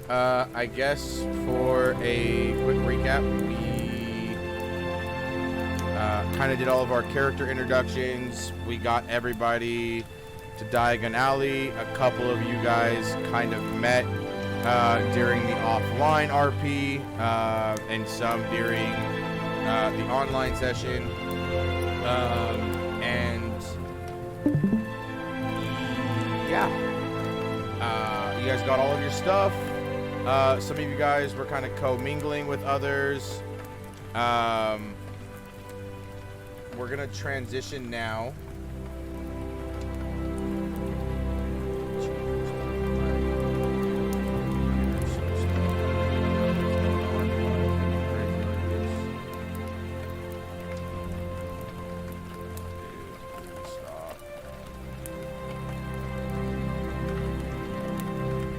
I guess for a quick recap, we kind of did all of our character introductions. We got everybody to Diagon Alley. A couple of you guys kind of met during the offline RP and some during the online session. And yeah, you guys got all of your stuff. Some of you guys were kind of co-mingling with others. We're gonna transition now.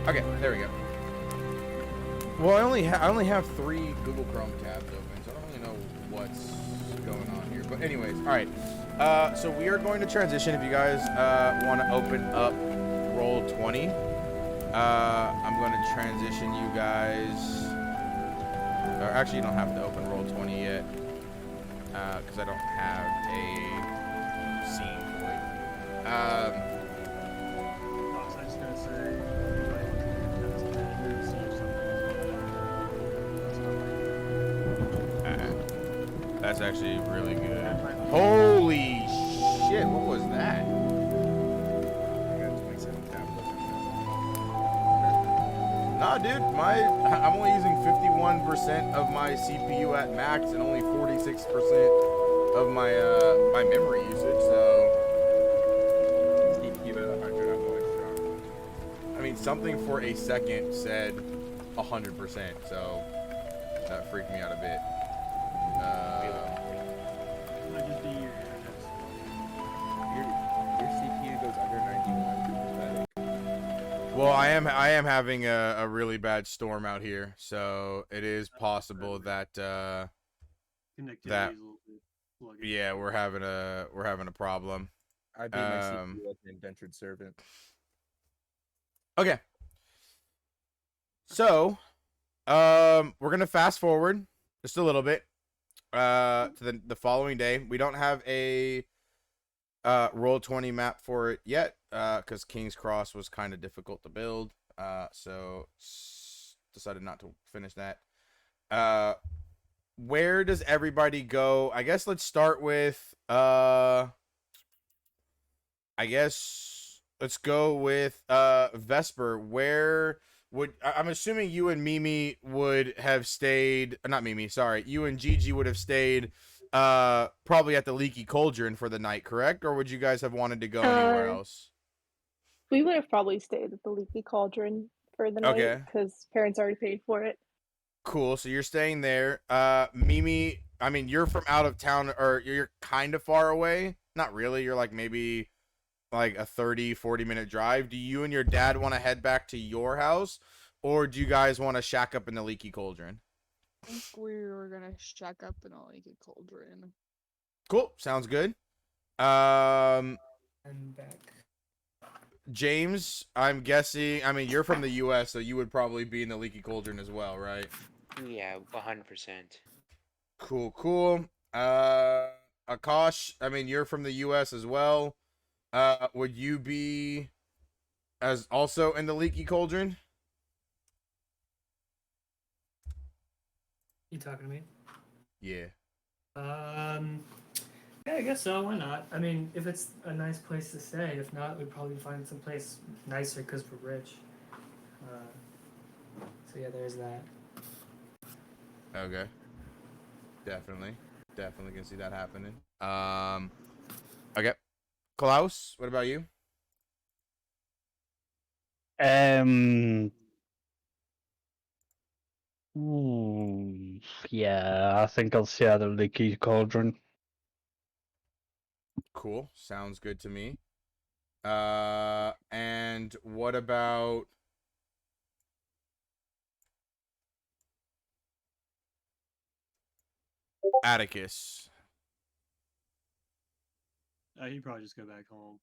Okay, there we go. Well, I only have 3 Google Chrome tabs open, so I don't really know what's going on here. But anyways, all right. So we are going to transition. If you guys want to open up Roll20, I'm going to transition you guys. Or actually, you don't have to open Roll20 yet, because I don't have a scene for it. I was just gonna say, like, as a manager, see if something's That's actually really good. Holy shit! What was that? I got 27 tablets. Nah, dude, I'm only using 51% of my CPU at max and only 46% of my my memory usage. So CPU at 100, I'm going strong. I mean, something for a second said 100%. So that freaked me out a bit. might just be your internet. Your CPU goes under 91. Well, I am having a really bad storm out here, so it is possible that Connectivity is a little bit sluggish. yeah, we're having a problem. I beat my CPU like an indentured servant. Okay. So, we're gonna fast forward just a little bit to the following day. We don't have a Roll20 map for it yet because King's Cross was kind of difficult to build. So decided not to finish that. Where does everybody go? I guess let's start with I guess let's go with Vesper. Where would I'm assuming you and Mimi would have stayed, not Mimi, sorry. You and Gigi would have stayed probably at the Leaky Cauldron for the night, correct? Or would you guys have wanted to go anywhere else? We would have probably stayed at the Leaky Cauldron for the night Okay. because parents already paid for it. Cool. So you're staying there. Mimi, I mean, you're from out of town, or you're kind of far away. Not really. You're like maybe like a 30-40 minute drive. Do you and your dad want to head back to your house, or do you guys want to shack up in the Leaky Cauldron? I think we were gonna shack up in a Leaky Cauldron. Cool. Sounds good. And back. James, I'm guessing, I mean, you're from the US, so you would probably be in the Leaky Cauldron as well, right? Yeah, 100%. Cool. Akash, I mean, you're from the US as well. Would you be as also in the Leaky Cauldron? You talking to me? Yeah. Yeah, I guess so. Why not? I mean, if it's a nice place to stay. If not, we'd probably find some place nicer because we're rich. So yeah, there's that. Okay. Definitely can see that happening. Okay. Klaus, what about you? Yeah, I think I'll stay out of the Leaky Cauldron. Cool. Sounds good to me. And what about Atticus? He'd probably just go back home.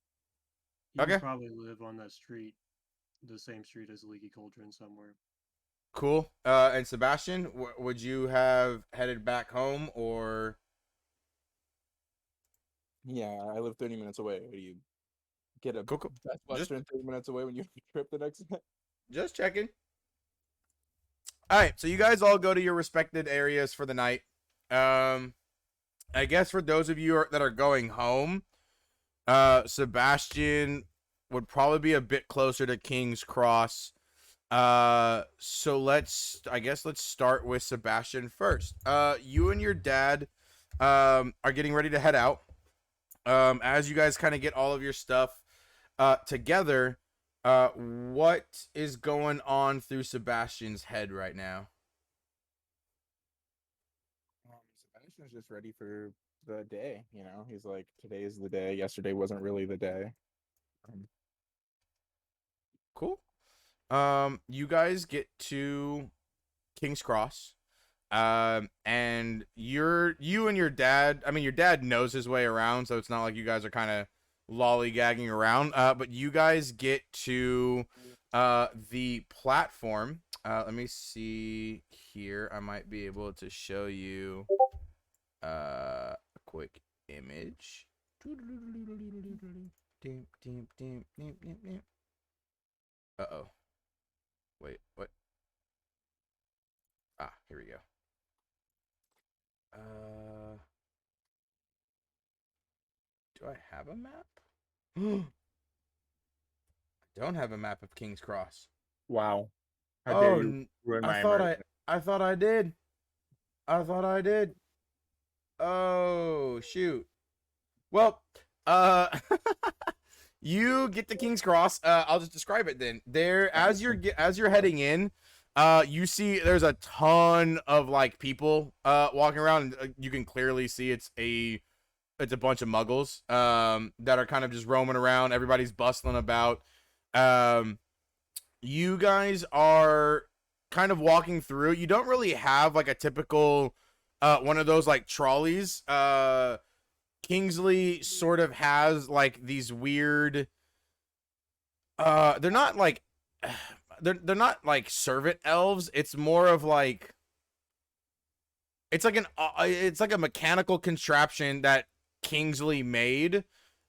He Okay. would probably live on that street, the same street as Leaky Cauldron somewhere. Cool. And Sebastian, would you have headed back home or? Yeah, I live 30 minutes away. What do you get a Cool, cool. Best Just- Western 30 minutes away when you have a trip the next day? Just checking. All right, so you guys all go to your respected areas for the night. I guess for those of you that are going home, Sebastian would probably be a bit closer to King's Cross. So let's start with Sebastian first. You and your dad are getting ready to head out. As you guys kind of get all of your stuff together, what is going on through Sebastian's head right now? Sebastian's just ready for the day, you know? He's like, today is the day. Yesterday wasn't really the day. Cool. You guys get to King's Cross. And you and your dad, I mean, your dad knows his way around, so it's not like you guys are kind of lollygagging around. But you guys get to the platform. Let me see here. I might be able to show you a quick image. Uh-oh. Wait, what? Ah, here we go. Do I have a map? I don't have a map of King's Cross. Wow. How Oh, dare you ruin my I thought immersion. I thought I did. I thought I did. Oh, shoot. Well, you get to King's Cross. I'll just describe it then. There, as you're heading in, you see there's a ton of like people walking around. And, you can clearly see it's a bunch of muggles that are kind of just roaming around. Everybody's bustling about. You guys are kind of walking through. You don't really have like a typical one of those like trolleys. Kingsley sort of has like these weird they're not like they're not like servant elves. It's more of like it's like a mechanical contraption that Kingsley made.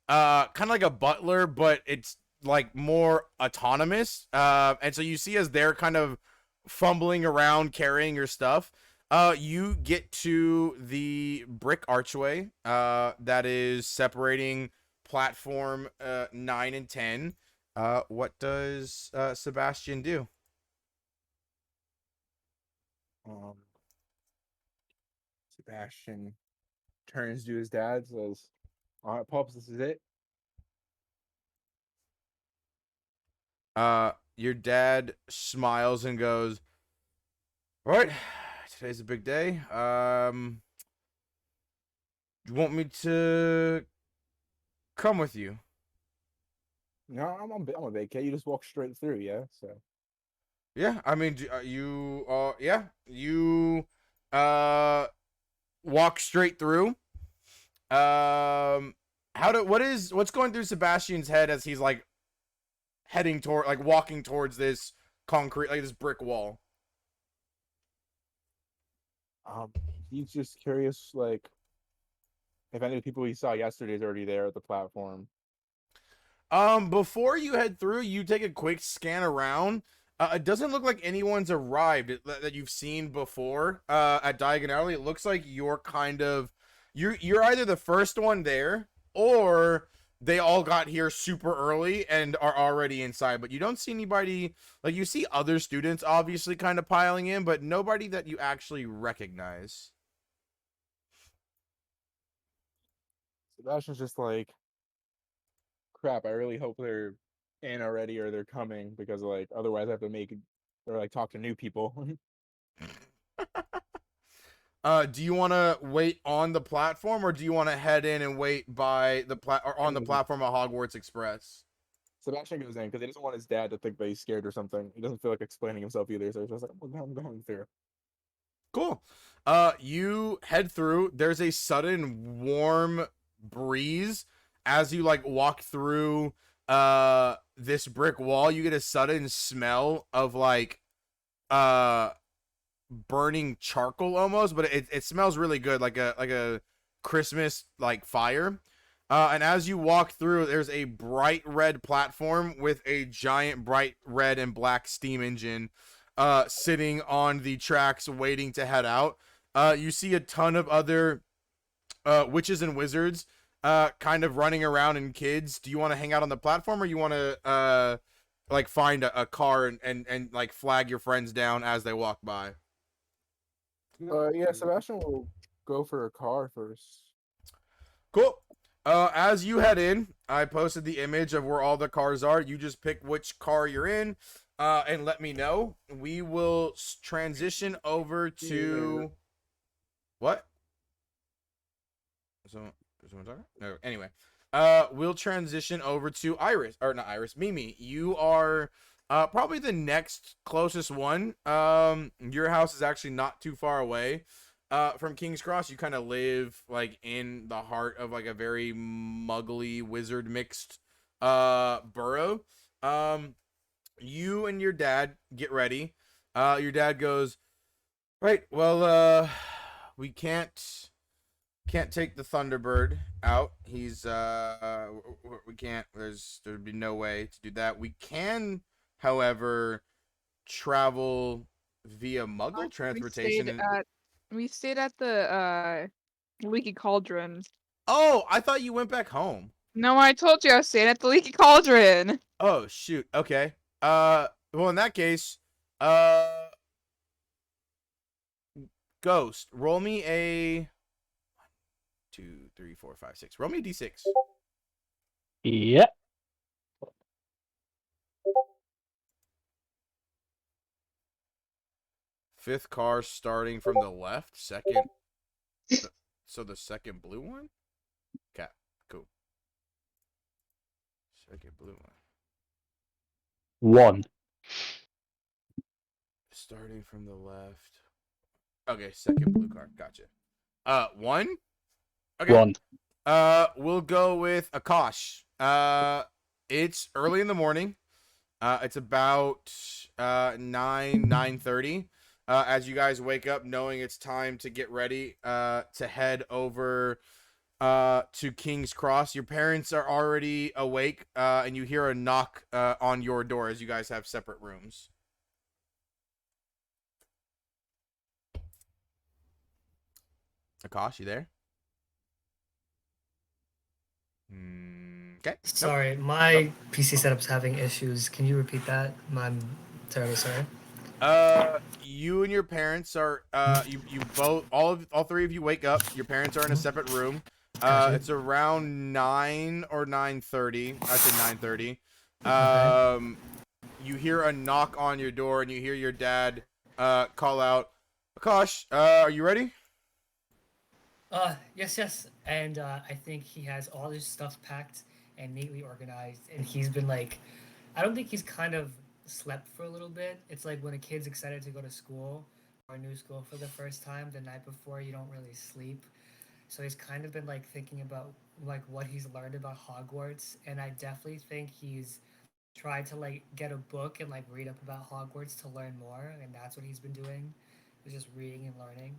Kind of like a butler, but it's like more autonomous. And so you see as they're kind of fumbling around carrying your stuff, you get to the brick archway that is separating platform 9 and 10. What does Sebastian do? Sebastian turns to his dad, says, "All right, Pops, this is it." Your dad smiles and goes, "All right, today's a big day. You want me to come with you?" No, I'm on vacay. You just walk straight through, yeah? So Yeah, I mean, you walk straight through. What's going through Sebastian's head as he's like heading toward, like walking towards this concrete, like this brick wall? he's just curious, like, if any of the people he saw yesterday is already there at the platform. Before you head through, you take a quick scan around. It doesn't look like anyone's arrived that you've seen before at Diagon Alley. It looks like you're either the first one there, or they all got here super early and are already inside. But you don't see anybody. Like, you see other students obviously kind of piling in, but nobody that you actually recognize. Sebastian's just like, crap, I really hope they're in already or they're coming, because like otherwise I have to talk to new people. Do you want to wait on the platform, or do you want to head in and wait by the on the platform at Hogwarts Express? Sebastian goes in because he doesn't want his dad to think that he's scared or something. He doesn't feel like explaining himself either, so he's just like, I'm going through. Cool. You head through. There's a sudden warm breeze as you like walk through this brick wall. You get a sudden smell of like burning charcoal almost, but it smells really good, like a Christmas like fire. And as you walk through, there's a bright red platform with a giant bright red and black steam engine sitting on the tracks waiting to head out. You see a ton of other witches and wizards kind of running around, and kids. Do you want to hang out on the platform, or you want to like find a car and like flag your friends down as they walk by? Yeah, Sebastian will go for a car first. Cool. As you head in, I posted the image of where all the cars are. You just pick which car you're in, and let me know. We will transition over to what? Is someone talking? No. Anyway, we'll transition over to Iris, or not Iris, Mimi. You are probably the next closest one. Your house is actually not too far away from King's Cross. You kind of live like in the heart of like a very muggly wizard mixed borough. You and your dad get ready. Your dad goes, right, well, we can't take the Thunderbird out. He's we can't, there'd be no way to do that. We can, however, travel via Muggle transportation. We stayed at the Leaky Cauldron. Oh, I thought you went back home. No, I told you I was staying at the Leaky Cauldron. Oh shoot. Okay. Well, in that case, Ghost, roll me a 1, 2, 3, 4, 5, 6. Roll me a d6. Yep. Fifth car starting from the left. Second. So the second blue one? Okay, cool. Second blue one. 1. Starting from the left. Okay, second blue car. Gotcha. 1? Okay. 1. We'll go with Akash. It's early in the morning. It's about 9:30. As you guys wake up, knowing it's time to get ready to head over to King's Cross. Your parents are already awake, and you hear a knock on your door as you guys have separate rooms. Akash, you there? Okay. Sorry, my PC setup's having issues. Can you repeat that? I'm terribly sorry. You and your parents are you both all three of you wake up. Your parents are in a separate room. Gotcha. It's around 9 or 9:30. I said 9:30. Okay. You hear a knock on your door, and you hear your dad call out, "Akash, are you ready?" Yes. And I think he has all his stuff packed and neatly organized, and he's been like, I don't think he's kind of slept for a little bit. It's like when a kid's excited to go to school or a new school for the first time, the night before you don't really sleep. So he's kind of been like thinking about like what he's learned about Hogwarts, and I definitely think he's tried to like get a book and like read up about Hogwarts to learn more, and that's what he's been doing. He's just reading and learning.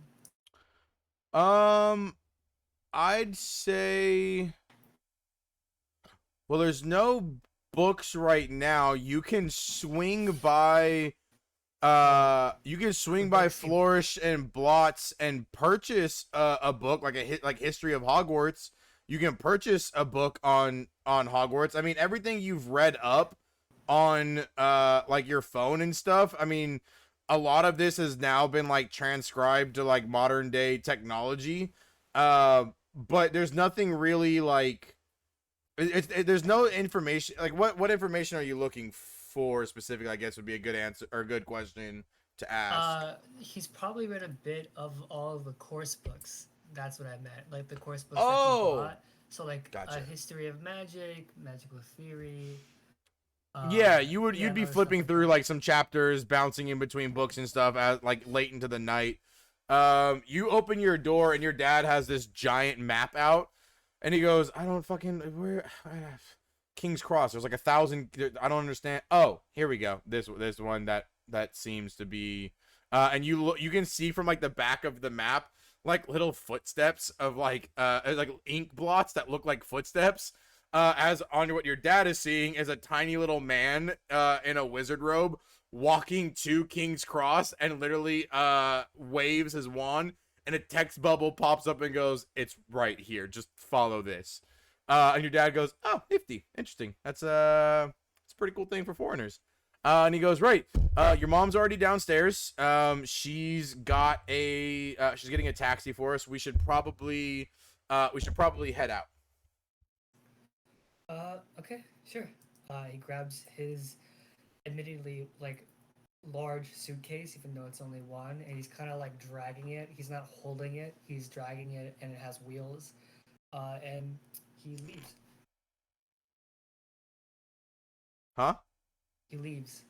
I'd say, well, there's no books right now. You can swing by Flourish and Blots and purchase a book like History of Hogwarts. You can purchase a book on Hogwarts. I mean, everything you've read up on like your phone and stuff. I mean, a lot of this has now been like transcribed to like modern day technology. But there's nothing really like there's no information. Like what information are you looking for specifically? I guess would be a good answer or a good question to ask. He's probably read a bit of all the course books. That's what I meant. Like the course books Oh! that he bought. So like Gotcha. a history of magic, magical theory. Yeah, you'd be other flipping stuff through like like some chapters, bouncing in between books and stuff as like late into the night. You open your door and your dad has this giant map out, and he goes, "I don't fucking where King's Cross. There's like 1,000. I don't understand. Oh, here we go. This one that that seems to be, and you can see from like the back of the map like little footsteps of like ink blots that look like footsteps. As on what your dad is seeing is a tiny little man in a wizard robe walking to King's Cross and literally waves his wand, and a text bubble pops up and goes, "It's right here. Just follow this." And your dad goes, "Oh, nifty, interesting. That's a pretty cool thing for foreigners." And he goes, "Right. Your mom's already downstairs. She's got she's getting a taxi for us. We should probably head out." Okay, sure. He grabs his admittedly like large suitcase, even though it's only one, and he's kind of like dragging it. He's not holding it, he's dragging it, and it has wheels. And he leaves. Huh? He leaves.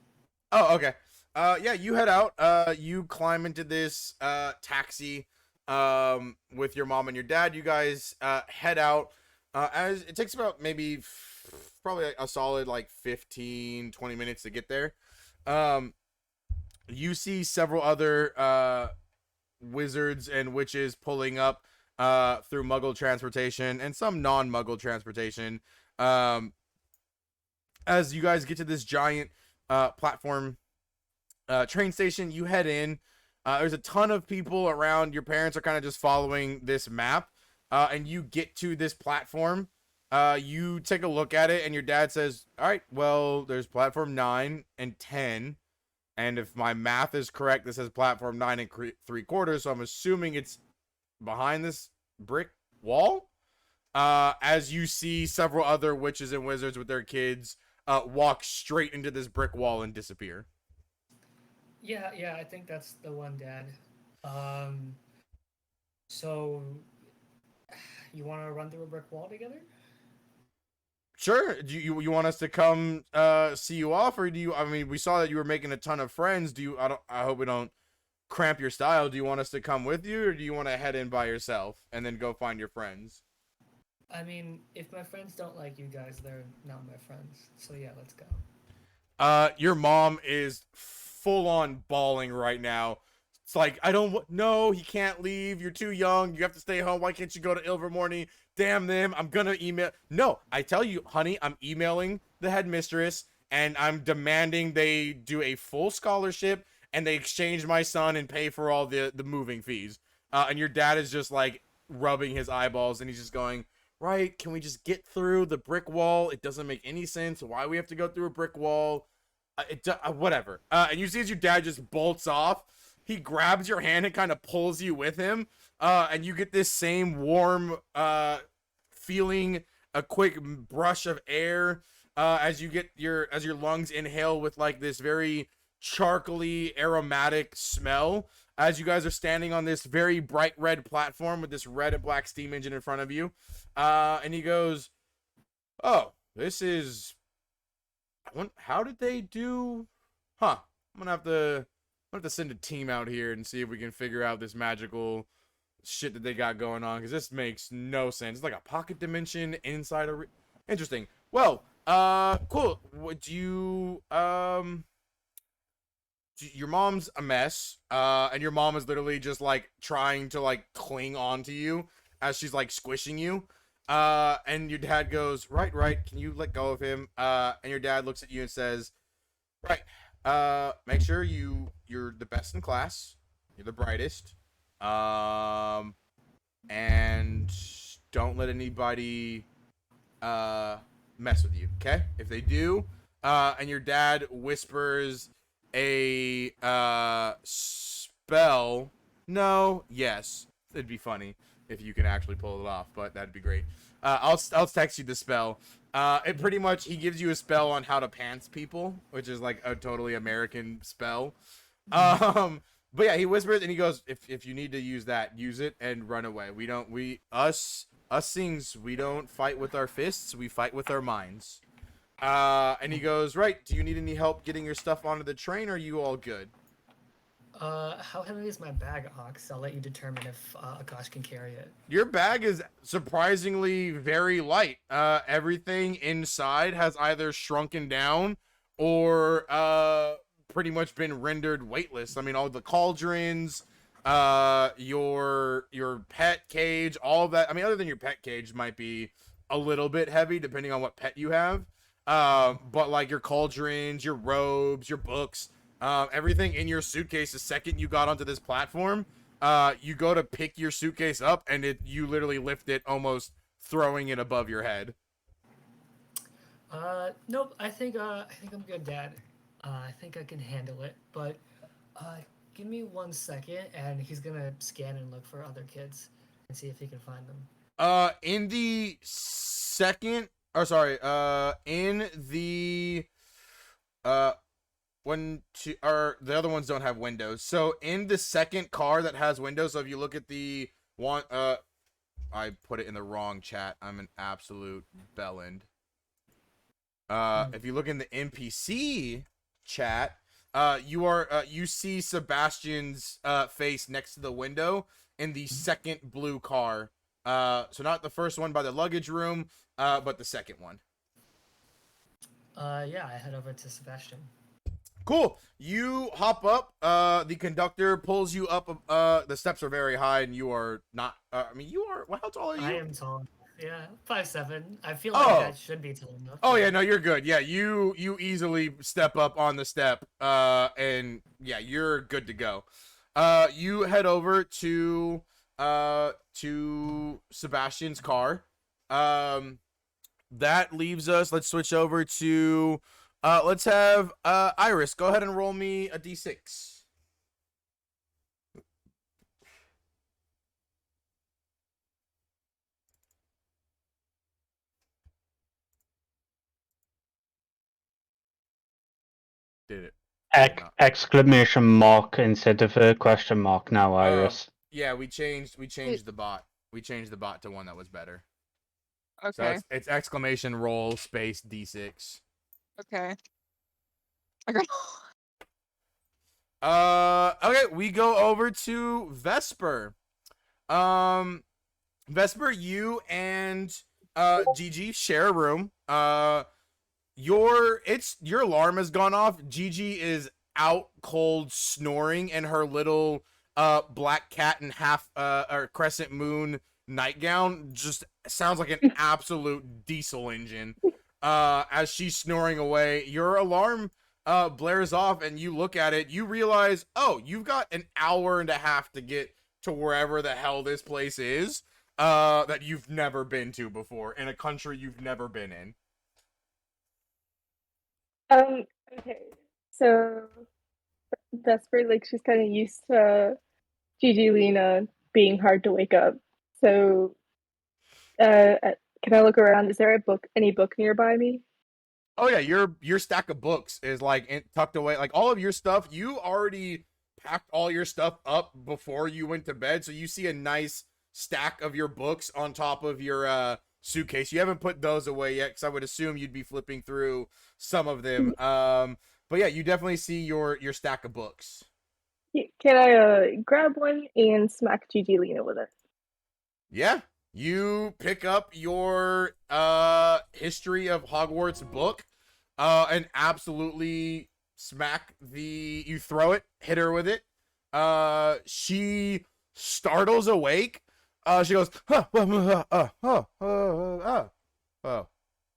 Oh, okay. Yeah, you head out. You climb into this taxi with your mom and your dad. You guys head out. As it takes about maybe probably a solid like 15-20 minutes to get there. You see several other wizards and witches pulling up through Muggle transportation and some non-Muggle transportation. As you guys get to this giant platform train station, you head in. There's a ton of people around. Your parents are kind of just following this map. And you get to this platform, you take a look at it, and your dad says, "All right, well, there's platform 9 and 10, and if my math is correct, this says platform 9 and 3/4, so I'm assuming it's behind this brick wall." As you see several other witches and wizards with their kids walk straight into this brick wall and disappear. Yeah, I think that's the one, Dad. So you want to run through a brick wall together? Sure. Do you want us to come see you off, or do you? I mean, we saw that you were making a ton of friends. Do you? I hope we don't cramp your style. Do you want us to come with you, or do you want to head in by yourself and then go find your friends? I mean, if my friends don't like you guys, they're not my friends. So yeah, let's go. Your mom is full on bawling right now. It's like, no, he can't leave. You're too young. You have to stay home. Why can't you go to Ilvermorny? Damn them. I'm gonna email. No, I tell you, honey, I'm emailing the headmistress and I'm demanding they do a full scholarship and they exchange my son and pay for all the moving fees. And your dad is just like rubbing his eyeballs and he's just going, "Right, can we just get through the brick wall? It doesn't make any sense. Why we have to go through a brick wall? Whatever." And you see as your dad just bolts off. He grabs your hand and kind of pulls you with him, and you get this same warm feeling, a quick brush of air as your lungs inhale with like this very charcoaly aromatic smell. As you guys are standing on this very bright red platform with this red and black steam engine in front of you, and he goes, "Oh, this is. How did they do? Huh? I'm gonna have to send a team out here and see if we can figure out this magical shit that they got going on, because this makes no sense. It's like a pocket dimension inside a interesting. Well, cool. Would you your mom's a mess, and your mom is literally just like trying to like cling on to you as she's like squishing you, and your dad goes, right, can you let go of him?" And your dad looks at you and says, "Right, make sure you're the best in class, you're the brightest, and don't let anybody mess with you, okay? If they do," and your dad whispers a spell. No, yes, it'd be funny if you can actually pull it off, but that'd be great. I'll text you the spell. It pretty much, he gives you a spell on how to pants people, which is like a totally American spell. But yeah, he whispers and he goes, if you need to use that, use it and run away. Us things, we don't fight with our fists, we fight with our minds. And he goes, "Right, do you need any help getting your stuff onto the train, or are you all good?" How heavy is my bag, Ox? I'll let you determine if Akash can carry it. Your bag is surprisingly very light. Everything inside has either shrunken down or pretty much been rendered weightless. I mean, all the cauldrons, your pet cage, all of that. I mean, other than your pet cage might be a little bit heavy depending on what pet you have. But like your cauldrons, your robes, your books, everything in your suitcase the second you got onto this platform, you go to pick your suitcase up and you literally lift it, almost throwing it above your head. Nope. I think I'm good, Dad. I think I can handle it. But give me 1 second, and he's gonna scan and look for other kids and see if he can find them. In the second, or sorry, in the the other ones don't have windows. So in the second car that has windows, so if you look at the one, I put it in the wrong chat. I'm an absolute bellend. If you look in the NPC chat, you see Sebastian's face next to the window in the second blue car. So not the first one by the luggage room, but the second one. Yeah, I head over to Sebastian. Cool. You hop up. The conductor pulls you up. The steps are very high, and you are not. I mean, you are. How tall are you? I am tall. Yeah, 5'7". I feel like that should be tall enough. Oh yeah, no, you're good. Yeah, you easily step up on the step. And yeah, you're good to go. You head over to Sebastian's car. That leaves us. Let's switch over to. Let's have Iris. Go ahead and roll me a d6. Did it? Exclamation mark instead of a question mark now, Iris. Yeah, we changed the bot. We changed the bot to one that was better. Okay. So it's exclamation roll space d6. Okay. Okay. Okay, we go over to Vesper. Vesper, you and Gigi share a room. Your alarm has gone off. Gigi is out cold snoring in her little black cat and half or crescent moon nightgown. Just sounds like an absolute diesel engine. As she's snoring away, your alarm blares off, and you look at it. You realize, oh, you've got an hour and a half to get to wherever the hell this place is that you've never been to before, in a country you've never been in. Okay. So Vesper, like, she's kind of used to Gigi Lena being hard to wake up. So, can I look around? Is there any book nearby me? Oh yeah, your stack of books is like tucked away. Like all of your stuff, you already packed all your stuff up before you went to bed. So you see a nice stack of your books on top of your suitcase. You haven't put those away yet, because I would assume you'd be flipping through some of them. But yeah, you definitely see your stack of books. Can I grab one and smack Gigi Lena with it? Yeah, you pick up your History of Hogwarts book and absolutely you throw it, hit her with it. She startles awake. She goes,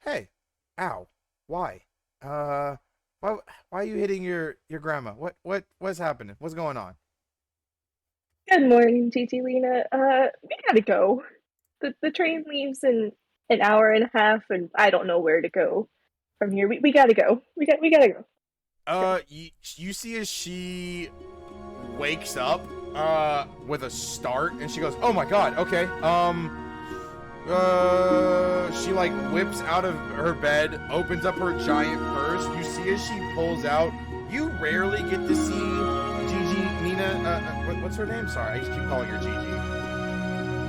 hey, ow, why? Why are you hitting your grandma? What's happening? What's going on? Good morning, Gigi Lena. We gotta go. The train leaves in an hour and a half, and I don't know where to go from here. We gotta go. We gotta go. You see as she wakes up with a start, and she goes, oh my god, okay. She like whips out of her bed, opens up her giant purse. You see as she pulls out, you rarely get to see Gigi Nina, what's her name? Sorry, I just keep calling her Gigi.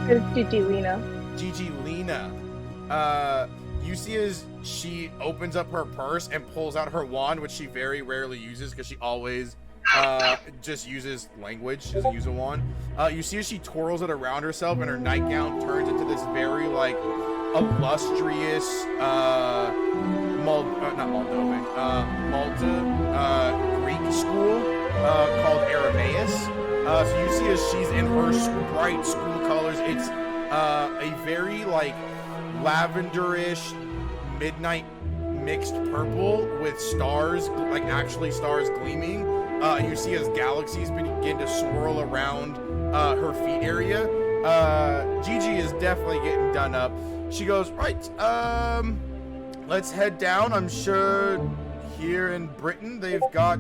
It's Gigi Lena. Gigi Lena. You see as she opens up her purse and pulls out her wand, which she very rarely uses because she always just uses language. She doesn't use a wand. You see as she twirls it around herself, and her nightgown turns into this very like illustrious Malta Greek school called Arameus. So you see as she's in her bright school colors, it's a very like lavenderish midnight mixed purple with stars, like actually stars gleaming. You see as galaxies begin to swirl around her feet area. Gigi is definitely getting done up. She goes, right, let's head down. I'm sure here in Britain they've got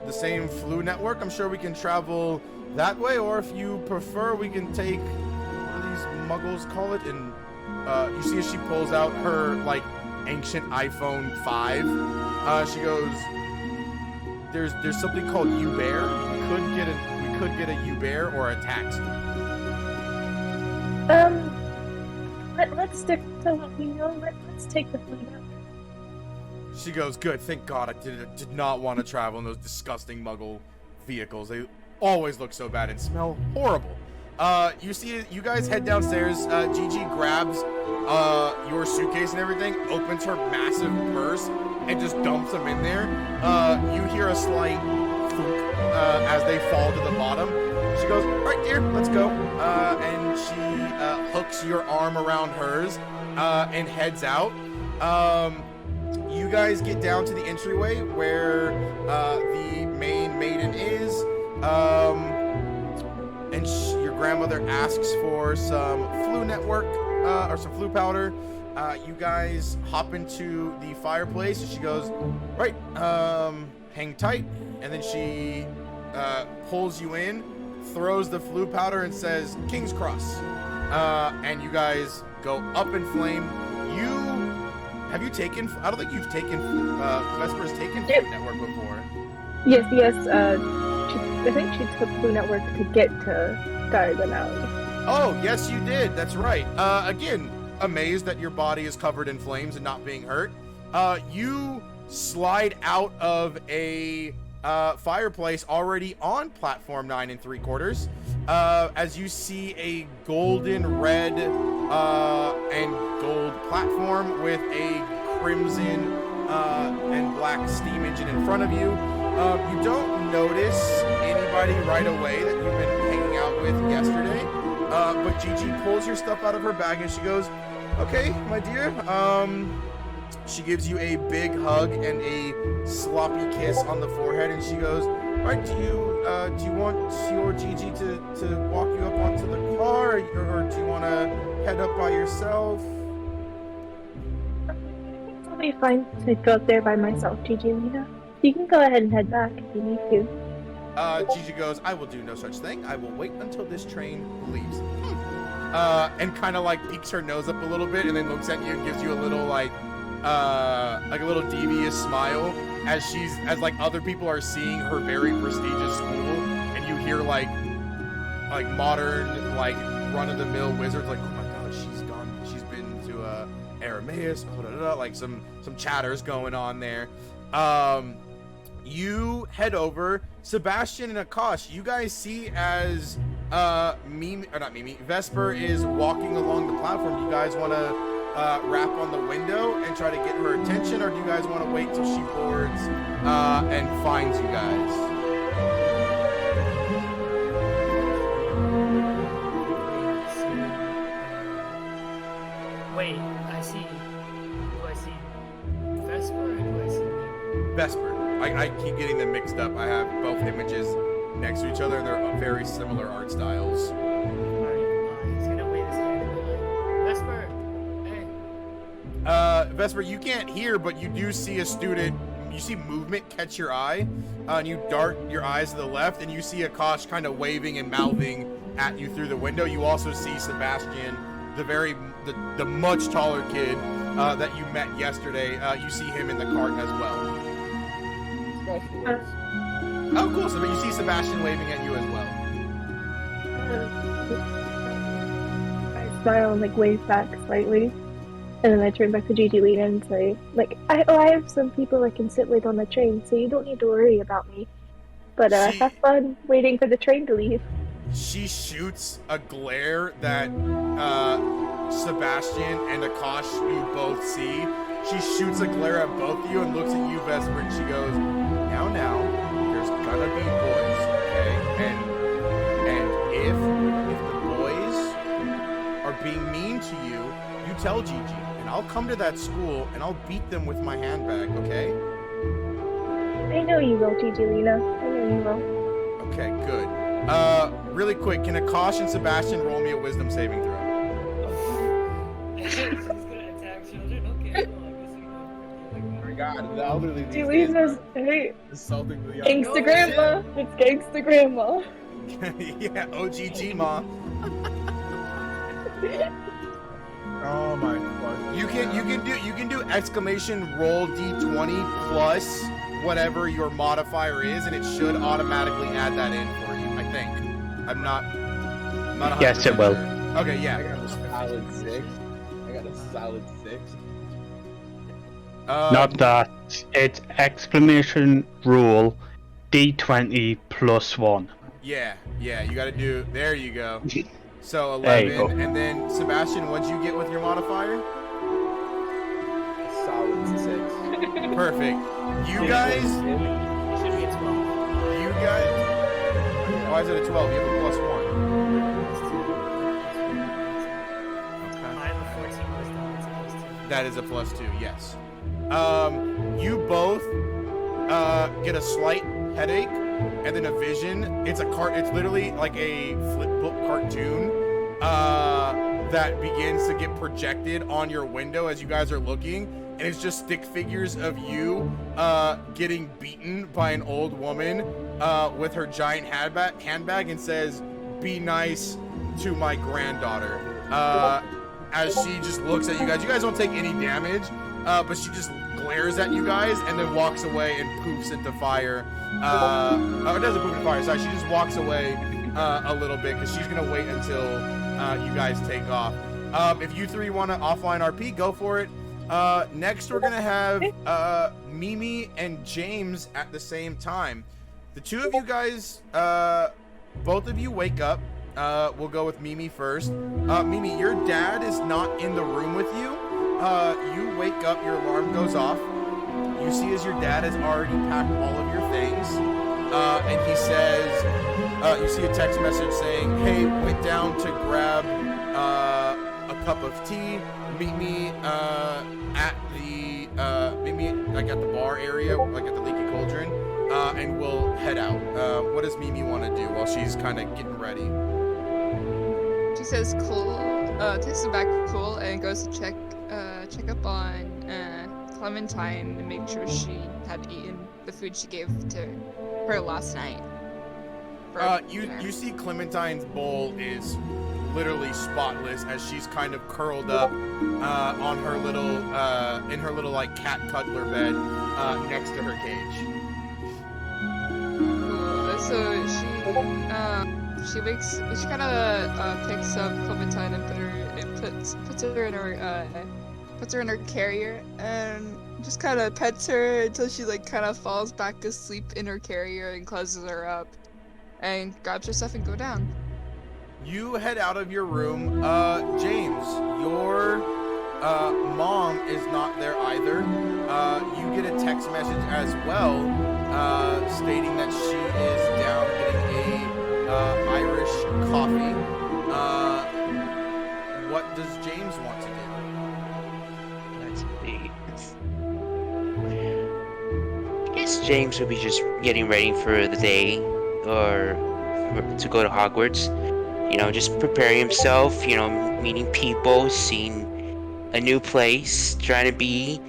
the same flu network. I'm sure we can travel that way, or if you prefer, we can take, what do these muggles call it? And you see as she pulls out her like ancient iPhone 5. She goes, there's something called Uber. We could get a Uber or a taxi. Let's stick to what we know. Let's take the flu network. She goes, good, thank God I did not want to travel in those disgusting muggle vehicles. They always look so bad and smell horrible. You guys head downstairs. Gigi grabs your suitcase and everything, opens her massive purse, and just dumps them in there. You hear a slight thunk as they fall to the bottom. She goes, right dear, let's go. And she hooks your arm around hers and heads out. You guys get down to the entryway where the main maiden is. And your grandmother asks for some flu network or some flu powder. You guys hop into the fireplace and she goes, right, hang tight. And then she pulls you in, throws the flu powder and says, King's Cross. And you guys go up in flame. Have you taken, I don't think you've taken, Vesper's taken Flu Network before. Yes. I think she took Flu Network to get to Garden Alley. Oh, yes, you did. That's right. Again, amazed that your body is covered in flames and not being hurt. You slide out of a fireplace already on platform 9 3/4, as you see a golden red and gold platform with a crimson and black steam engine in front of you. You don't notice anybody right away that you've been hanging out with yesterday, but Gigi pulls your stuff out of her bag and she goes, okay, my dear. She gives you a big hug and a sloppy kiss on the forehead, and she goes, right, do you want your Gigi to walk you up onto the car, or do you want to head up by yourself? It'll be fine to go up there by myself, Gigi Lena. You can go ahead and head back if you need to. Gigi goes, I will do no such thing. I will wait until this train leaves. And kind of like peeks her nose up a little bit, and then looks at you and gives you a little like a little devious smile as like other people are seeing her very prestigious school, and you hear like modern like run-of-the-mill wizards like, oh my god, she's been to Arameus, like some chatters going on there. You head over. Sebastian and Akash, you guys see as Vesper is walking along the platform. You guys want to rap on the window and try to get her attention, or do you guys want to wait till she boards and finds you guys? Wait, I see. Do I see Vesper or do I see me? Vesper. I keep getting them mixed up. I have both images next to each other, and they're very similar art styles. Alright, he's gonna wave his hand and be like, Vesper, hey. Vesper, you can't hear, but you do see a student. You see movement catch your eye, and you dart your eyes to the left, and you see Akash kind of waving and mouthing at you through the window. You also see Sebastian, the much taller kid that you met yesterday. You see him in the cart as well. Oh, cool. So you see Sebastian waving at you as well. I smile and like wave back slightly, and then I turn back to Gigi Lena and say, like, I have some people I can sit with on the train, so you don't need to worry about me. But have fun waiting for the train to leave. She shoots a glare that Sebastian and Akash, you both see. She shoots a glare at both of you and looks at you, Vesper, and she goes, now, there's gonna be boys, okay? And if the boys are being mean to you, you tell Gigi, and I'll come to that school and I'll beat them with my handbag, okay? I know you will, Gigi Lena. I know you will. Okay, good. Really quick, can Akash and Sebastian roll me a wisdom saving throw? She's gonna attack children. Okay, well, I guess we know. Oh my god, the elderly these days Gilena's are hey, insulting the young. gangsta grandma. It's gangsta grandma. Yeah, OGG, ma. Oh my fucking You can do exclamation roll d20 plus whatever your modifier is, and it should automatically add that in for you. I think. I'm not. 100% Yes, it will. sure. Okay, I yeah. got a solid 6. I got a solid 6. Not that. It's exclamation rule D20 plus 1. Yeah, you got to do. There you go. So There you 11, go. and then Sebastian, what'd you get with your modifier? A solid 6. Perfect. You guys. It should be a 12. You guys. Why is it a 12? You have a plus 1. Okay. I have a 14 wisdom. It's a plus 2. That is a plus 2, yes. You both get a slight headache and then a vision. It's literally like a flip book cartoon that begins to get projected on your window as you guys are looking, and it's just stick figures of you getting beaten by an old woman with her giant handbag and says, "Be nice to my granddaughter." As she just looks at you guys. You guys don't take any damage, but she just glares at you guys and then walks away and poofs into fire. It doesn't poof into fire, sorry. She just walks away a little bit because she's going to wait until you guys take off. If you three want to offline RP, go for it. Next, we're going to have Mimi and James at the same time. The two of you guys, both of you wake up. We'll go with Mimi first. Mimi, your dad is not in the room with you. You wake up, your alarm goes off. You see as your dad has already packed all of your things. And he says, you see a text message saying, "Hey, went down to grab a cup of tea. Meet me at the bar area, like at the Leaky Cauldron, and we'll head out." What does Mimi want to do while she's kind of getting ready? She says cool, takes it back cool, and goes to check up on Clementine to make sure she had eaten the food she gave to her last night. for dinner. You see Clementine's bowl is literally spotless as she's kind of curled up on her little in her little like cat cuddler bed next to her cage. Cool. So she kind of picks up Clementine and puts her in her carrier and just kind of pets her until she like kind of falls back asleep in her carrier and closes her up and grabs her stuff and go down. You head out of your room. James, your mom is not there either. You get a text message as well stating that she is down getting a Irish coffee. What does James want to do? Let's see. I guess James will be just getting ready for the day or to go to Hogwarts. You know, just preparing himself, you know, meeting people, seeing a new place, trying to be,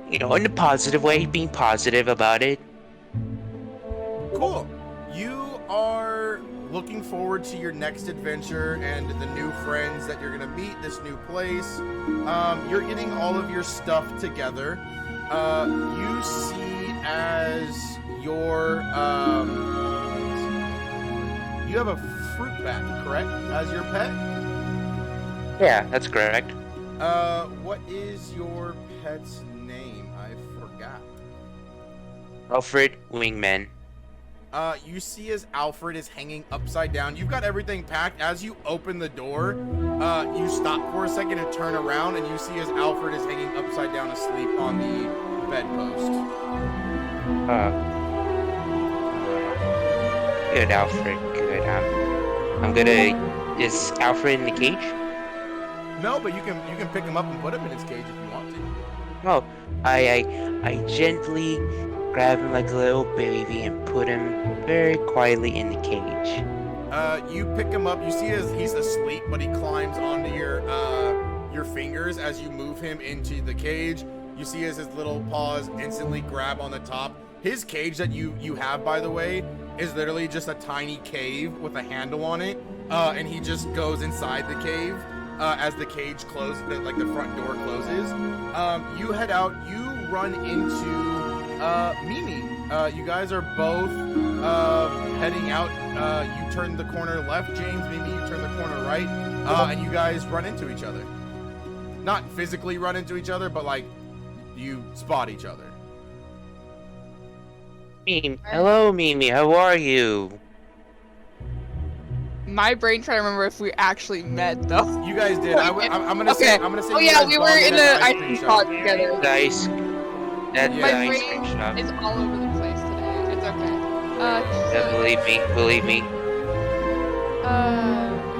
you know, in a positive way, being positive about it. Cool. You are looking forward to your next adventure and the new friends that you're gonna meet, this new place. You're getting all of your stuff together. You see as your you have a fruit bat, correct, as your pet? Yeah, that's correct. What is your pet's name? I forgot. Alfred Wingman. You see as Alfred is hanging upside down. You've got everything packed. As you open the door, you stop for a second and turn around, and you see as Alfred is hanging upside down asleep on the bedpost. Good, Alfred. Good. I'm gonna. Is Alfred in the cage? No, but you can pick him up and put him in his cage if you want to. Oh, I gently grab him like a little baby and put him very quietly in the cage. You pick him up. You see he's asleep, but he climbs onto your fingers as you move him into the cage. You see as his little paws instantly grab on the top. His cage that you have, by the way, is literally just a tiny cave with a handle on it, and he just goes inside the cave as the cage closes, like the front door closes. You head out. You run into Mimi. You guys are both heading out. You turn the corner left, James. Mimi, you turn the corner right, and you guys run into each other. Not physically run into each other, but like you spot each other. Hello, Mimi. How are you? My brain trying to remember if we actually met though. You guys did. I'm gonna Okay. say. I'm gonna say. Oh you yeah, guys we were bonded in at the ice cream shop shop. together. Nice. That's Yeah. My the ice brain cream shop. is all over the place today. It's okay. Yeah, believe me.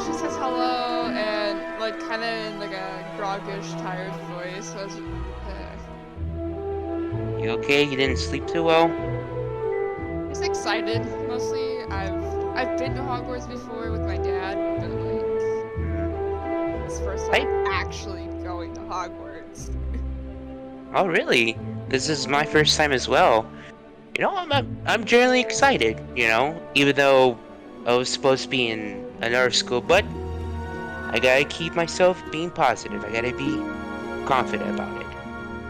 She says hello and like kind of in like a groggish, tired voice. So I was, You okay? You didn't sleep too well? just excited mostly. I've been to Hogwarts before with my dad, but like it's the first time I'm actually going to Hogwarts. Oh, really? This is my first time as well. You know, I'm generally excited. You know, even though I was supposed to be in another school, but I gotta keep myself being positive. I gotta be confident about it.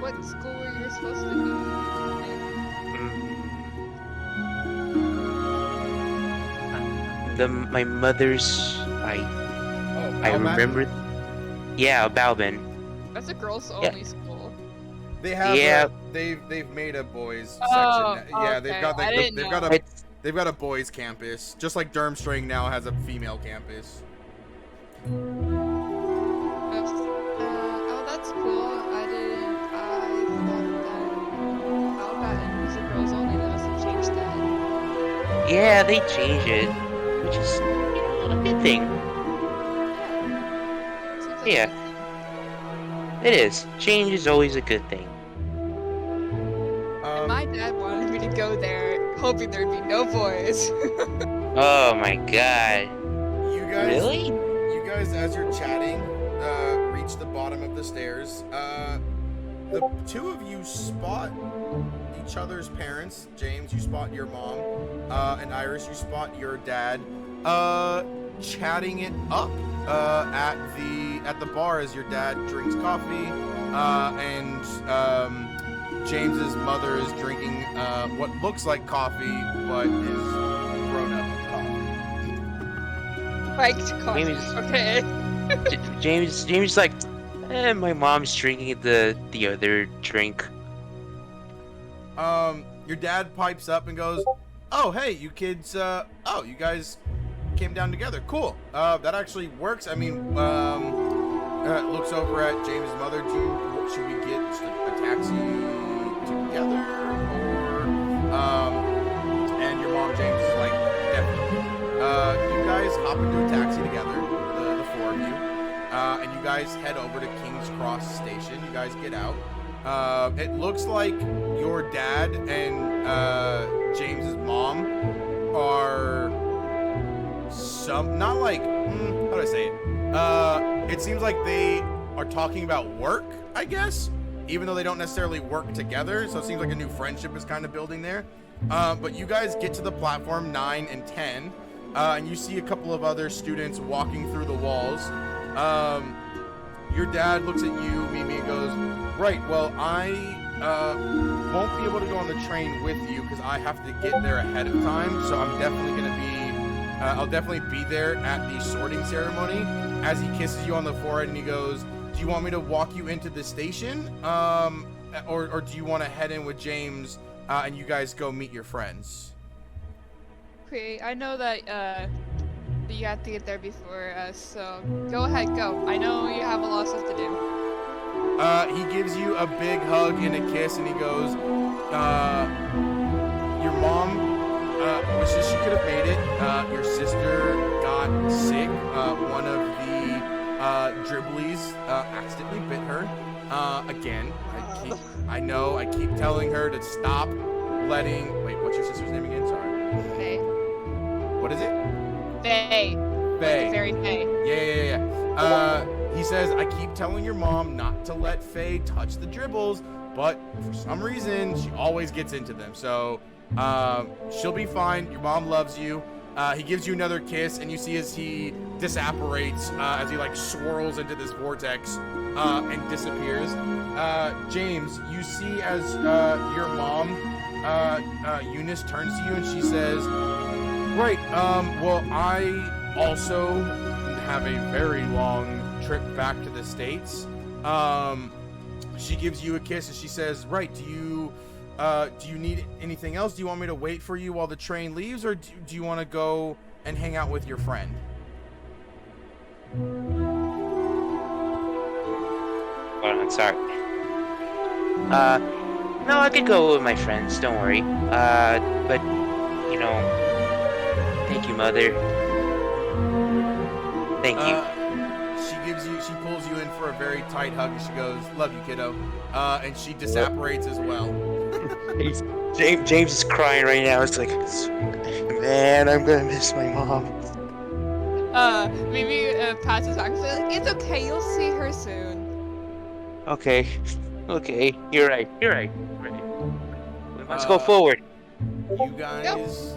What school were you supposed to be in? My mother's. I Balmain? remember. Yeah, Balbin. That's a girls only school. They have. Yeah. They've made a boys Oh, section. Yeah, okay. they've got I didn't they've know. got a they've got a boys campus, just like Durmstrang now has a female campus. Oh, that's cool. I thought that Albaton was a girls only. They must have changed that. Yeah, they changed it, which is, you know, a good thing. Seems like Yeah. a good thing. It is. Change is always a good thing. My dad wanted me to go there, hoping there'd be no boys. Oh my god. You guys. Really? You guys, as you're chatting, reach the bottom of the stairs. The two of you spot each other's parents. James, you spot your mom, and Iris, you spot your dad, chatting it up at the bar as your dad drinks coffee, and James's mother is drinking what looks like coffee, but is grown up coffee. Spiked coffee. Maybe- Okay. James like, my mom's drinking the other drink. Your dad pipes up and goes, "Oh, hey, you kids, you guys came down together. Cool. That actually works. I mean, looks over at James' mother. Should we get a taxi together? Or, and your mom, James, is like, definitely. You guys hop into a taxi together, the four of you, and you guys head over to King's Cross Station. You guys get out. It looks like your dad and James's mom are not like, how do I say it? It seems like they are talking about work, I guess, even though they don't necessarily work together. So it seems like a new friendship is kind of building there. But you guys get to the platform 9 and 10, and you see a couple of other students walking through the walls. Your dad looks at you, Mimi, and goes, "Right, well, I won't be able to go on the train with you because I have to get there ahead of time. So I'm definitely going to be, I'll definitely be there at the sorting ceremony." As he kisses you on the forehead and he goes, "Do you want me to walk you into the station? Or do you want to head in with James and you guys go meet your friends?" Okay, I know that you have to get there before us, so go ahead, go. I know you have a lot of stuff to do. He gives you a big hug and a kiss, and he goes, "Your mom wishes she could have made it. Your sister got sick. One of the dribblies accidentally bit her. Again, I know, I keep telling her to stop letting. Wait, what's your sister's name again? Sorry. Faye. What is it? Faye. Faye. Fairy Faye. Yeah. He says, I keep telling your mom not to let Faye touch the dribbles, but for some reason, she always gets into them. So, she'll be fine. Your mom loves you. He gives you another kiss, and you see as he disapparates, as he like swirls into this vortex, and disappears. James, you see as your mom, Eunice, turns to you and she says, right, well, I also have a very long trip back to the States. She gives you a kiss and she says, right, do you need anything else? Do you want me to wait for you while the train leaves, or do you want to go and hang out with your friend? Well, I'm sorry. No, I could go with my friends, don't worry. But, you know, thank you, Mother. Thank you. She pulls you in for a very tight hug and she goes, love you, kiddo. And she disapparates as well. James is crying right now. It's like, man, I'm gonna miss my mom. Maybe passes back. Like, it's okay. You'll see her soon. Okay, you're right. We must go forward. You guys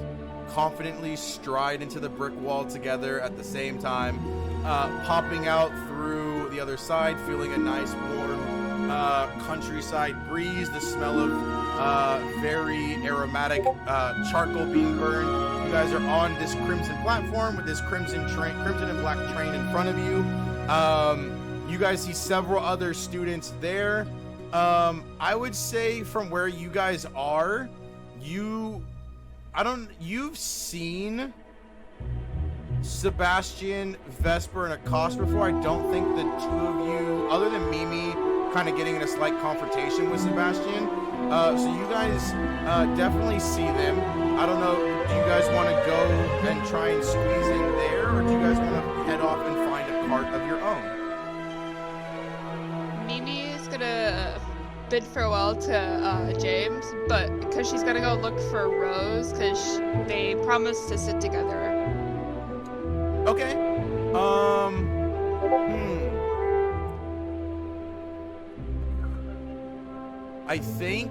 confidently stride into the brick wall together at the same time, popping out through the other side, feeling a nice warm countryside breeze, the smell of very aromatic charcoal being burned. You guys are on this crimson platform with this crimson and black train in front of you. You guys see several other students there. I would say from where you guys are, you've seen Sebastian, Vesper, and Acosta before. I don't think the two of you, other than Mimi, kind of getting in a slight confrontation with Sebastian. So you guys definitely see them. I don't know, do you guys want to go and try and squeeze in there, or do you guys want to head off and find a cart of your own? Mimi is gonna bid farewell to James, but because she's gonna go look for Rose, because they promised to sit together. Okay. I think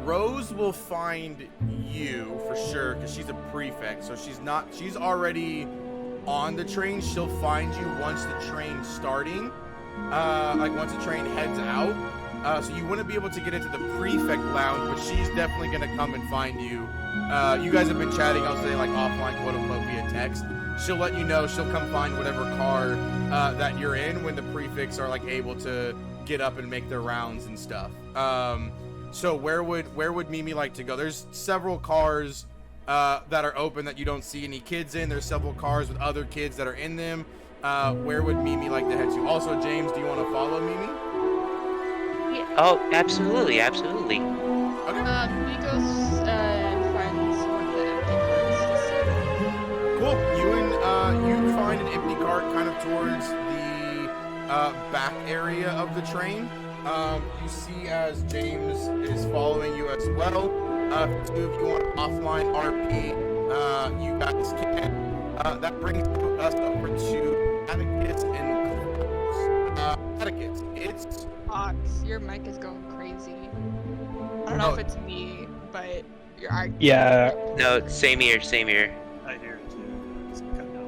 Rose will find you for sure because she's a prefect, so she's already on the train. She'll find you once the train's starting, like once the train heads out. So you wouldn't be able to get into the prefect lounge, but she's definitely gonna come and find you. You guys have been chatting, I'll say, like offline, quote unquote, via text. She'll let you know. She'll come find whatever car that you're in when the prefects are like able to get up and make their rounds and stuff. So where would Mimi like to go? There's several cars that are open that you don't see any kids in. There's several cars with other kids that are in them. Where would Mimi like to head to? Also, James, do you want to follow Mimi? Yeah. Oh, absolutely. Okay. He goes and finds one of the empty carts to see. Cool. You find an empty cart kind of towards the back area of the train. You see as James is following you as well. Two of you want offline RP, you guys can. That brings us over to Atticus and Atticus. It's Fox, your mic is going crazy. I don't know if it's me, but your art. Yeah. No, same here. I hear it too. It's cutting out.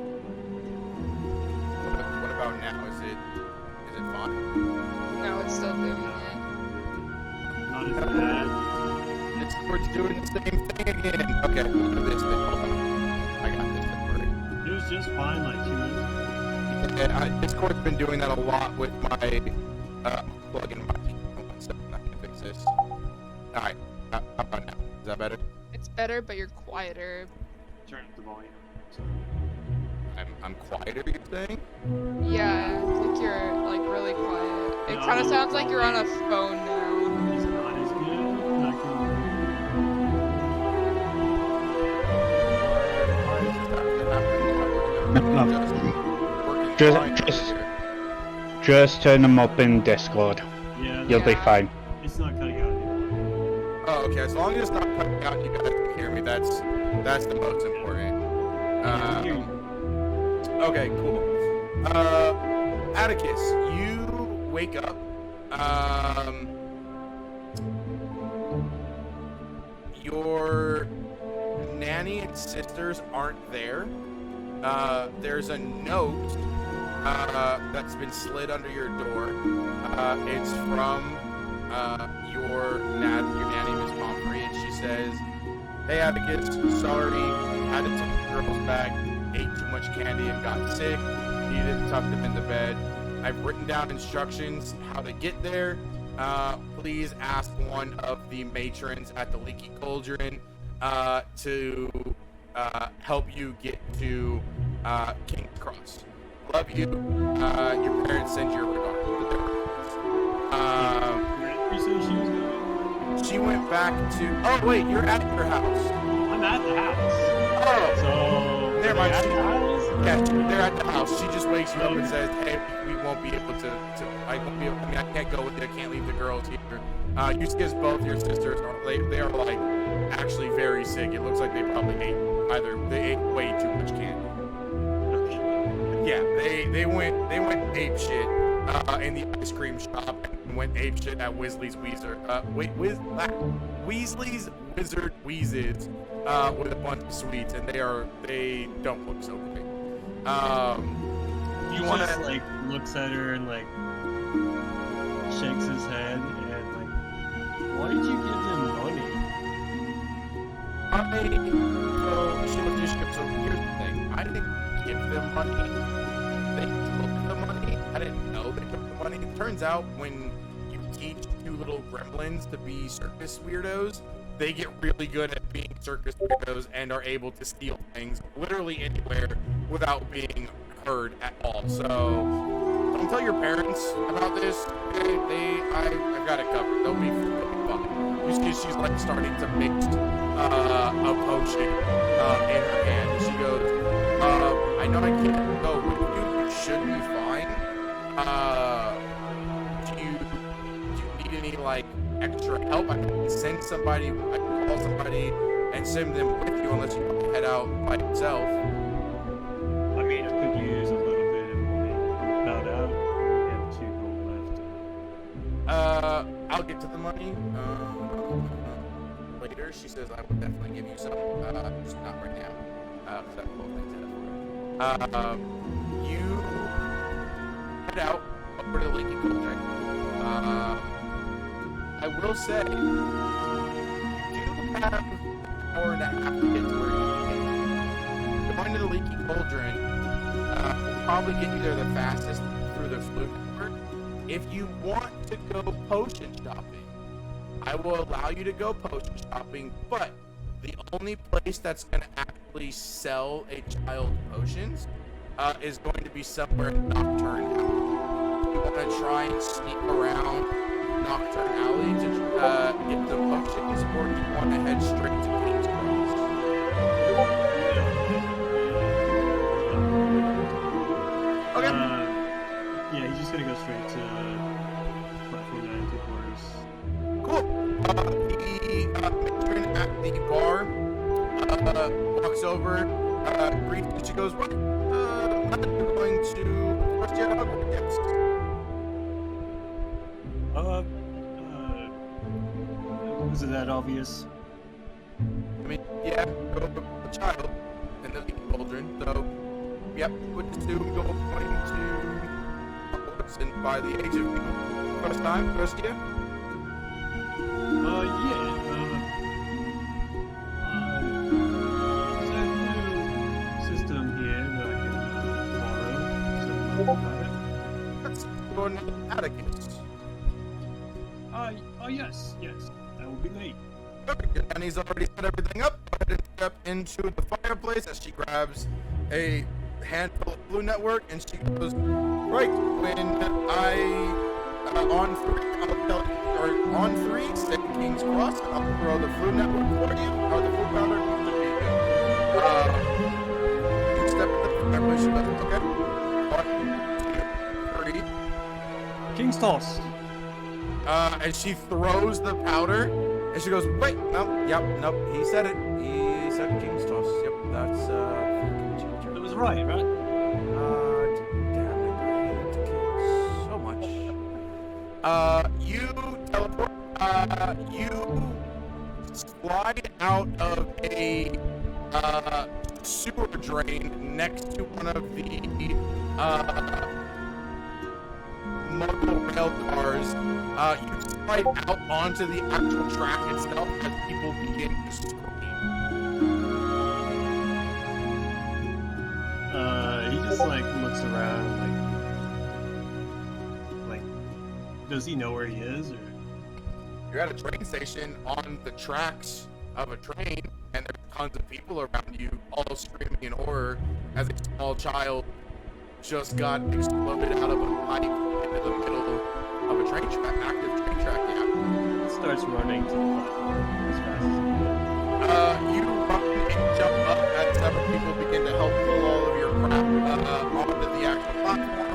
what about now? Is it fine? No, it's still doing it. Not as bad. Discord's doing the same thing again. Okay, we'll do this thing. Hold on. I got this. Don't worry. It was just fine like 2 minutes ago. Yeah, Discord's been doing that a lot with my plug-in mic. One second, I can fix this. Alright, how about now? Is that better? It's better, but you're quieter. Turn up the volume. So. I'm quieter, you're saying? Yeah, I think you're like really quiet. It kind of sounds like you're on a phone now. It's not as good. I can... No. Working Just- fine over just- here. Just turn them up in Discord. Yeah, You'll be Yeah. fine. it's not cutting out anymore. Oh, okay. As long as it's not cutting out, you guys can hear me. That's the most important. I can hear you. Okay, cool. Atticus, you wake up. Your nanny and sisters aren't there. There's a note that's been slid under your door. It's from your nanny, Miss Pomfrey, and she says, "Hey Atticus, sorry, had to take the girls back, ate too much candy and got sick, needed to tuck them into bed. I've written down instructions how to get there. Please ask one of the matrons at the Leaky Cauldron to help you get to King's Cross. Love you. Your parents send your regards." Where did you say she was going? She went back to. Oh wait, you're at your house. I'm at the house. Oh, So, Never are they mind, at she- the house? yeah, they're at the house. She just wakes you up and says, "Hey, we won't be able to. I won't be. I mean, I can't go with you. I can't leave the girls here." You because both your sisters are they are like actually very sick. It looks like they probably ate they ate way too much candy. Yeah, they went ape shit in the ice cream shop and went ape shit at Weasley's Weasley's Wizard Wheezes with a bunch of sweets, and they don't look so great. He You wanna just like looks at her and like shakes his head and like, why did you give them money? So here's the thing. I didn't give them money. They took the money. I didn't know they took the money. It turns out when you teach two little gremlins to be circus weirdos, they get really good at being circus weirdos and are able to steal things literally anywhere without being heard at all. So don't tell your parents about this. I've got it covered. They'll be fine. You see, she's like starting to mix a potion in her hand. She goes, I know I can't go with you. You should be fine. Do you need any like extra help? I can send somebody. I can call somebody and send them with you unless you want to head out by yourself. I mean, I could use a little bit of money. Found out we have 2 gold left. I'll get to the money later. She says I will definitely give you some, just not right now, because I have both things set up for it. You head out over to Leaky Cauldron. I will say, you do have an hour and a half to get to where you need to get. Going to the Leaky Cauldron will probably get you there the fastest through the Flute Network. If you want to go potion shopping, I will allow you to go potion shopping, but the only place that's going to actually sell a child potions is going to be somewhere in Nocturne Alley. You want to try and sneak around Nocturne Alley to get the potions, or do you want to head straight to King's Cross? Okay. Yeah, he's just gonna go straight to platform 9 to quarters. Cool. The matron at the bar walks over, greets you. She goes, "What? I'm going to first year Hogwarts." Was it that obvious? I mean, yeah, go with a child in the Leaky Cauldron, so yep, would assume you're going to Hogwarts, and by the age of first year. Yeah. There's a new system here that I can borrow. So, That's your name, Atticus. yes. That will be late. Perfect. Your nanny's already set everything up. Go ahead and step into the fireplace as she grabs a handful of Blue Network, and she goes, "Right, when on 3, I'll tell you, or on 3, say King's Cross, and I'll throw the Blue Network for you, or the Blue Powder, you step in the fireplace, Okay. Alright. 3. King's toss. And she throws the powder, and she goes, wait, no, yep, nope, he said it. He said King's Toss. Yep, that's, It was right? damn it, I hate kids so much. You teleport, you slide out of a, sewer drain next to one of the, monorail cars. You slide out onto the actual track itself as people begin to scream. He just like looks around, like, does he know where he is, or? You're at a train station on the tracks of a train, and there's tons of people around you, all screaming in horror as a small child just got exploded out of a pipe into the middle of a train track, active train track, yeah. Starts running to the platform as fast as he You run and jump up as several people begin to help pull all of your crap onto the actual platform.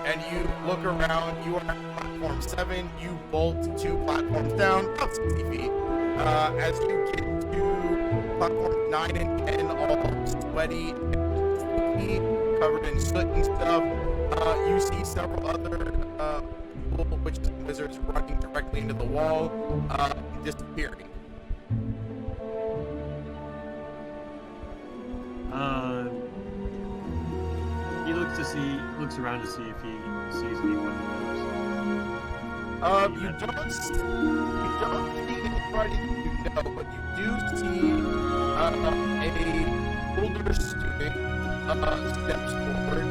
And you look around, you are at platform 7, you bolt 2 platforms down, about 60 feet. As you get to platform 9 and 10, all sweaty and sticky, covered in soot and stuff, you see several other people, witches and wizards, running directly into the wall, disappearing. He looks around to see if he sees anyone he knows. You don't see anybody you know, but you do see a older student steps forward.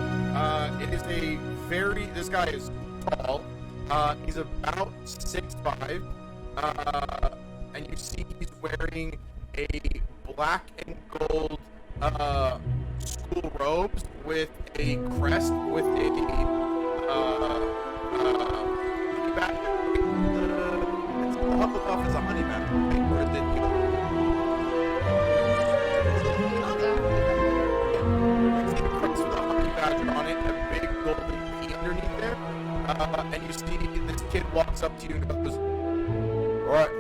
It is this guy is tall. He's about 6'5", and you see he's wearing a black and gold school robes with a crest with a back. It's Hufflepuff is a honey badger, right? Or is it? You see the crest with a honey badger on it, and a big golden key underneath there. And you see this kid walks up to you and goes, "Alright,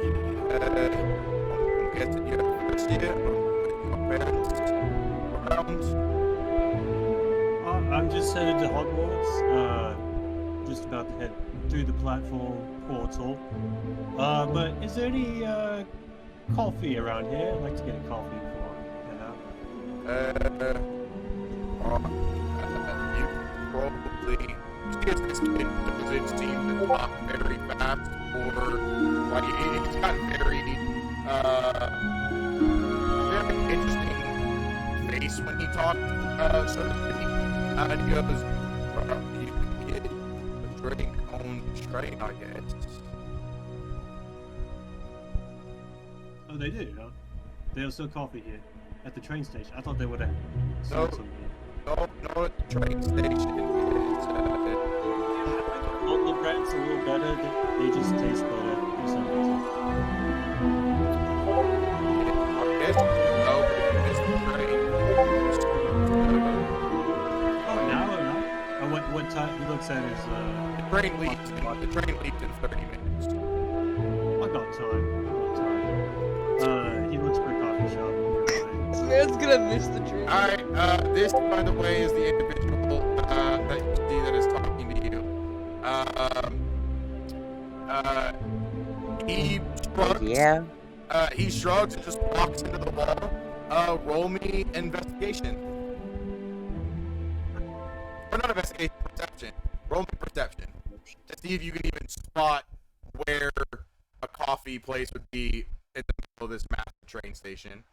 I'm guessing you're first year. My parents around." I'm just headed to Hogwarts. Just about to head through the platform portal. But is there any coffee around here? I'd like to get a coffee before I head out. You probably this kid doesn't seem to talk very fast, or like he's got very interesting face when he talks, so to speak. And he goes, "Well, you can get a drink on the train, I guess." Oh, they do, huh? They'll sell coffee here at the train station. I thought they would have sold some here. No, at the train station. It's, All the brands a little better. They just taste better for some reason. I guess no, but if you miss the train. Oh, now or not? Oh, what time? He looks at his. The train leaves in 30 minutes. I got time. He looks for a coffee shop. This man's gonna miss the train. Alright, this, by the way, is the individual that you see that is talking to you. He shrugs. Yeah. He shrugs and just walks into the wall. Roll me investigation. Or not investigation, perception. Roll me perception. To see if you can even spot where a coffee place would be in the middle of this massive train station.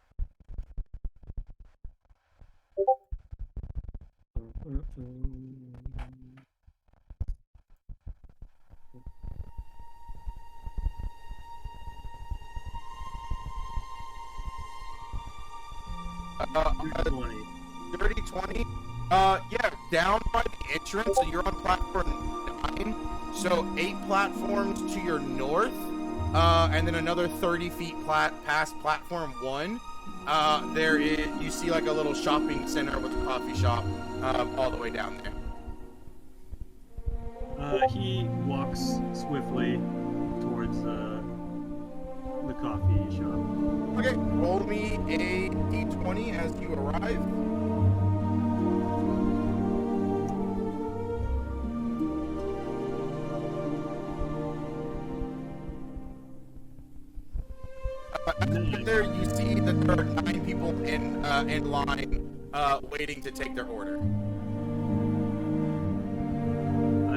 $30. 30-20. Yeah, down by the entrance, so you're on platform 9. So 8 platforms to your north, and then another 30 feet past platform 1. There is, you see like a little shopping center with a coffee shop all the way down there. He walks swiftly towards the coffee shop. Okay, roll me a d20 as you arrive. There you see that there are 9 people in line waiting to take their order.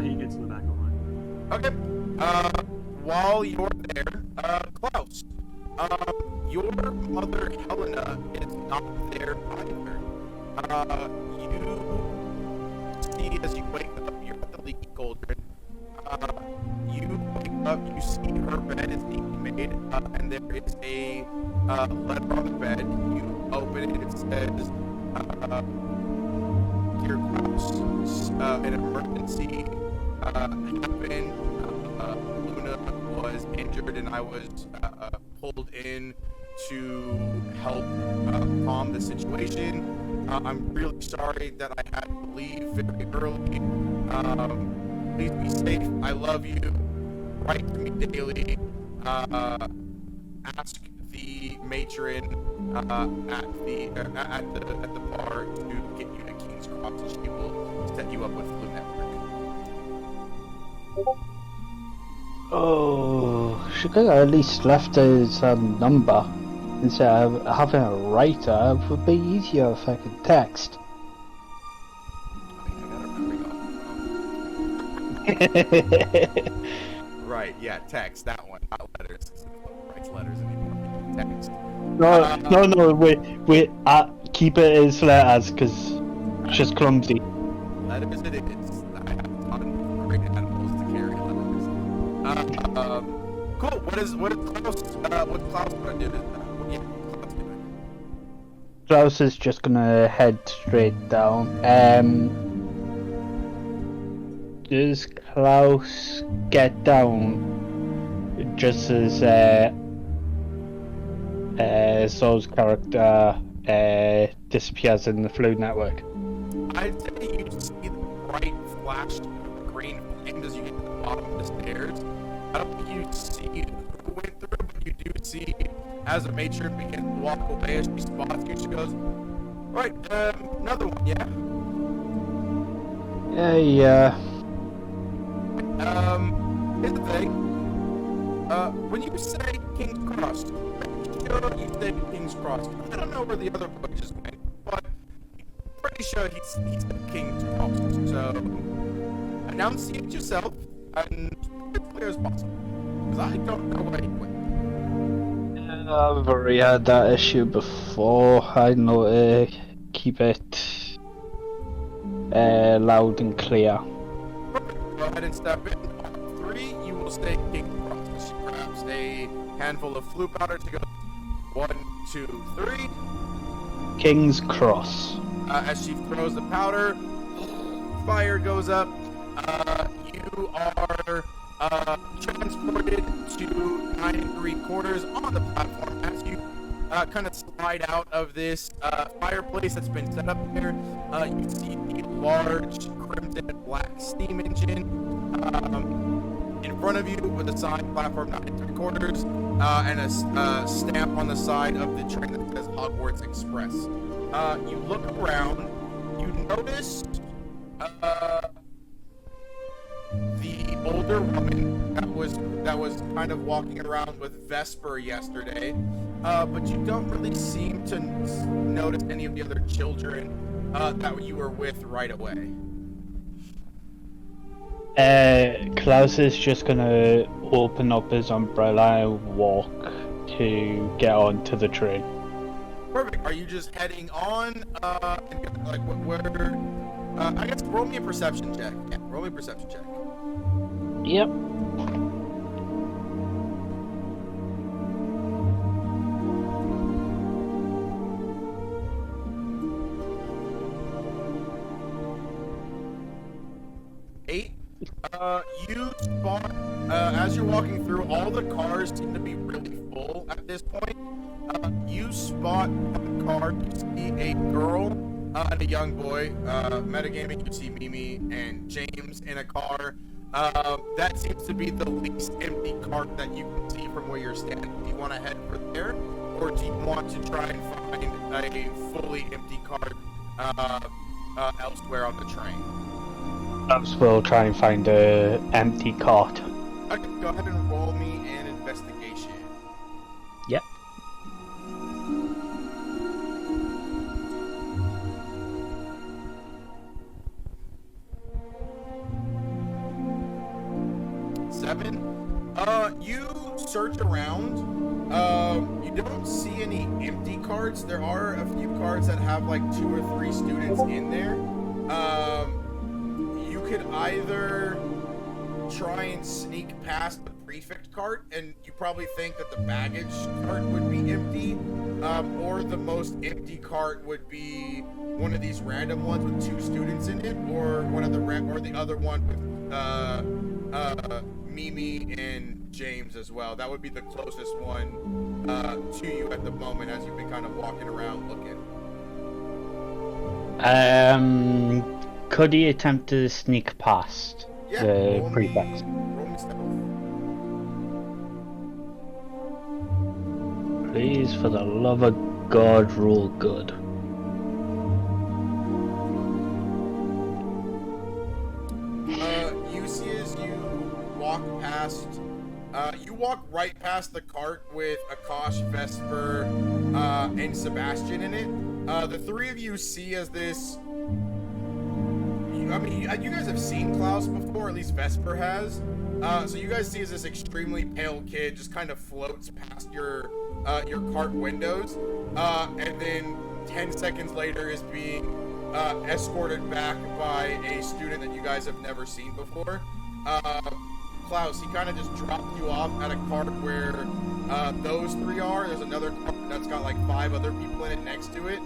He gets in the back of the line. Okay. While you're there, Klaus, your mother Helena is not there either. You see as you wake up, you're at the leaky cauldron. You wake up, you see her bed is being made, and there is a letter on the bed. You open it, it says, "Dear Klaus, an emergency happened. Luna was injured, and I was pulled in to help calm the situation. I'm really sorry that I had to leave very early. Please be safe. I love you. Write to me daily. Ask the matron at the bar to get you to King's Cross, and she will set you up with Blue Network." Oh, she could have at least left us a number instead of having a writer. It would be easier if I could text. Right, yeah, text, that one, not letters. Nobody writes letters anymore. Text. No, wait, keep it as letters, because it's just clumsy. Letters it is. I have a ton of great animals to carry letters. Cool, what's Klaus gonna do? Klaus doing? Klaus is just gonna head straight down. Does Klaus get down just as Sol's character disappears in the Blue Network? I'd say you see the bright flash of green flames as you get to the bottom of the stairs. I don't think you see who went through, but you do see as the matron begins to walk away as she spots you, she goes, "Right, another one, yeah?" Yeah. Here's the thing. When you say King's Cross, make sure you say King's Cross. I don't know where the other boy just went, but I'm pretty sure he said King's Cross. So, enunciate yourself and be as clear as possible. Because I don't know where he went. I've already had that issue before. I know to keep it loud and clear. Perfect. Go ahead and step in. On 3, you will say King's Cross. She grabs a handful of flue powder to go 1, 2, 3. King's Cross. As she throws the powder, fire goes up. You are transported to 9 3/4 on the platform as you kind of slide out of this fireplace that's been set up there. You see the large crimson and black steam engine in front of you with a sign platform 9 3/4 and a stamp on the side of the train that says Hogwarts Express. You look around, you notice the older woman that was kind of walking around with Vesper yesterday, but you don't really seem to notice any of the other children that you were with right away. Klaus is just gonna open up his umbrella and walk to get onto the train. Perfect. Are you just heading on? And like where? I guess roll me a perception check. Yeah, roll me a perception check. Yep. You spot, as you're walking through, all the cars seem to be really full at this point. You spot on the car, you see a girl and a young boy. Metagaming, you see Mimi and James in a car. That seems to be the least empty cart that you can see from where you're standing. Do you want to head for there, or do you want to try and find a fully empty cart elsewhere on the train? We'll try and find a empty cart. Okay, go ahead and roll me an investigation. Yep. Seven. You search around. You don't see any empty carts. There are a few carts that have like 2 or 3 students in there. You could either try and sneak past the prefect cart, and you probably think that the baggage cart would be empty, or the most empty cart would be one of these random ones with 2 students in it, or the other one with Mimi and James as well. That would be the closest one to you at the moment as you've been kind of walking around looking. Could he attempt to sneak past the prefect? Roll me stealth. Please, for the love of God, roll good. You see as you walk past, you walk right past the cart with Akash, Vesper, and Sebastian in it. The 3 of you see as this. I mean, you guys have seen Klaus before, at least Vesper has. So you guys see as this extremely pale kid just kind of floats past your cart windows, and then 10 seconds later is being escorted back by a student that you guys have never seen before. Klaus, he kind of just dropped you off at a cart where those 3 are. There's another cart that's got like 5 other people in it next to it.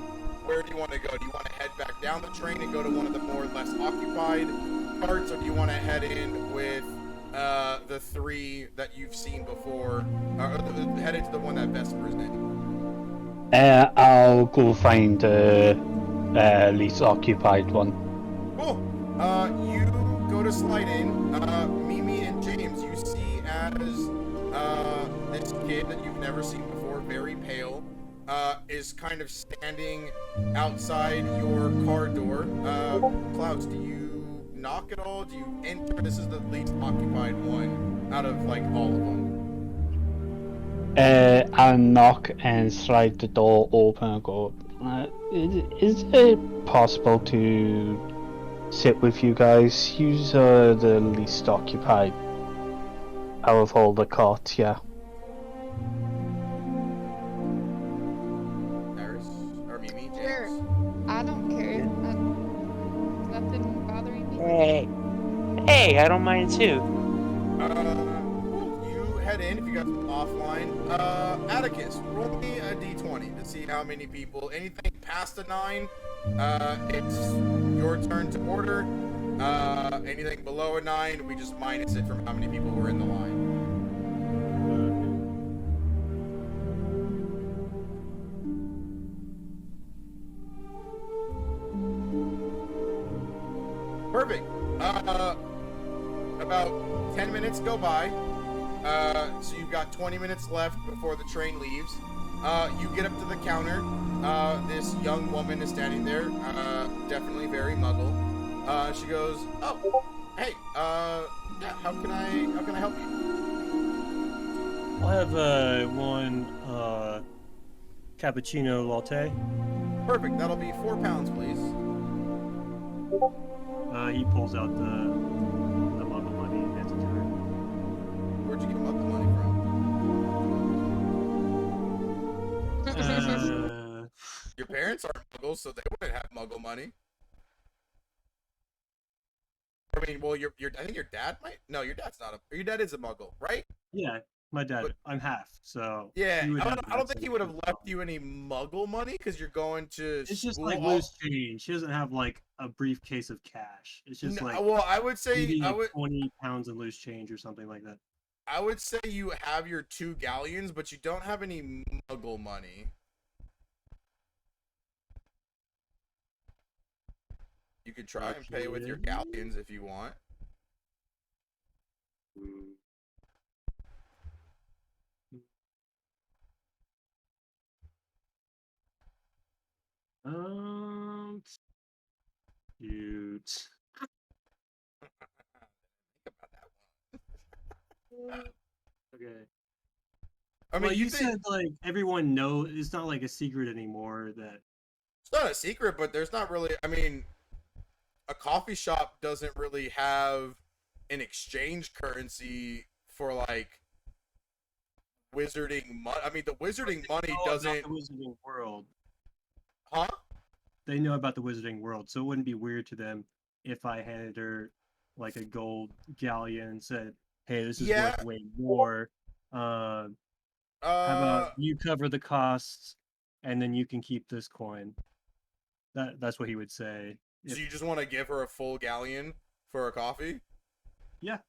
Where do you want to go? Do you want to head back down the train and go to one of the more less occupied carts, or do you want to head in with the 3 that you've seen before, or head into the one that Vesper's in? I'll go find the least occupied one. Cool. You go to slide in. Mimi and James, you see as this kid that you've never seen before, very pale, is kind of standing outside your car door. Klaus, do you knock at all? Do you enter? This is the least occupied one out of like all of them. I'll knock and slide the door open and go, is it possible to sit with you guys? You're the least occupied out of all the carts, yeah. Mimi, Sure. James? I don't care. Nothing bothering me. Hey, I don't mind too. Cool. You head in if you got offline. Atticus, roll me a d20 to see how many people. Anything past a 9, it's your turn to order. Anything below a 9, we just minus it from how many people were in the line. Perfect. About 10 minutes go by. So you've got 20 minutes left before the train leaves. You get up to the counter. This young woman is standing there, definitely very muggle. She goes, "Oh, hey, yeah, how can I help you?" I'll have one cappuccino latte. Perfect. That'll be £4, please. He pulls out the muggle money and hands it to her. Where'd you get the money from? Your parents aren't muggles, so they wouldn't have muggle money. I mean, well, I think your dad might. No, your dad's not your dad is a muggle, right? Yeah, my dad. But- I'm half, so Yeah, he would I have don't think access he would have to left you any muggle money because you're going to. It's just school like all- loose change. She doesn't have like a briefcase of cash. It's just No, like well, I would say maybe I would. 20 pounds of loose change or something like that. I would say you have your 2 galleons, but you don't have any muggle money. You could try and pay with your Okay. galleons if you want. Cute. Think about that one. Okay. I mean, Well, you think said like everyone knows. It's not like a secret anymore that. it's not a secret, but there's not really. I mean, a coffee shop doesn't really have an exchange currency for like wizarding money. I mean, the wizarding money know doesn't. about the Wizarding World. Huh? They know about the Wizarding World, so it wouldn't be weird to them if I handed her like a gold galleon and said, "Hey, this is Yeah. worth way more. How about you cover the costs, and then you can keep this coin." That's what he would say. So you just want to give her a full galleon for a coffee? Yeah.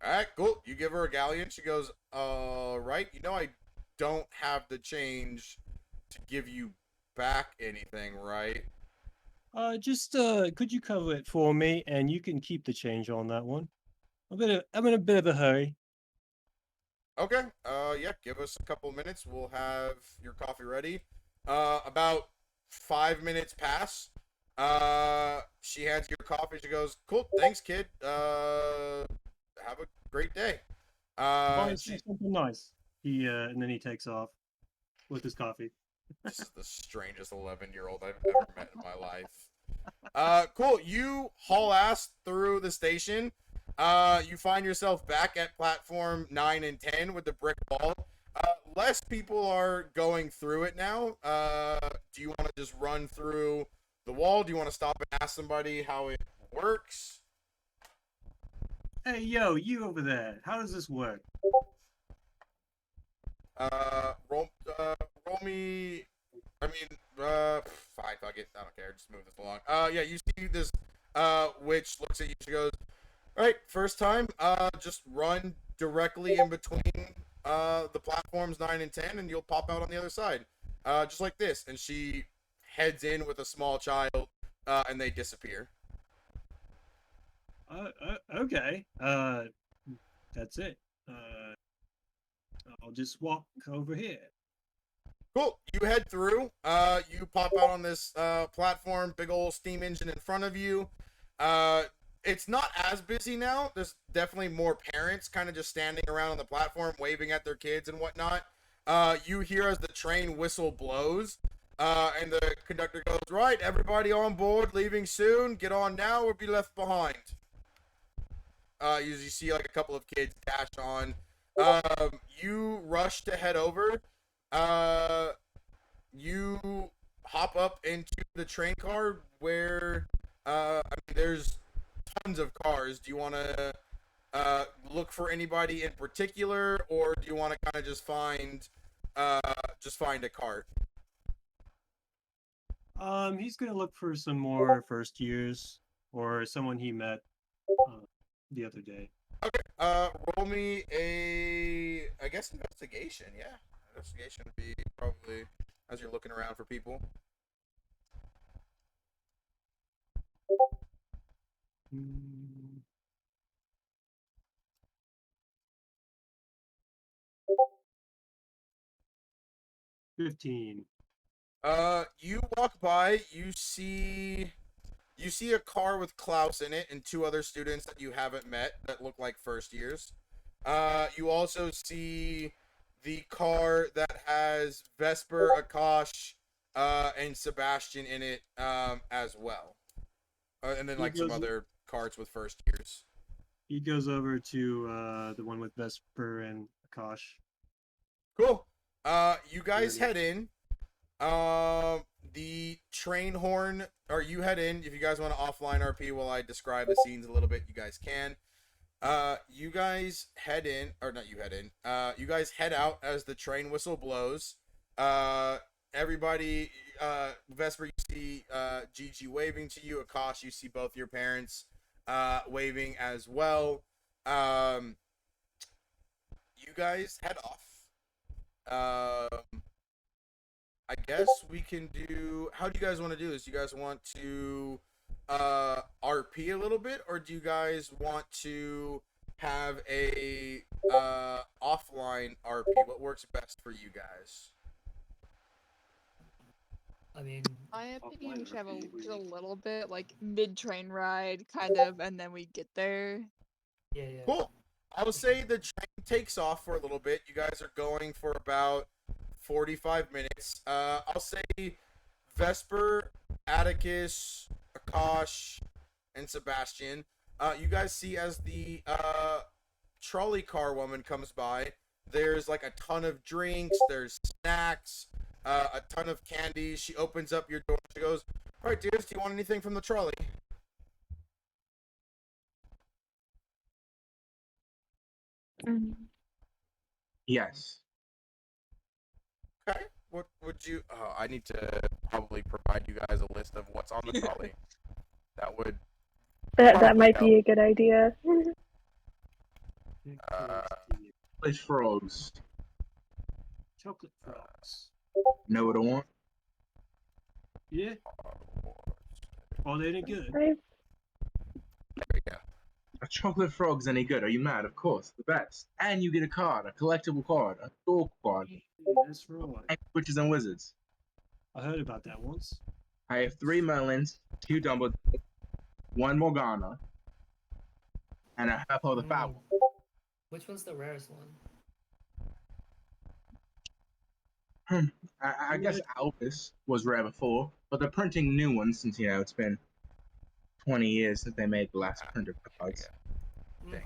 All right, cool. You give her a galleon. She goes, right. You know, I don't have the change to give you back anything, right? Just could you cover it for me, and you can keep the change on that one. I'm in a bit of a hurry. Okay. Yeah. Give us a couple minutes. We'll have your coffee ready. About 5 minutes pass. She hands you your coffee. She goes, "Cool. Thanks, kid. Have a great day." Buy yourself something nice. And then he takes off with his coffee. This is the strangest 11-year-old I've ever met in my life. Cool. You haul ass through the station. You find yourself back at platform 9 and 10 with the brick wall. Less people are going through it now. Do you want to just run through the wall? Do you want to stop and ask somebody how it works? Hey, yo, you over there. How does this work? Roll me. I mean, fine, fuck it. I don't care. Just move this along. Yeah, you see this, witch looks at you. She goes, "All right, first time. Just run directly in between, the platforms 9 and 10, and you'll pop out on the other side. Just like this." And she heads in with a small child, and they disappear. Okay. That's it. I'll just walk over here. Cool. You head through. You pop out on this platform. Big old steam engine in front of you. It's not as busy now. There's definitely more parents kind of just standing around on the platform, waving at their kids and whatnot. You hear as the train whistle blows, and the conductor goes, "Right, everybody on board, leaving soon. Get on now or be left behind." You see like a couple of kids dash on. You rush to head over. You hop up into the train car where, I mean, there's tons of cars. Do you want to look for anybody in particular, or do you want to kind of just find a cart? He's gonna look for some more first years or someone he met the other day. Okay. Roll me I guess investigation. Yeah, investigation would be probably as you're looking around for people. Mm. $15. You walk by. You see a car with Klaus in it and 2 other students that you haven't met that look like first years. You also see the car that has Vesper, Akash, and Sebastian in it, as well. And then like some other carts with first years. He goes over to the one with Vesper and Akash. Cool. You guys head in. The train horn, or you head in. If you guys want to offline RP while I describe the scenes a little bit, you guys can. You guys head in, or not you head in. You guys head out as the train whistle blows. Everybody, Vesper, you see Gigi waving to you. Akash, you see both your parents waving as well. you guys head off. I guess we can do. How do you guys want to do this? You guys want to RP a little bit, or do you guys want to have a offline RP? What works best for you guys? I mean, My opinion, we should have just a little bit, like mid-train ride, kind of, and then we get there. yeah, yeah. Cool. I will say the train takes off for a little bit. You guys are going for about 45 minutes. I'll say Vesper, Atticus, Akash, and Sebastian. You guys see as the trolley car woman comes by, there's like a ton of drinks, there's snacks, a ton of candies. She opens up your door. She goes, "All right, dears, do you want anything from the trolley?" Yes. Okay. What would you? Oh, I need to probably provide you guys a list of what's on the trolley. That would. That might be a good idea. Place frogs. Chocolate frogs. Know what I want? Yeah. Are they any good? Right? There we go. A chocolate frog's any good? Are you mad? Of course, the best. And you get a card, a collectible card, a door card, Yeah, that's right. and witches and wizards. I heard about that once. I have 3 Merlins, 2 Dumbledores, 1 Morgana, and a half of the Foul. Which one's the rarest one? I guess Albus was rare before, but they're printing new ones since, it's been 20 years since they made the last print of cards.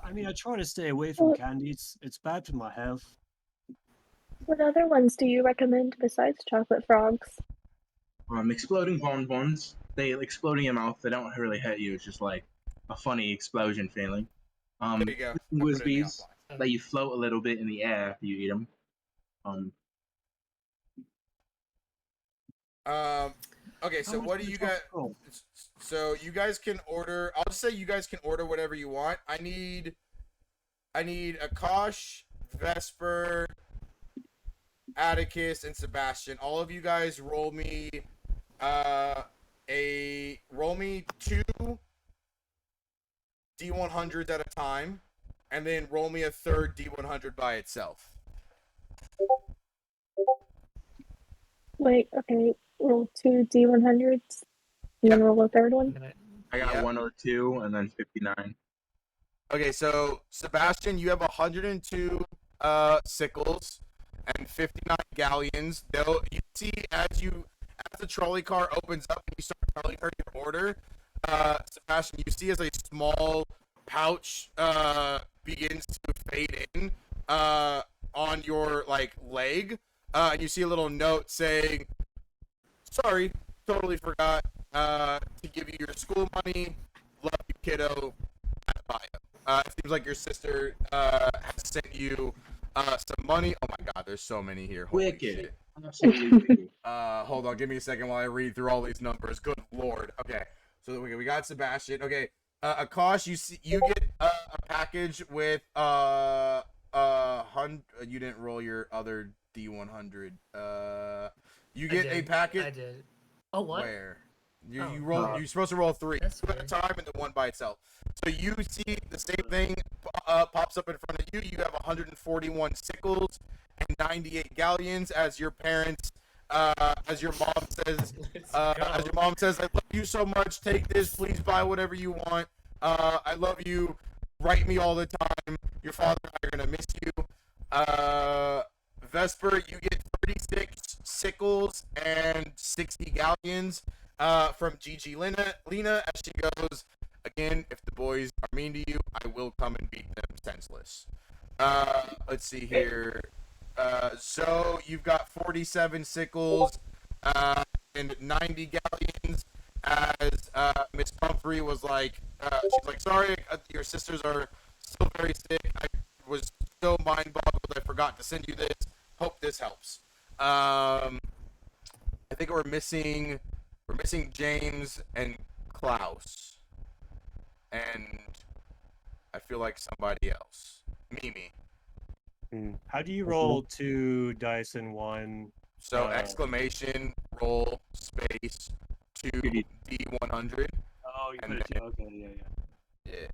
I mean, I try to stay away from candy. It's bad for my health. What other ones do you recommend besides chocolate frogs? Exploding bonbons. They explode in your mouth. They don't really hurt you. It's just like a funny explosion feeling. There you go. I put it in the Whizbees. offline. Let you float a little bit in the air if you eat them. Okay, so How much what do for you the guys? chocolate So you guys can order. I'll just say you guys can order whatever you want. I need Akash, Vesper, Atticus, and Sebastian. All of you guys roll me roll me 2 D100s at a time, and then roll me a third D100 by itself. Wait, okay, roll 2 D100s, and then roll a third one. I got Yeah. 1 or 2, and then 59. Okay, so Sebastian, you have 102 sickles and 59 galleons. Though you see as the trolley car opens up and you start telling her your order, Sebastian, you see as a small pouch begins to fade in on your leg, and you see a little note saying, "Sorry, totally forgot to give you your school money. Love you, kiddo." It seems like your sister has sent you some money. Oh my god, there's so many here. Holy Wicked. shit. Absolutely wicked. Hold on, give me a second while I read through all these numbers. Good lord. Okay, so we got Sebastian. Okay, Akash, you get a package with you didn't roll your other D100. You get a packet. I did. Oh, what? Where? You Oh. roll. You're supposed to roll 3 That's 2 at a weird. time, and then 1 by itself. So you see the same thing pops up in front of you. You have 141 sickles and 98 galleons as your parents. As your mom says. Let's As your mom says, "I love you so much. Take this. Please buy whatever you want. I love you. Write me all the time. Your father and I are gonna miss you." Vesper, you get 36 sickles and 60 galleons from Gigi Lena as she goes, "Again, if the boys are mean to you, I will come and beat them senseless." Let's see here. So you've got 47 sickles and 90 galleons as Miss Pumphrey was like, she's like, "Sorry, your sisters are still very sick. I was so mind boggled I forgot to send you this. Hope this helps." I think we're missing James and Klaus, and I feel like somebody else. Mimi. How do you roll 2 dice in one? So exclamation, roll, space, 2 D100. Oh, you And put it. then- Okay, yeah. Yeah.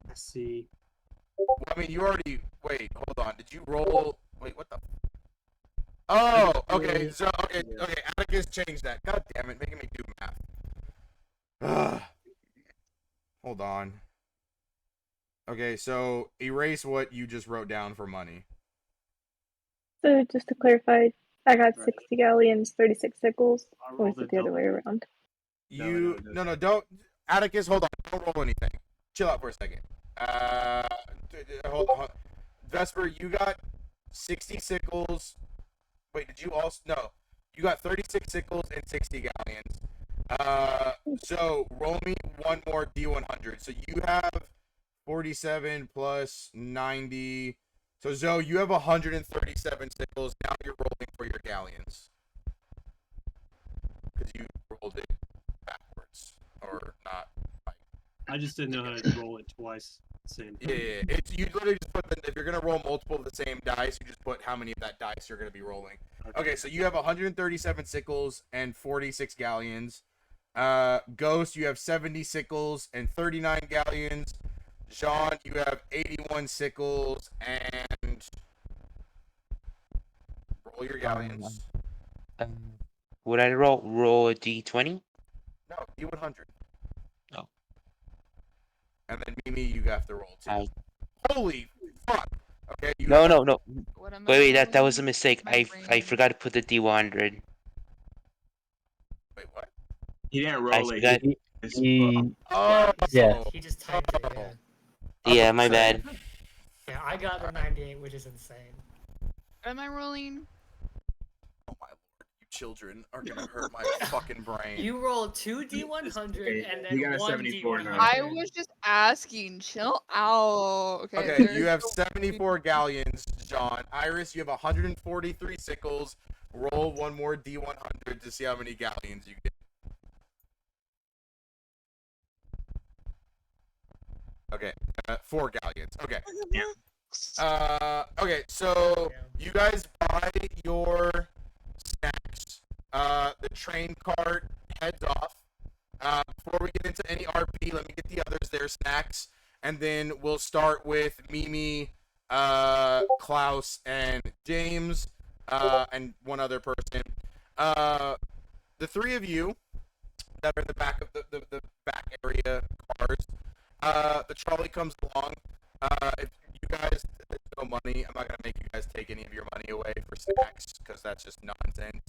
I see. Well, I mean, you already. Wait, hold on. Did you roll? Wait, what the? Oh, okay. So okay, Yeah. okay. Atticus changed that. God damn it, making me do math. Ugh. Hold on. Okay, so erase what you just wrote down for money. So just to clarify, I got Right. 60 galleons, 36 sickles. I Or is rolled it a the other way double. around? You No. don't. Atticus, hold on. Don't roll anything. Chill out for a second. Hold on. Vesper, you got 60 sickles. Wait, did you also? No, you got 36 sickles and 60 galleons. So roll me one more D100. So you have 47 plus 90. So Zoe, you have 137 sickles. Now you're rolling for your galleons because you rolled it backwards or not. I just didn't know how to roll it twice. Same. Yeah. It's you literally just put if you're gonna roll multiple of the same dice, you just put how many of that dice you're gonna be rolling. Okay, so you have 137 sickles and 46 galleons. Ghost, you have 70 sickles and 39 galleons. Jean, you have 81 sickles and roll your galleons. Would I roll a d20? No, D100. Oh. And then Mimi, you have to roll too. I- Holy fuck! Okay. You No, have- no, no. What am I Wait, that was a rolling? mistake. My I brain. forgot to put the d100. Wait, what? He didn't I roll it. forgot. Oh, Yeah. He just typed it. Yeah. Yeah, my bad. Yeah, I got the 98, which is insane. What am I rolling? Oh my lord, you children are gonna hurt my fucking brain. You rolled 2 D100 and He then got a 1 74 D100. now. I was just asking. Chill out. Okay. Okay, there's you have no- 74 galleons, John. Iris, you have 143 sickles. Roll one more D100 to see how many galleons you get. Okay, 4 galleons. Okay. Okay, so you guys buy your snacks. The train cart heads off. Before we get into any RP, let me get the others their snacks, and then we'll start with Mimi, Klaus, and James, and one other person. The three of you that are in the back of the back area cars. The trolley comes along. If you guys, there's no money, I'm not gonna make you guys take any of your money away for snacks because that's just nonsense.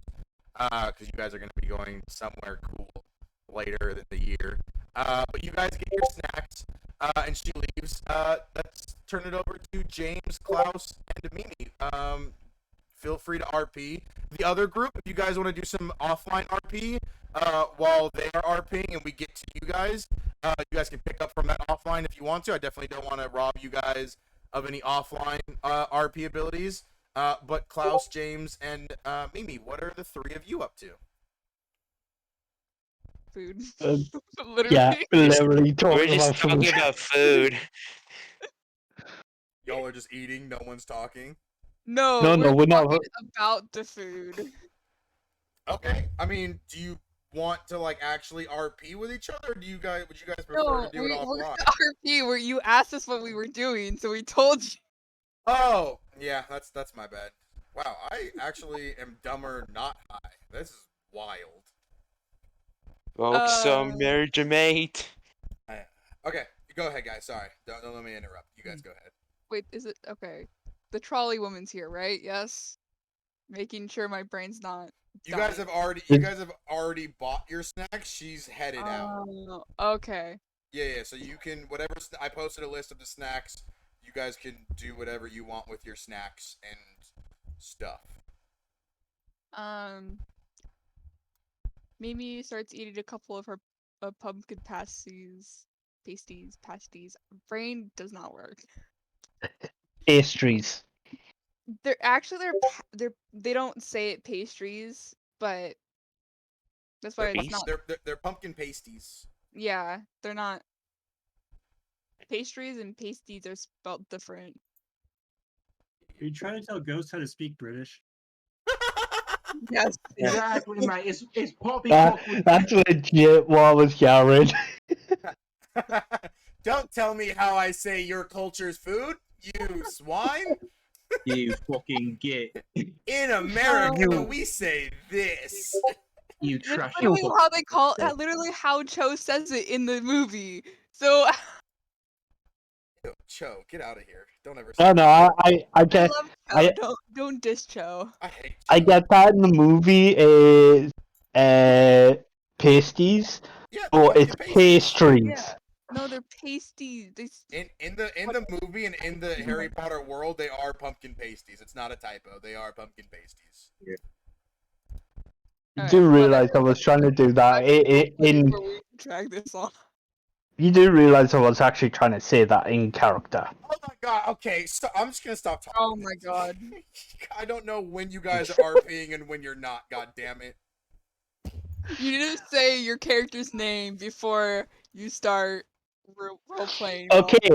Because you guys are gonna be going somewhere cool later in the year. But you guys get your snacks, and she leaves. Let's turn it over to James, Klaus, and Mimi. Feel free to RP. The other group, if you guys want to do some offline RP, while they are RPing and we get to you guys can pick up from that offline if you want to. I definitely don't want to rob you guys of any offline RP abilities. But Klaus, James, and Mimi, what are the three of you up to? Food. Uh, Literally. Yeah, literally We're talking just about talking food. about food. Y'all are just eating. No one's talking. No, No, we're not. talking about the food. Okay. I mean, do you want to like actually RP with each other? Or would you guys prefer No, to do we it we're offline? RP where you asked us what we were doing, so we told you. Oh, yeah, that's my bad. Wow, I actually am dumber not high. This is wild. Folks, some marriage mate. Okay, go ahead, guys. Sorry, don't let me interrupt. You guys go ahead. Wait, is it okay? The trolley woman's here, right? Yes. Making sure my brain's not. You guys dying. have already bought your snacks. She's headed out. Oh, okay. Yeah. So you can whatever. I posted a list of the snacks. You guys can do whatever you want with your snacks and stuff. Mimi starts eating a couple of her pumpkin pasties. Brain does not work. Pastries. They don't say it pastries, but that's why it's not. They're pumpkin pasties. Yeah, they're not. Pastries and pasties are spelled different. Are you trying to tell ghosts how to speak British? Yes. Exactly, mate. It's That, poppycock with that's legit what I was hearing. Don't tell me how I say your culture's food, you swine. you fucking git. In America, You- we say this. You It's trash. literally how they call literally how Cho says it in the movie. So Ew, Cho, get out of here. Don't ever say No, no, I I get, love Cho. I- Don't diss Cho. I hate I Cho. get that in the movie is pasties, Yeah, or pumpkin it's pasties. pastries. Yeah. No, they're pasties. In the movie and in the Harry Potter world, they are pumpkin pasties. It's not a typo. They are pumpkin pasties. You Alright, do realize whatever. I was trying to do that in. Before we drag this on. You do realize I was actually trying to say that in character. Oh my god. Okay, so I'm just gonna stop talking. Oh my god. I don't know when you guys are RPing and when you're not. God damn it. You need to say your character's name before you start role playing. Okay,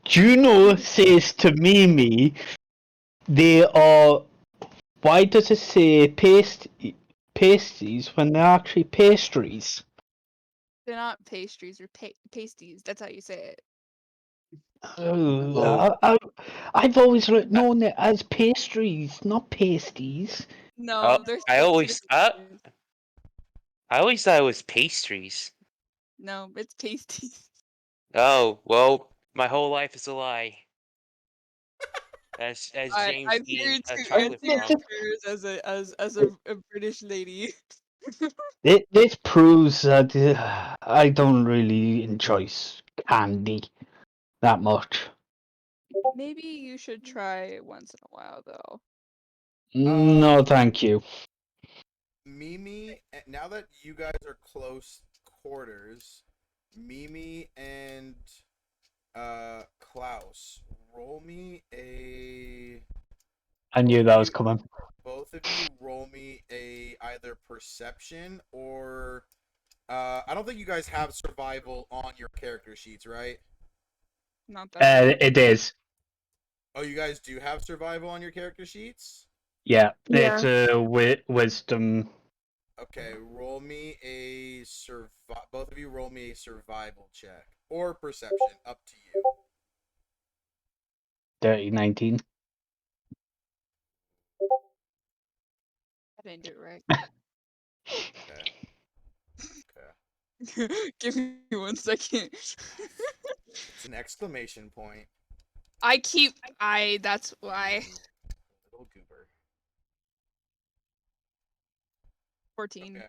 Juno says to Mimi, they are. Why does it say pasties when they're actually pastries? They're not pastries, they're pasties. That's how you say it. I've always known it as pastries, not pasties. No, there's I two always different things. I always thought it was pastries. No, it's pasties. Oh, well, my whole life is a lie. As James I'm being here a to chocolate answer frog. your prayers as a British lady. This proves that I don't really enjoy candy that much. Maybe you should try it once in a while, though. No, thank you. Mimi, now that you guys are close quarters, Mimi and Klaus, roll me a. I knew that was coming. Both of you roll me a either perception or I don't think you guys have survival on your character sheets, right? Not that. It is. Oh, you guys do have survival on your character sheets? Yeah, Yeah. it's a wisdom. Okay, roll me a both of you roll me a survival check or perception, up to you. Dirty 19. I didn't do it right. Okay. Give me 1 second. It's an exclamation point. That's why. Little goober. 14. Okay.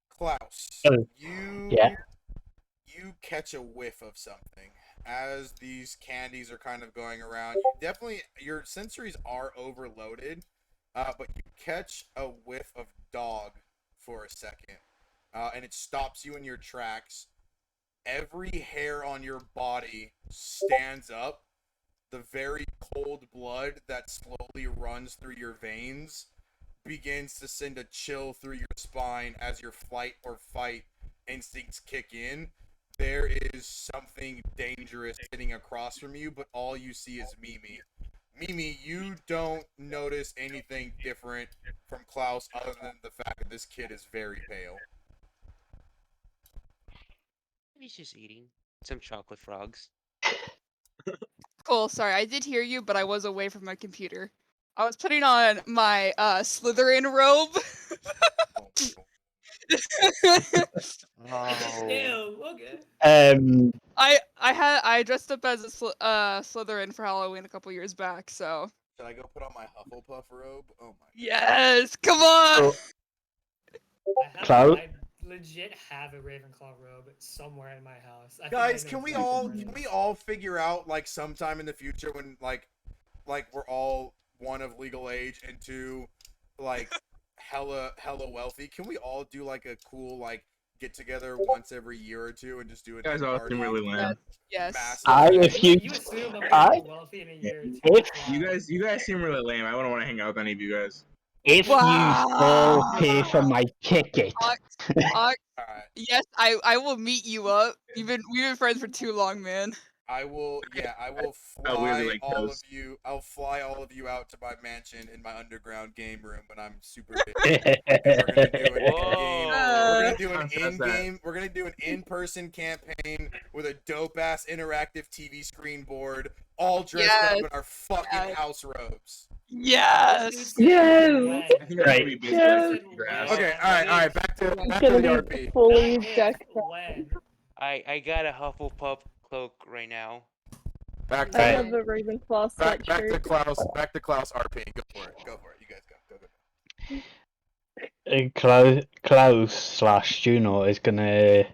Klaus, Yeah. you catch a whiff of something as these candies are kind of going around. Your sensories are overloaded, but you catch a whiff of dog for a second, and it stops you in your tracks. Every hair on your body stands up. The very cold blood that slowly runs through your veins begins to send a chill through your spine as your flight or fight instincts kick in. There is something dangerous sitting across from you, but all you see is Mimi. Mimi, you don't notice anything different from Klaus other than the fact that this kid is very pale. He's just eating some chocolate frogs. Cool, sorry, I did hear you, but I was away from my computer. I was putting on my Slytherin robe. Oh. Ew, okay. I dressed up as a Slytherin for Halloween a couple years back, so. Should I go put on my Hufflepuff robe? Oh my. Yes, come on. Cloud? I legit have a Ravenclaw robe somewhere in my house. I think I Guys, know can we exactly all where it can we is. all figure out like sometime in the future when like we're all one of legal age and two like hella wealthy, can we all do like a cool like get together once every year or two and just do a You guys big all party? seem really lame. Yes. Massive If you, You assume I'm I- gonna be wealthy in a year or two. if- Wow. You guys seem really lame. I wouldn't want to hang out with any of you guys. if you all pay for my ticket, Ox, Alright. yes, I will meet you up. We've been friends for too long, man. I will. Yeah, I will felt weirdly fly like all of Toast. you. I'll fly all of you out to my mansion in my underground game room when I'm super big. And we're gonna do an in-game. We're gonna do an Sounds that. in-game. We're gonna do an in-person campaign with a dope-ass interactive TV screen board, all dressed up Yes. in our fucking Yes. house robes. Yes. Yes. I think that's Right. gonna be basically Yes. like grass. Okay. All right. Back to It's the gonna be RP. fully Not if, decked out. when. I got a Hufflepuff cloak right now. Back I to Right. have a Ravenclaw back to sweatshirt. Klaus. Back to Klaus RP. Go for it. Go for it. You guys go. Klaus slash Juno is gonna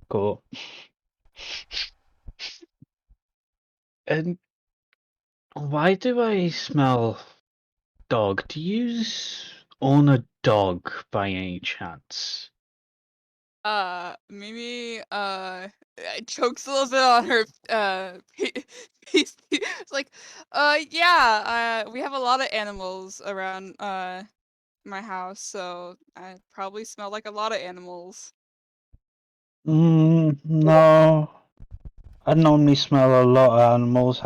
go. And why do I smell dog? Do you own a dog by any chance? Mimi, chokes a little bit on her, piece. It's like, yeah, we have a lot of animals around, my house, so I probably smell like a lot of animals. No. I normally smell a lot of animals.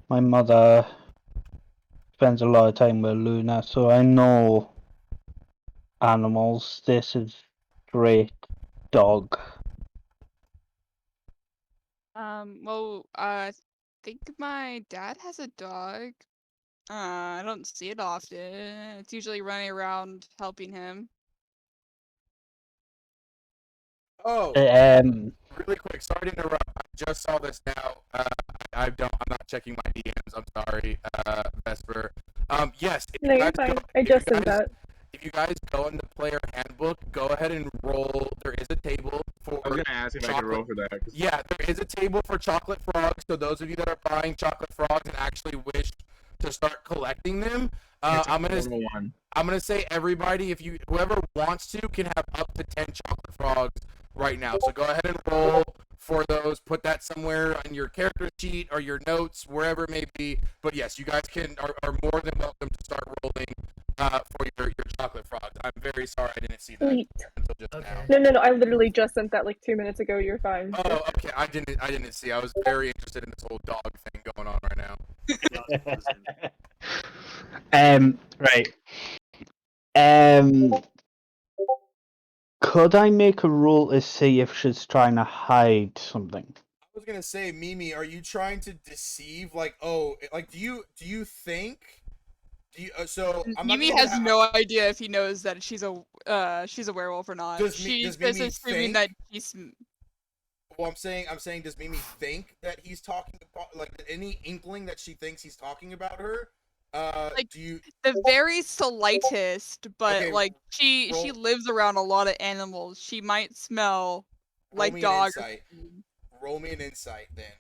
My mother spends a lot of time with Luna, so I know animals. This is great dog. Well, I think my dad has a dog. I don't see it often. It's usually running around helping him. Oh, Um, really quick. Sorry to interrupt. I just saw this now. I don't. I'm not checking my DMs. I'm sorry, Vesper. Yes. If No, you you're guys fine. go- I if you just sent guys- that. If you guys go in the player handbook, go ahead and roll. There is a table for. I was gonna ask if I could roll for that. 'cause Yeah, there is a table for chocolate frogs. So those of you that are buying chocolate frogs and actually wish to start collecting them, it's a I'm gonna normal one. I'm gonna say everybody, if you whoever wants to, can have up to 10 chocolate frogs right now. So go ahead and roll for those. Put that somewhere on your character sheet or your notes, wherever it may be. But yes, you guys are more than welcome to start rolling for your chocolate frogs. I'm very sorry I didn't see that Sweet. until just Okay. now. No. I literally just sent that like 2 minutes ago. You're fine. Oh, okay. I didn't see. I was very interested in this whole dog thing going on right now. right. Could I make a roll to see if she's trying to hide something? I was gonna say, Mimi, are you trying to deceive? Like, oh, like, do you think? Do you? So I'm not Mimi gonna- has no idea if he knows that she's a werewolf or not. Does She's Mimi just assuming think- that she's. Well, I'm saying, does Mimi think that he's talking about, like, any inkling that she thinks he's talking about her? Like, do you? The very slightest, but Okay, like she roll- lives around a lot of animals. She might smell Roll like me an dog. insight. Roll me an insight, then.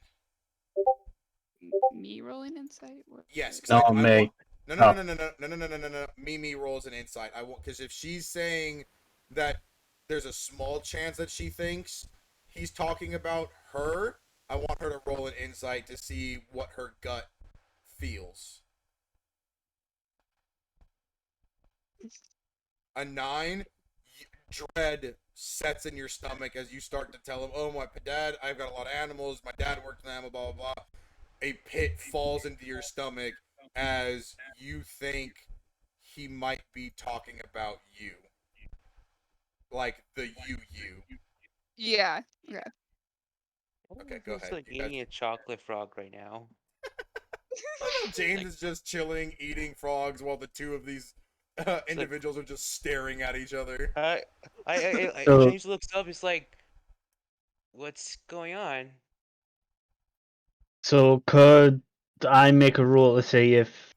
Me rolling insight? What? Yes. 'cause Not I me. want- No. Mimi rolls an insight. I want, because if she's saying that there's a small chance that she thinks he's talking about her, I want her to roll an insight to see what her gut feels. A 9, dread sets in your stomach as you start to tell him, "Oh, my dad, I've got a lot of animals. My dad worked in them, blah blah blah." A pit falls into your stomach as you think he might be talking about you, like the you. Yeah. Okay. Okay, go It's ahead. like You guys- eating a chocolate frog right now. James is just chilling, eating frogs, while the two of these individuals are just staring at each other. So- James looks up. He's like, "What's going on?" So could I make a roll to see if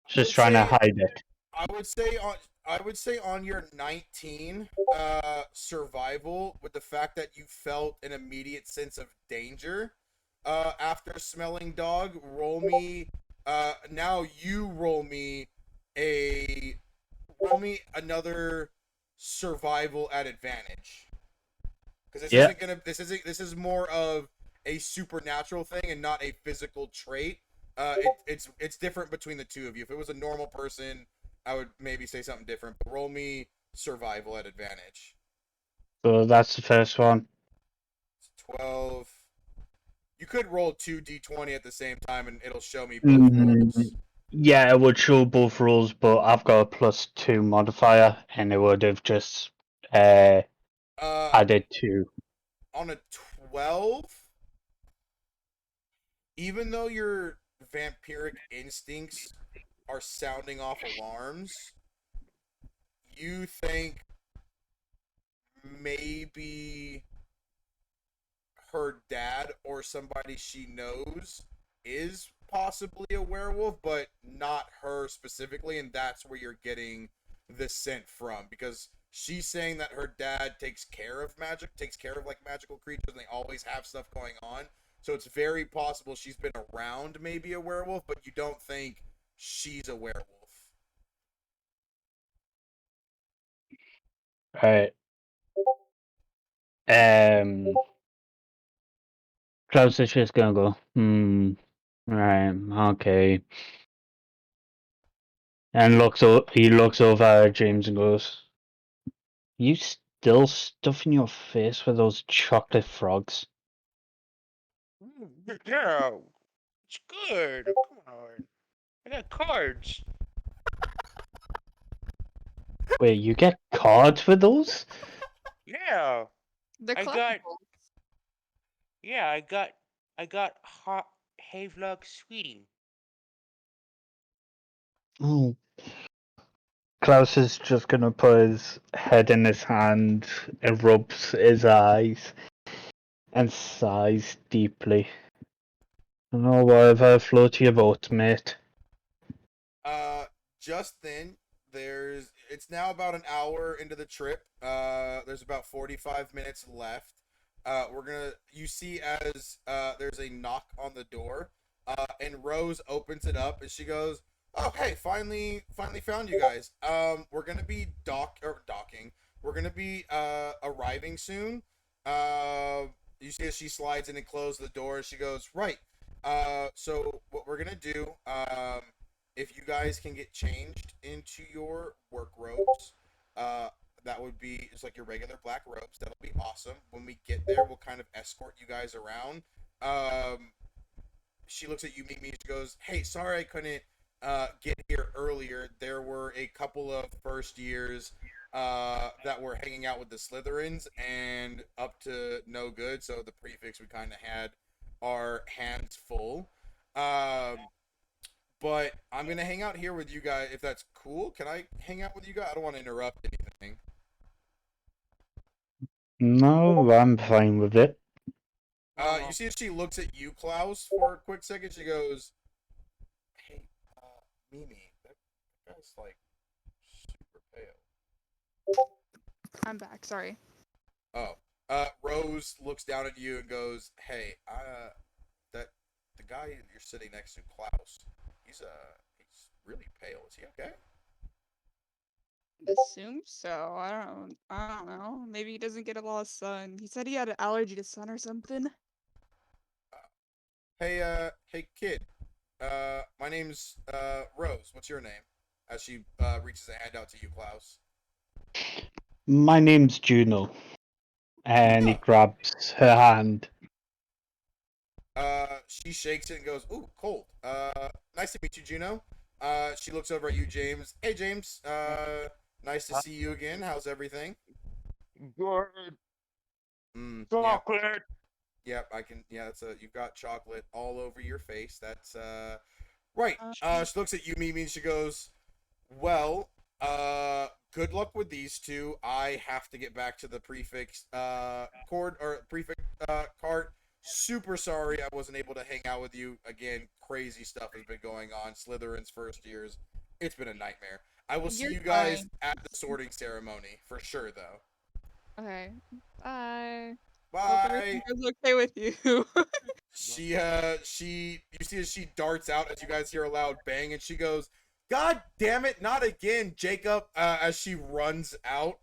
she's trying to say- hide it? I would say on your 19 survival, with the fact that you felt an immediate sense of danger after smelling dog, roll me now you roll me another survival at advantage. Because Yeah. this is more of a supernatural thing and not a physical trait. It's different between the two of you. If it was a normal person, I would maybe say something different. But roll me survival at advantage. So that's the first one. 12. You could roll 2d20 at the same time and it'll show me both rolls. Yeah, it would show both rolls, but I've got a +2 modifier, and it would have just added 2. On a 12, even though your vampiric instincts are sounding off alarms, you think maybe her dad or somebody she knows is possibly a werewolf, but not her specifically, and that's where you're getting the scent from, because she's saying that her dad takes care of like magical creatures, and they always have stuff going on. So it's very possible she's been around maybe a werewolf, but you don't think she's a werewolf. Right. Klaus is just gonna go, right, okay. And he looks over at James and goes, "You still stuffing your face with those chocolate frogs?" Yeah, it's good. Come on. I got cards. Wait, you get cards for those? Yeah. They're I got- collectibles. Yeah, I got hot Havelock Sweetie. Oh. Klaus is just gonna put his head in his hand and rubs his eyes and sighs deeply. "Oh, whatever, float your boat, mate." Just then, it's now about an hour into the trip. There's about 45 minutes left. You see as there's a knock on the door, and Rose opens it up and she goes, "Oh, hey, finally found you guys. We're gonna be docking. We're gonna be arriving soon." You see as she slides in and closes the door, she goes, "Right. So what we're gonna do, if you guys can get changed into your work robes, that would be just like your regular black robes. That'll be awesome. When we get there, we'll kind of escort you guys around." She looks at you, Mimi, she goes, "Hey, sorry I couldn't get here earlier. There were a couple of first years that were hanging out with the Slytherins and up to no good, so the prefix we kind of had our hands full. But I'm gonna hang out here with you guys if that's cool. Can I hang out with you guys? I don't want to interrupt anything." No, I'm fine with it. You see if she looks at you, Klaus, for a quick second. She goes, "Hey, Mimi, that guy's like super pale." I'm back. Sorry. Oh, Rose looks down at you and goes, "Hey, the guy you're sitting next to, Klaus, he's really pale. Is he okay?" Assume so. I don't know. Maybe he doesn't get a lot of sun. He said he had an allergy to sun or something. Hey, kid. My name's Rose. What's your name?" As she reaches a hand out to you, Klaus. "My name's Juno." And he grabs her hand. She shakes it and goes, "Ooh, cold. Nice to meet you, Juno." She looks over at you, James. "Hey, James. Nice to see you again. How's everything?" Good. Yep. Chocolate. Yep, I can. Yeah, you've got chocolate all over your face. That's right. She looks at you, Mimi, and she goes, "Well, good luck with these two. I have to get back to the prefix cart. Super sorry I wasn't able to hang out with you again. Crazy stuff has been going on. Slytherin's first years. It's been a nightmare. I will see You're you guys fine. at the sorting ceremony for sure, though. Okay. Bye. Hope Bye." everything is okay with you. You see as she darts out as you guys hear a loud bang, and she goes, "God damn it, not again, Jacob," as she runs out.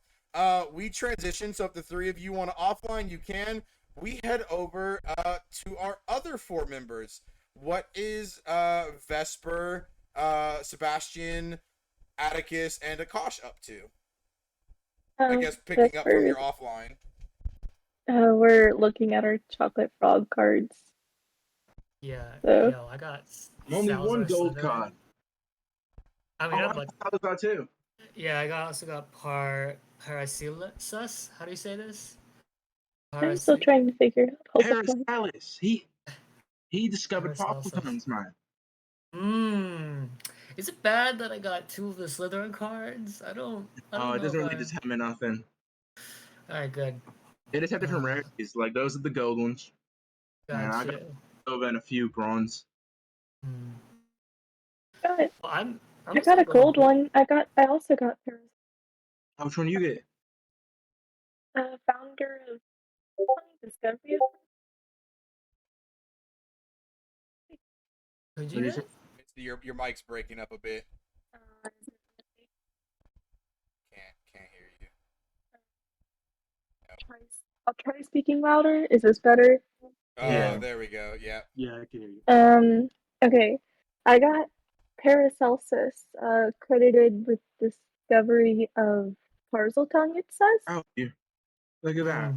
We transition, so if the three of you want to offline, you can. We head over to our other four members. What is Vesper, Sebastian, Atticus, and Akash up to? I guess picking up from your offline. We're looking at our chocolate frog cards. Yeah, So- yo, I got Only one Salazar gold Slytherin. card. I mean, Oh, I'm like, Salazar too. yeah, also got Paracelsus. How do you say this? I'm still Parace- trying to figure it out. Hold on. Paracelsus. He discovered Paracelsus. Parpletongues, man. Is it bad that I got 2 of the Slytherin cards? I don't Oh, know it doesn't if really I- determine nothing. Alright, good. They just have different Uh, rarities. Like those are the gold ones. Yeah, I Gotcha. Over and a few bronze. Hmm. Got it. Well, I'm I got a gold one. I also got Paris. Which one you get? Founder of Discovery. Who'd What you do you get? say? It's your mic's breaking up a bit. Can't hear you. I'll try speaking louder. Is this better? Oh, Yeah. there we go. Yeah. Yeah, I can hear you. Okay. I got Paracelsus, credited with discovery of Parseltongue, it says. Oh, you. Look at that.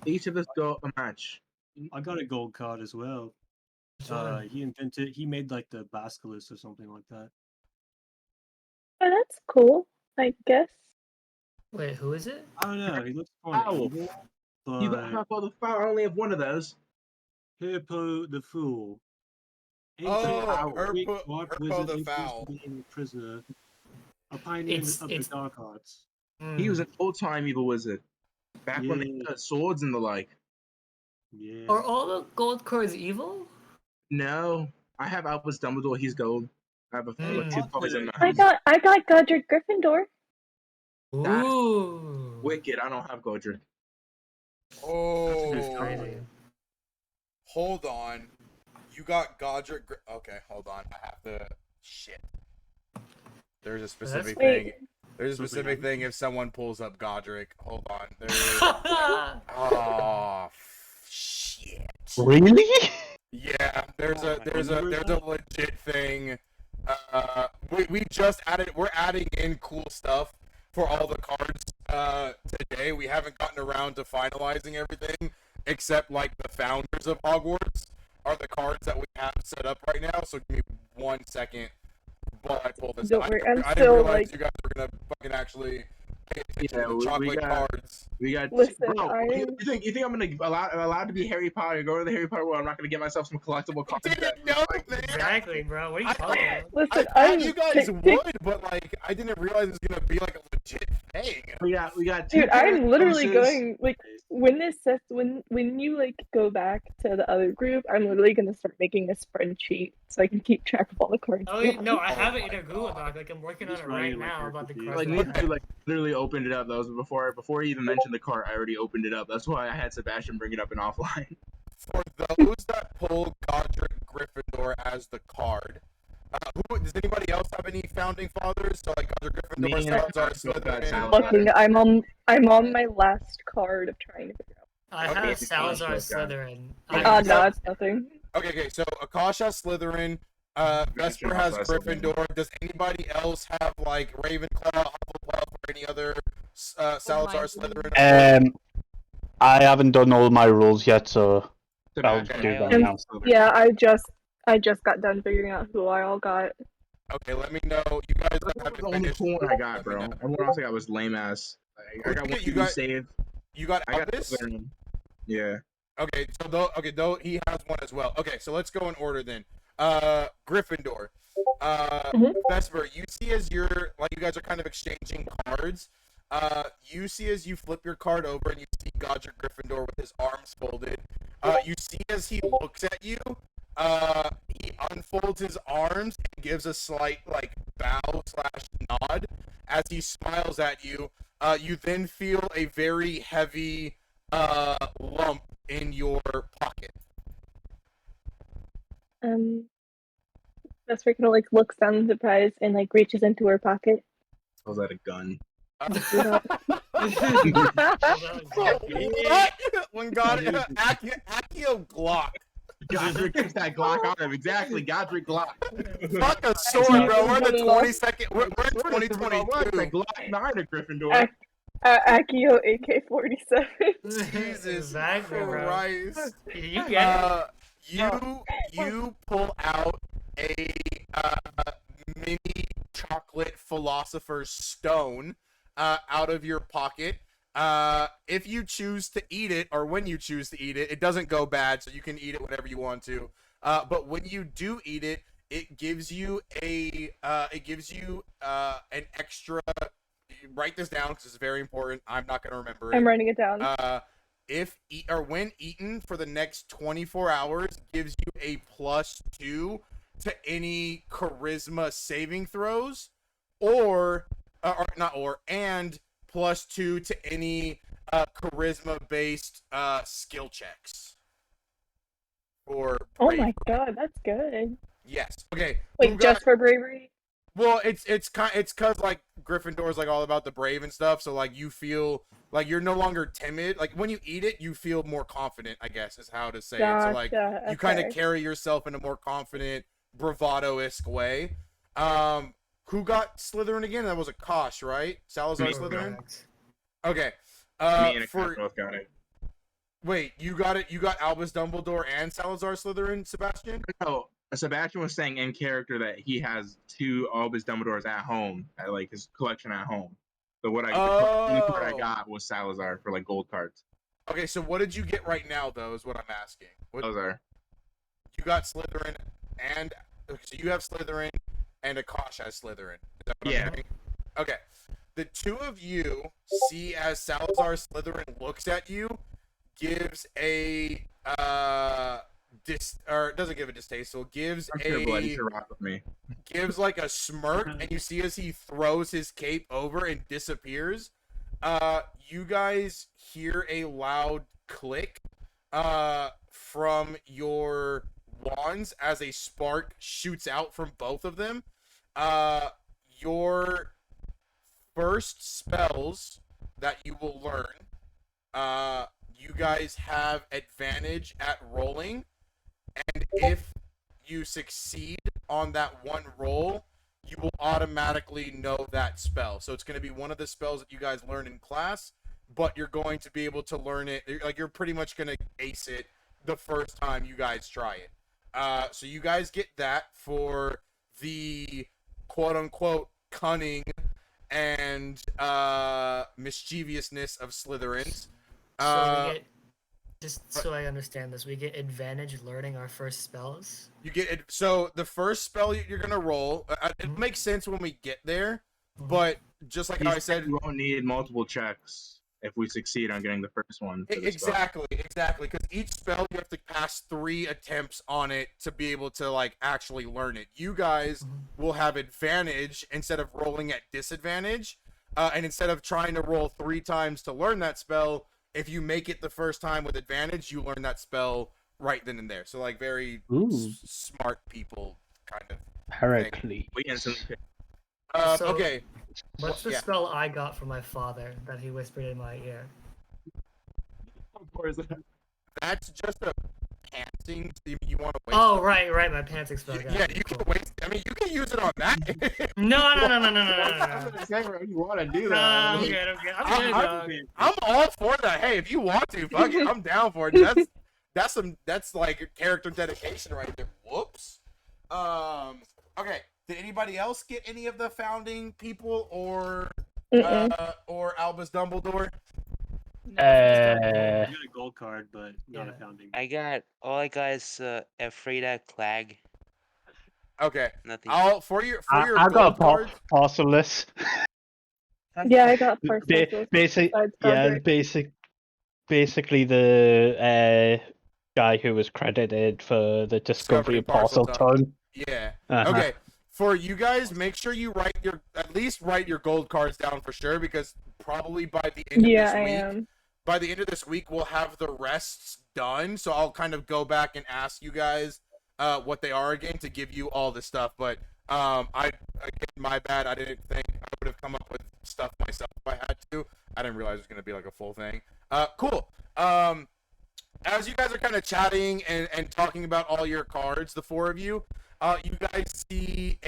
Each of us got a match. I got a gold card as well. He made like the Basilisk or something like that. Oh, that's cool, I guess. Wait, who is it? I don't know. He looks kind Owl. of evil, You got but Harpo the Foul. I only have one of those. Hirpo the Fool. Oh, Ancient Greek Herpo- dark Herpo wizard the who used to Foul. be a prisoner, a pioneer It's- of it's- the dark arts. He was an old-time evil wizard. Back when they Yeah. had swords and the like. Yeah. Are all the gold cards evil? No, I have Albus Dumbledore. He's gold. I have like 2 copies in my I house. got Godric Gryffindor. That's Ooh. Wicked. I don't have Godric. That's Oh, crazy. hold on. You got Godric. Okay, hold on. I have to. Shit. There's a specific Wait. thing. There's a specific thing if someone pulls up Godric. Hold on. There. Oh, Oh, shit. Really? Yeah, there's a legit thing. We just added. We're adding in cool stuff for all the cards today. We haven't gotten around to finalizing everything, except like the founders of Hogwarts are the cards that we have set up right now. So give me 1 second while I pull this. Don't up. worry, I I'm didn't still, realize like- you guys were gonna fucking actually pay attention Yeah, to the we chocolate got- cards. We got. Listen, Bro, I- you think I'm gonna allowed to be Harry Potter? Go to the Harry Potter world. I'm not gonna get myself some collectible cards. Didn't know, man. exactly, bro. What are you I- talking about? I Listen, thought you guys would, but like I didn't realize it was gonna be like a legit thing. We got 2 Dude, pairs I'm of literally posters. going like when this sets when you like go back to the other group, I'm literally gonna start making a spreadsheet so I can keep track of all the cards. Oh we wait, no, have. I have it my in a Google God. Doc. Like I'm working on Just it right writing, like, now your about the reviews. cards. Like that I me, like literally opened it up. That was before he even mentioned the cart. I already opened it up. That's why I had Sebastian bring it up in offline. For those that pull Godric Gryffindor as the card, does anybody else have any founding fathers? So like Godric Me Gryffindor, and Salazar, Alex both got Slytherin. Salazar. Looking, I'm on my last card of trying to figure out. I Okay, have it's Salazar Josh, guys. Slytherin. Okay. I- No, it's nothing. Okay, so Akash has Slytherin. Vesper sure has also has Slytherin. Gryffindor. Does anybody else have like Ravenclaw, Hufflepuff, or any other Salazar, Slytherin? I haven't done all my rules yet, so I'll Sebastian, do that Um, now. Yeah, I just got done figuring out who I all got. Okay, let me know. You guys That have was to the only finish. cool one I got, Let me bro. know. Everyone else I got was lame ass. I got one You you got- save. You got I got Albus? Slytherin. Yeah. Okay, so though he has one as well. Okay, so let's go in order then. Gryffindor. Mhm. Vesper, you see as you're like you guys are kind of exchanging cards. You see as you flip your card over and you see Godric Gryffindor with his arms folded. You see as he looks at you, he unfolds his arms and gives a slight like bow/nod as he smiles at you. You then feel a very heavy lump in your pocket. Vesper kind of like looks down in surprise and like reaches into her pocket. Was that a gun? What? When God, Accio Glock. Godric puts that Glock on him. Exactly, Godric Glock. Fuck a sword, bro. We're in the 22nd. We're in What is the 2022. Glock 9 of Gryffindor. Ac- Akio AK-47. Jesus Exactly, bro. Christ. You get it. You pull out a mini chocolate philosopher's stone out of your pocket. If you choose to eat it, or when you choose to eat it, it doesn't go bad, so you can eat it whenever you want to. But when you do eat it, it gives you an extra. Write this down because it's very important. I'm not gonna remember it. I'm writing it down. When eaten for the next 24 hours, gives you a +2 to any charisma saving throws, and +2 to any charisma based skill checks. Or Oh my god, that's good. yes. Okay. Wait, just for bravery? Well, it's cause like Gryffindor is like all about the brave and stuff. So like you feel like you're no longer timid. Like when you eat it, you feel more confident. I guess is how to say it. So like you kind of carry yourself in a more confident, bravado-esque way. Who got Slytherin again? That was a Kosh, right? Salazar Slytherin. Okay. Me and Akash both got it. Wait, you got it? You got Albus Dumbledore and Salazar Slytherin, Sebastian? No, Sebastian was saying in character that he has 2 Albus Dumbledores at home, at like his collection at home. So what the card I got was Salazar for like gold cards. Okay, so what did you get right now, though, is what I'm asking. Salazar. You got Slytherin, and so you have Slytherin, and Akash has Slytherin. Is that what I'm saying? Okay. The two of you see as Salazar Slytherin looks at you, gives a doesn't give a distasteful, gives rock with me. Gives like a smirk, and you see as he throws his cape over and disappears. You guys hear a loud click from your wands as a spark shoots out from both of them. Your first spells that you will learn, you guys have advantage at rolling, and if you succeed on that one roll, you will automatically know that spell. So it's going to be one of the spells that you guys learn in class, but you're going to be able to learn it, like you're pretty much going to ace it the first time you guys try it. So you guys get that for the quote-unquote cunning and mischievousness of Slytherins. So we get, just so I understand this, we get advantage learning our first spells? You get it. So the first spell you're going to roll, it makes sense when we get there, but just like how I said... You won't need multiple checks if we succeed on getting the first one. Exactly, because each spell you have to pass 3 attempts on it to be able to like actually learn it. You guys will have advantage instead of rolling at disadvantage, and instead of trying to roll 3 times to learn that spell, if you make it the first time with advantage, you learn that spell right then and there. So like very smart people kind of Heracles. We instantly pick. So, okay. What's the spell I got from my father that he whispered in my ear? That's just a pantsing. You want to waste Oh, right, my pantsing spell. Yeah, you can waste. I mean, you can use it on that. No. You want to do that? I'm good. I'm all for that. Hey, if you want to, fuck it, I'm down for it. That's like character dedication right there. Whoops. Okay. Did anybody else get any of the founding people or Albus Dumbledore? I got a gold card, but not a founding. All I got is Ephrata Clag. Okay. Nothing. I got a Parcellus. Yeah, I got Parcellus. Basically the guy who was credited for the discovery of Parseltongue. Yeah. Okay. For you guys, make sure you at least write your gold cards down for sure, because probably by the end of this week, by the end of this week, we'll have the rests done. So I'll kind of go back and ask you guys what they are again to give you all the stuff. But my bad. I didn't think I would have come up with stuff myself if I had to. I didn't realize it was going to be like a full thing. Cool. As you guys are kind of chatting and talking about all your cards, the 4 of you, you guys see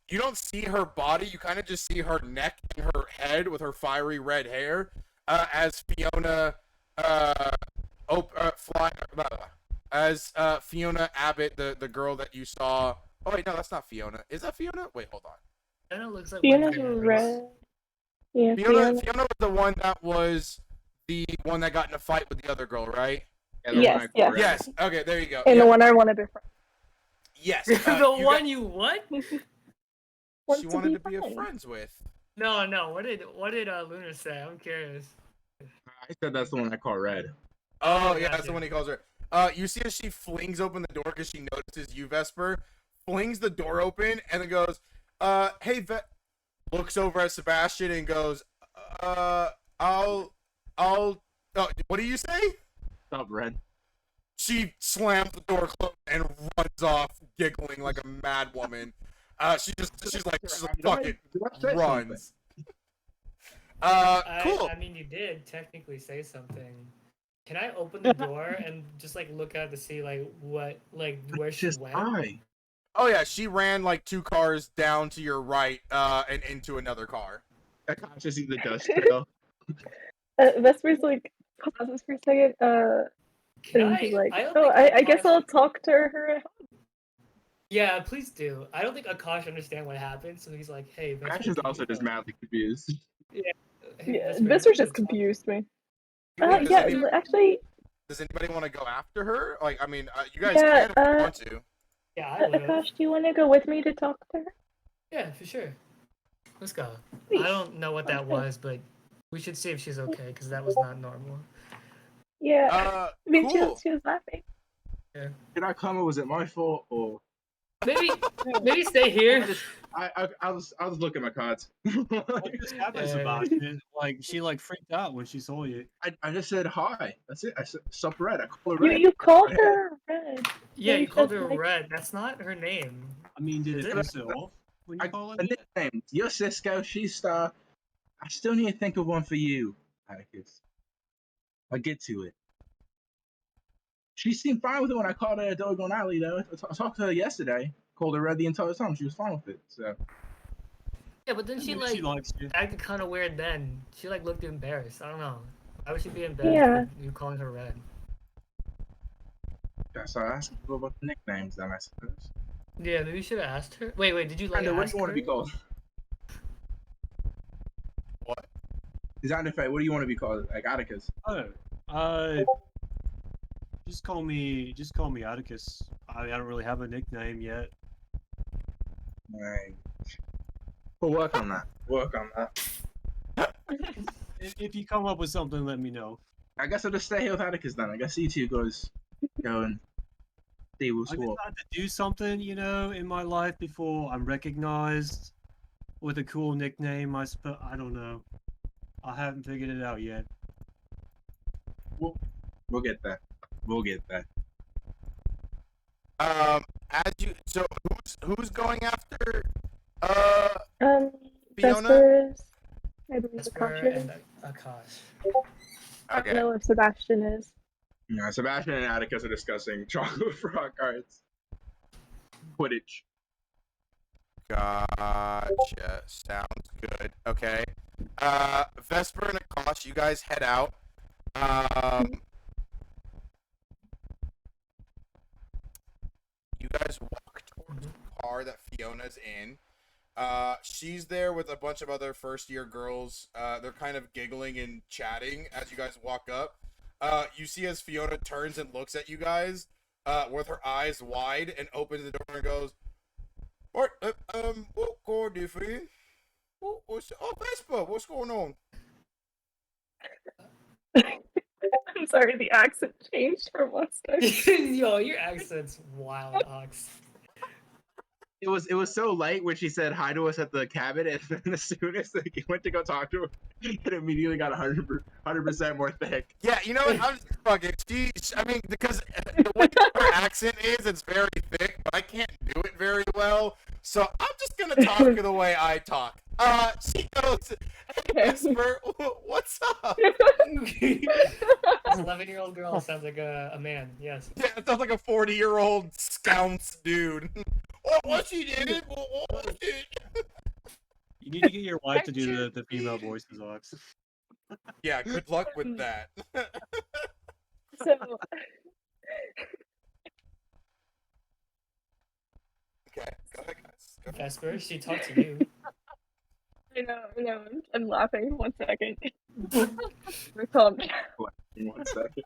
you don't see her body, you kind of just see her neck and her head with her fiery red hair, as Fiona Fiona Abbott, the girl that you saw. Oh wait, no, that's not Fiona. Is that Fiona? Wait, hold on. Fiona looks like Fiona's Wednesday Addams. red. Yeah, Fiona was the one that was the one that got in a fight with the other girl, right? Yeah, the Yes, one I yes. called Yes. Okay, there you go. And Yeah. the one I want to be friends. Yes. The you one got- you what? Want she wanted to be friends. friends with. No, no. What did Luna say? I'm curious. I said that's the one I call red. Oh yeah, that's gotcha. the one he calls her. You see as she flings open the door because she notices you, Vesper, flings the door open and then goes, hey, looks over at Sebastian and goes, oh, what do you say? Stop, red. She slams the door closed and runs off, giggling like a mad woman. She's like, fuck it, Did I say runs. Cool. I mean, you did technically say something. Can I open the door and just like look out to see like what where she Just went? I. Oh yeah, she ran like 2 cars down to your right, and into another car. I can't just see the dust trail. Vesper's like pauses for a second. Can And I? she's like, I don't oh, think I guess Akash- I'll talk to her. Yeah, please do. I don't think Akash understand what happened, so he's like, "Hey, Vesper, Ash is can also you, just madly confused. Hey, Yeah, Vesper, Vesper's you just can talk- confused me. you can Yeah, talk does to- Actually, Does anybody want to go after her? Like, I mean, you guys Yeah, can if you want to. Yeah, I would. Akash, do you want to go with me to talk to her? Yeah, for sure. Let's go. Please. I don't know what that Okay. was, but we should see if she's okay because that was not normal. Yeah. I mean, Cool. she was laughing. Did I come or was it my fault? Or Maybe stay here. I'll just look at my cards. What just happened, Yeah. Sebastian? Like she like freaked out when she saw you. I just said hi. That's it. I said sup red. I call her red. You called her red. Yeah, you said, called her like- Red. That's not her name. I mean, did Is it it? piss her off when you call her? A nickname. You're Cisco. She's Star. I still need to think of one for you, Atticus. I'll get to it. She seemed fine with it when I called her a doggone alley, though. I talked to her yesterday. Called her red the entire time. She was fine with it. So Yeah, but then she Maybe she like likes you. acted kind of weird. Then she like looked embarrassed. I don't know. Why would she be embarrassed? Yeah. For you calling her Red? that's why I asked people about the nicknames. Then I suppose. Yeah, maybe you should have asked her. Wait, did you like Xander, what ask do you want to her? be called? What? Xander Fay, what do you want to be called? Like Atticus. Oh, just call me Atticus. I don't really have a nickname yet. Right. We'll work on that. Work on that. If you come up with something, let me know. I guess I'll just stay here with Atticus then. I guess you two go and see what's I just what. had to do something, in my life before I'm recognized with a cool nickname. I don't know. I haven't figured it out yet. We'll get there. We'll get there. So who's going after Fiona? Fiona? Vesper's, I believe Vesper Akash is. and Akash. I Okay. don't know if Sebastian is. Yeah, Sebastian and Atticus are discussing chocolate frog cards. Quidditch. Gotcha. Sounds good. Okay. Vesper and Akash, you guys head out. You guys walk towards the car that Fiona's in. She's there with a bunch of other first-year girls. They're kind of giggling and chatting as you guys walk up. You see as Fiona turns and looks at you guys with her eyes wide and opens the door and goes, "What? What can I do for you? Vesper, what's going on?" I'm sorry, the accent changed from last time. Yo, your accent's wild, Ox. It was so light when she said hi to us at the cabin, and then as soon as they went to go talk to her, it immediately got 100% more thick. Yeah, you know what? I'm just fucking. I mean, because the way her accent is, it's very thick, but I can't do it very well. So I'm just gonna talk the way I talk. She goes, "Hey, Vesper, what's up?" This 11-year-old girl sounds like a man. Yes. Yeah, it sounds like a 40-year-old scounce dude. What's he doing? What's it? You need to get your wife to do the female voices, Ox. Yeah, good luck with that. So Okay, go ahead, guys. Go. Vesper, she talked to you. I know, I'm laughing. 1 second. We're calm down. In 1 second.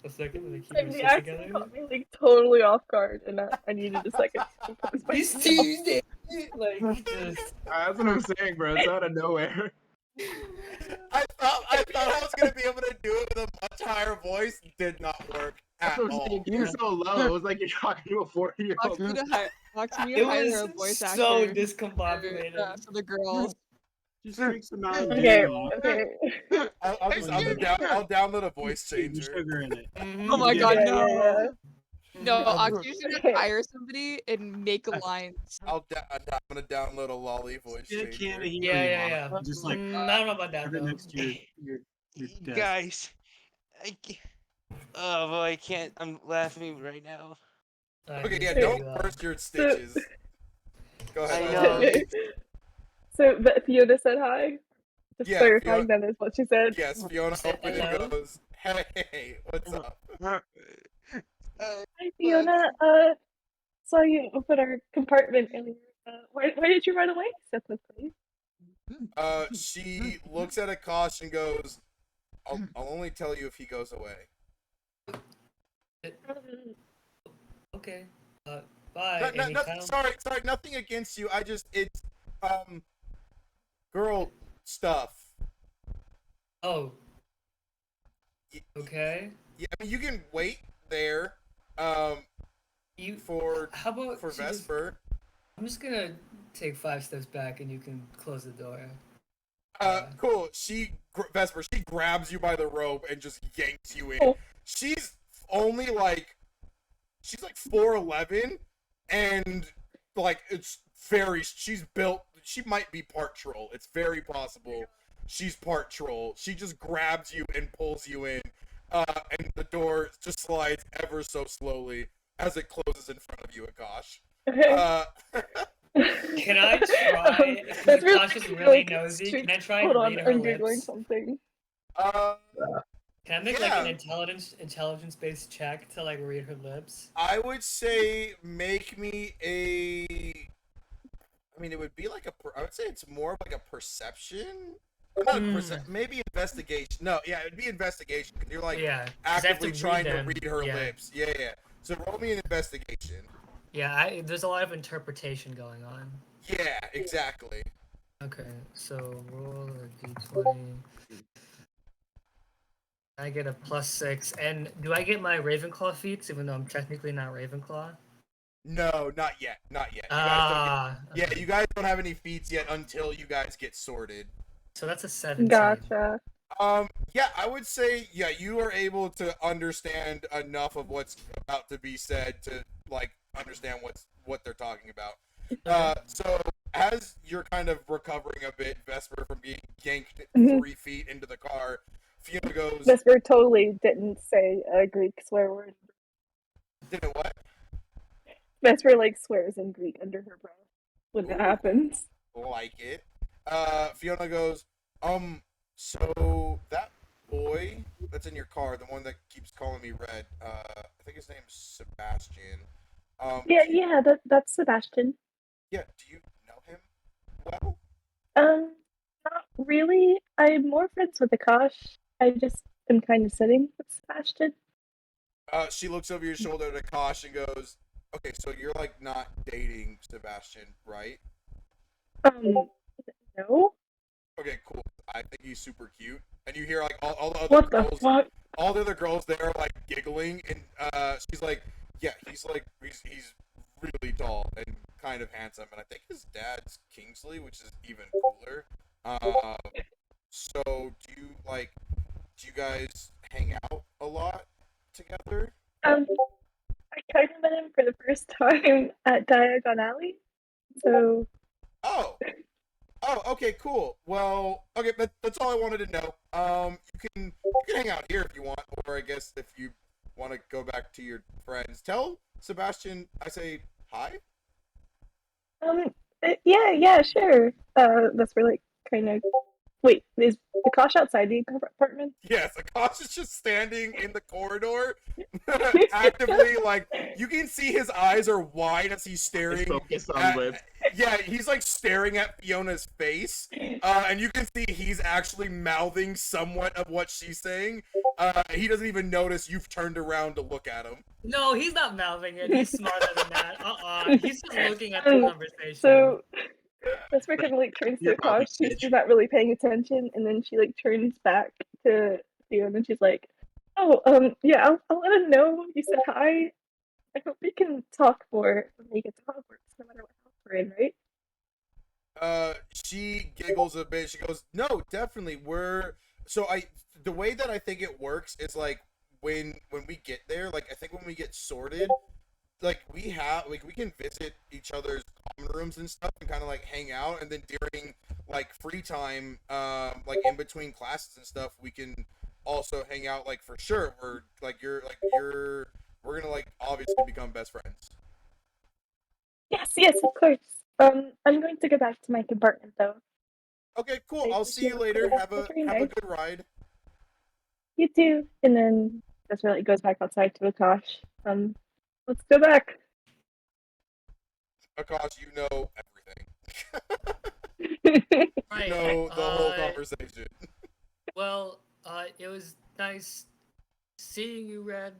A second when they keep Like, your the shit accident together. caught me like totally off guard, and I needed a second to compose It's myself. Tuesday. Like just. That's what I'm saying, bro. It's out of nowhere. I thought I was gonna be able to do it with a much higher voice. Did not work That's at what I'm all. saying. You're so low. It was like you're talking to a 40-year-old. It was voice so actor discombobulated. for the girl. Just drink some Mountain Dew. Okay, Ox. okay. I'll download a voice Put changer. sugar in it. Oh my Yeah, god, yeah, no. yeah. No, I'm- Ox, you should Okay. hire somebody and make lines. I'm gonna download a lolly voice Get a changer. can of healing, Yeah. Ox. Just like I don't know about that have it though. next to your desk. Guys, oh boy, I can't. I'm laughing right now. Okay, yeah, there don't you are. burst your stitches. Go I ahead. know. Okay. So Fiona said hi. Just Yeah, clarifying that is what she said. Yes, Fiona Said opened hello. and goes, "Hey, what's up?" Hi Fiona. Saw you open our compartment earlier. Why did you run away so quickly? She looks at Akash and goes, I'll only tell you if he goes away." Okay. Bye. No, And he kind of- sorry, nothing against you. It's girl stuff. Oh. Y- Okay. Yeah, I mean you can wait there, You. for How about she just- Vesper. I'm just gonna take 5 steps back and you can close the door. Cool. Vesper, she grabs you by the robe and just yanks you in. Oh. She's only like, she's like 4'11", and like she's built. She might be part troll. It's very possible she's part troll. She just grabs you and pulls you in, and the door just slides ever so slowly as it closes in front of you, Akash. Can I try? That's really, Akash is really like, nosy. strict- Can I try Hold and on, read her I'm googling lips? something. Can I make Yeah. like an intelligence-based check to like read her lips? I would say make me a. I mean, it would be like I would say it's more of like a perception. Not maybe investigation. No, yeah, it would be investigation because you're like Yeah. 'cause I have actively to trying them. to read her Yeah. lips. Yeah. So roll me an investigation. Yeah, there's a lot of interpretation going on. Yeah, exactly. Okay, so roll a d20. I get a +6, and do I get my Ravenclaw feats even though I'm technically not Ravenclaw? No, not yet. Not yet. Okay. You guys don't have any feats yet until you guys get sorted. So that's a 17. Gotcha. Yeah, I would say, yeah, you are able to understand enough of what's about to be said to, like, understand what they're talking about. So, as you're kind of recovering a bit, Vesper, from being yanked 3 feet into the car, Fiona goes, Vesper totally didn't say a Greek swear word. didn't what? Vesper like swears in Greek under her breath when that happens. Like it. Fiona goes, so that boy that's in your car, the one that keeps calling me Red, I think his name's Sebastian. Yeah, that's Sebastian. Yeah, do you know him well? Not really. I'm more friends with Akash. I just am kind of sitting with Sebastian. She looks over your shoulder at Akash and goes, okay, so you're like not dating Sebastian, right? No. Okay, cool. I think he's super cute. And you hear like all the other What the girls, fuck? all the other girls there are like giggling, and she's like, yeah, he's really tall and kind of handsome, and I think his dad's Kingsley, which is even cooler. So do you guys hang out a lot together? I kind of met him for the first time at Diagon Alley. So Oh, okay, cool. Well, okay, that's all I wanted to know. You can hang out here if you want, or I guess if you want to go back to your friends, tell Sebastian I say hi. Yeah, sure. That's where like kind of. Wait, is Akash outside the apartment? Yes, Akash is just standing in the corridor, actively, like, you can see his eyes are wide as he's staring. Focus on at- Lib. Yeah, he's like staring at Fiona's face, and you can see he's actually mouthing somewhat of what she's saying. He doesn't even notice you've turned around to look at him. No, he's not mouthing it. He's smarter than that. He's just looking at the conversation. So that's where kind of like turns to Yeah, Akash. She's not really paying attention, and then she like turns back to Fiona, and she's like, "Oh, yeah, I'll let him know you said hi. I hope we can talk more when we get to Hogwarts, no matter what house we're in, right?" She giggles a bit. She goes, "No, definitely. The way that I think it works is like when we get there, like I think when we get sorted, like we can visit each other's common rooms and stuff and kind of like hang out, and then during like free time, like in between classes and stuff, we can also hang out, like for sure. We're gonna like obviously become best friends." Yes, of course. I'm going to go back to my compartment though. Okay, cool. Thank I'll you see so you much later. for Have a that. Very have a nice. good ride. You too. And then that's where it goes back outside to Akash. Let's go back. Akash, you know everything. Right. You know the whole uh, conversation. Well, it was nice seeing you, Red.